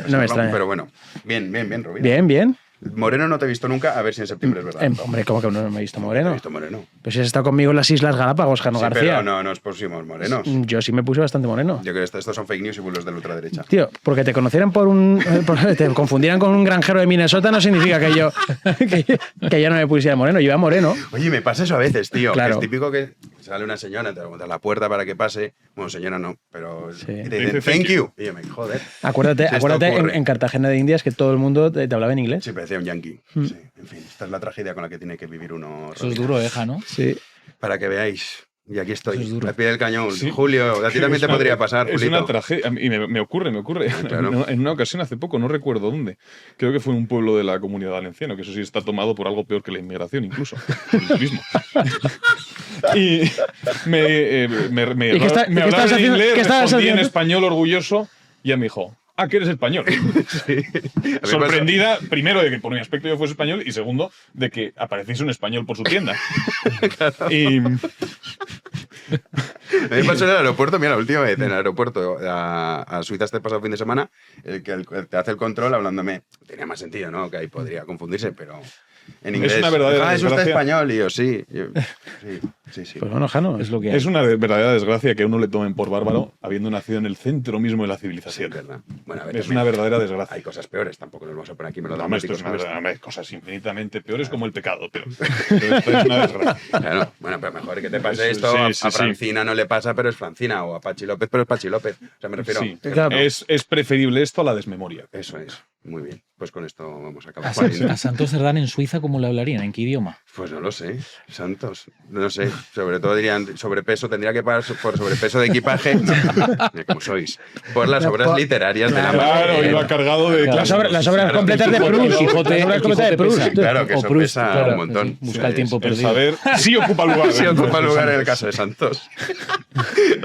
No me extraña. Pero bueno, bien, Rovira. Bien. Moreno no te he visto nunca, a ver si en septiembre es verdad. Hombre, ¿cómo que no me he visto moreno? No he visto moreno. Pues si has estado conmigo en las Islas Galápagos, Jano Sí, García. pero no nos pusimos morenos. Yo sí me puse bastante moreno. Yo creo que estos son fake news y bulos de la ultraderecha. Tío, porque te conocieran te confundieran con un granjero de Minnesota no significa que yo no me pusiera moreno. Yo iba moreno. Oye, me pasa eso a veces, tío. Claro. Es típico que sale una señora, te da la puerta para que pase. Bueno, señora no, pero y te dicen thank you. Y yo me joder. Acuérdate en Cartagena de Indias que todo el mundo te hablaba en inglés. Sí, parecía un yankee. Sí, en fin, esta es la tragedia con la que tiene que vivir uno. Eso es duro, ¿no? Sí. Para que veáis. Y aquí estoy, al pie del cañón. Sí. Julio, a ti también te podría pasar, Es Julito. una tragedia. Y me ocurre. Claro. En una ocasión hace poco, no recuerdo dónde. Creo que fue en un pueblo de la Comunidad Valenciana, que eso sí está tomado por algo peor que la inmigración, incluso. El turismo. Y me hablaron en inglés, respondí en español orgulloso, y ella me dijo... Ah, que eres español. Sí. Sorprendida, primero, de que por mi aspecto yo fuese español y segundo, de que apareciese un español por su tienda. Claro. Y... A mí me pasó en el aeropuerto, mira, la última vez en el aeropuerto a Suiza este pasado fin de semana, el que te hace el control hablándome, tenía más sentido, ¿no? Que ahí podría confundirse, pero en inglés. Es una verdadera ¿es usted desgracia. español? Y yo, sí. Sí. Pues bueno, Jano, es lo que hay. Es una verdadera desgracia que a uno le tomen por bárbaro habiendo nacido en el centro mismo de la civilización. Sí, es verdad. Bueno, a ver, es una verdadera desgracia. Hay cosas peores, tampoco nos vamos a poner aquí melodramáticos. melodramáticos. Hay cosas infinitamente peores como el pecado, pero esto es una desgracia. Claro, bueno, pero mejor que te pase esto. A Francina no le pasa, pero es Francina, o a Pachi López, pero es Pachi López. O sea, me refiero. Sí, claro. Es preferible esto a la desmemoria. Eso es. Muy bien. Pues con esto vamos a acabar. A Santos Cerdán en Suiza, ¿cómo le hablarían? ¿En qué idioma? Pues no lo sé. Santos. No sé. Sobre todo dirían sobrepeso. Tendría que pagar por sobrepeso de equipaje. Mira cómo sois. Por las obras literarias de la Claro, madre. iba cargado de... Las obras completas de Proust. Claro, que eso pesa un montón. Sí, busca el tiempo perdido. El saber sí ocupa lugar. Sí ocupa lugar en el caso de Santos.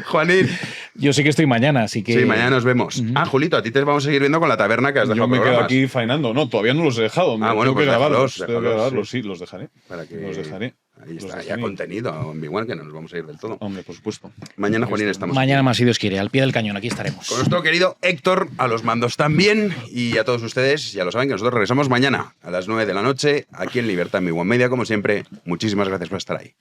Juanín. Yo sí que estoy mañana, así que... Sí, mañana nos vemos. Julito, a ti te vamos a seguir viendo con la taberna que has dejado. Yo me quedo programas. aquí faenando. No, todavía no los he dejado. Bueno, tengo pues que grabarlos. déjalos, Tengo que grabarlos, sí. sí, los dejaré. Para que... Los dejaré. Ahí está, ya contenido, igual que no nos vamos a ir del todo. Hombre, por supuesto. Mañana, Juanín, estamos Mañana aquí. más, si Dios quiere, al pie del cañón, aquí estaremos. Con nuestro querido Héctor, a los mandos también, y a todos ustedes, ya lo saben, que nosotros regresamos mañana a las 9 de la noche, aquí en Libertad en Mi One Media, como siempre. Muchísimas gracias por estar ahí.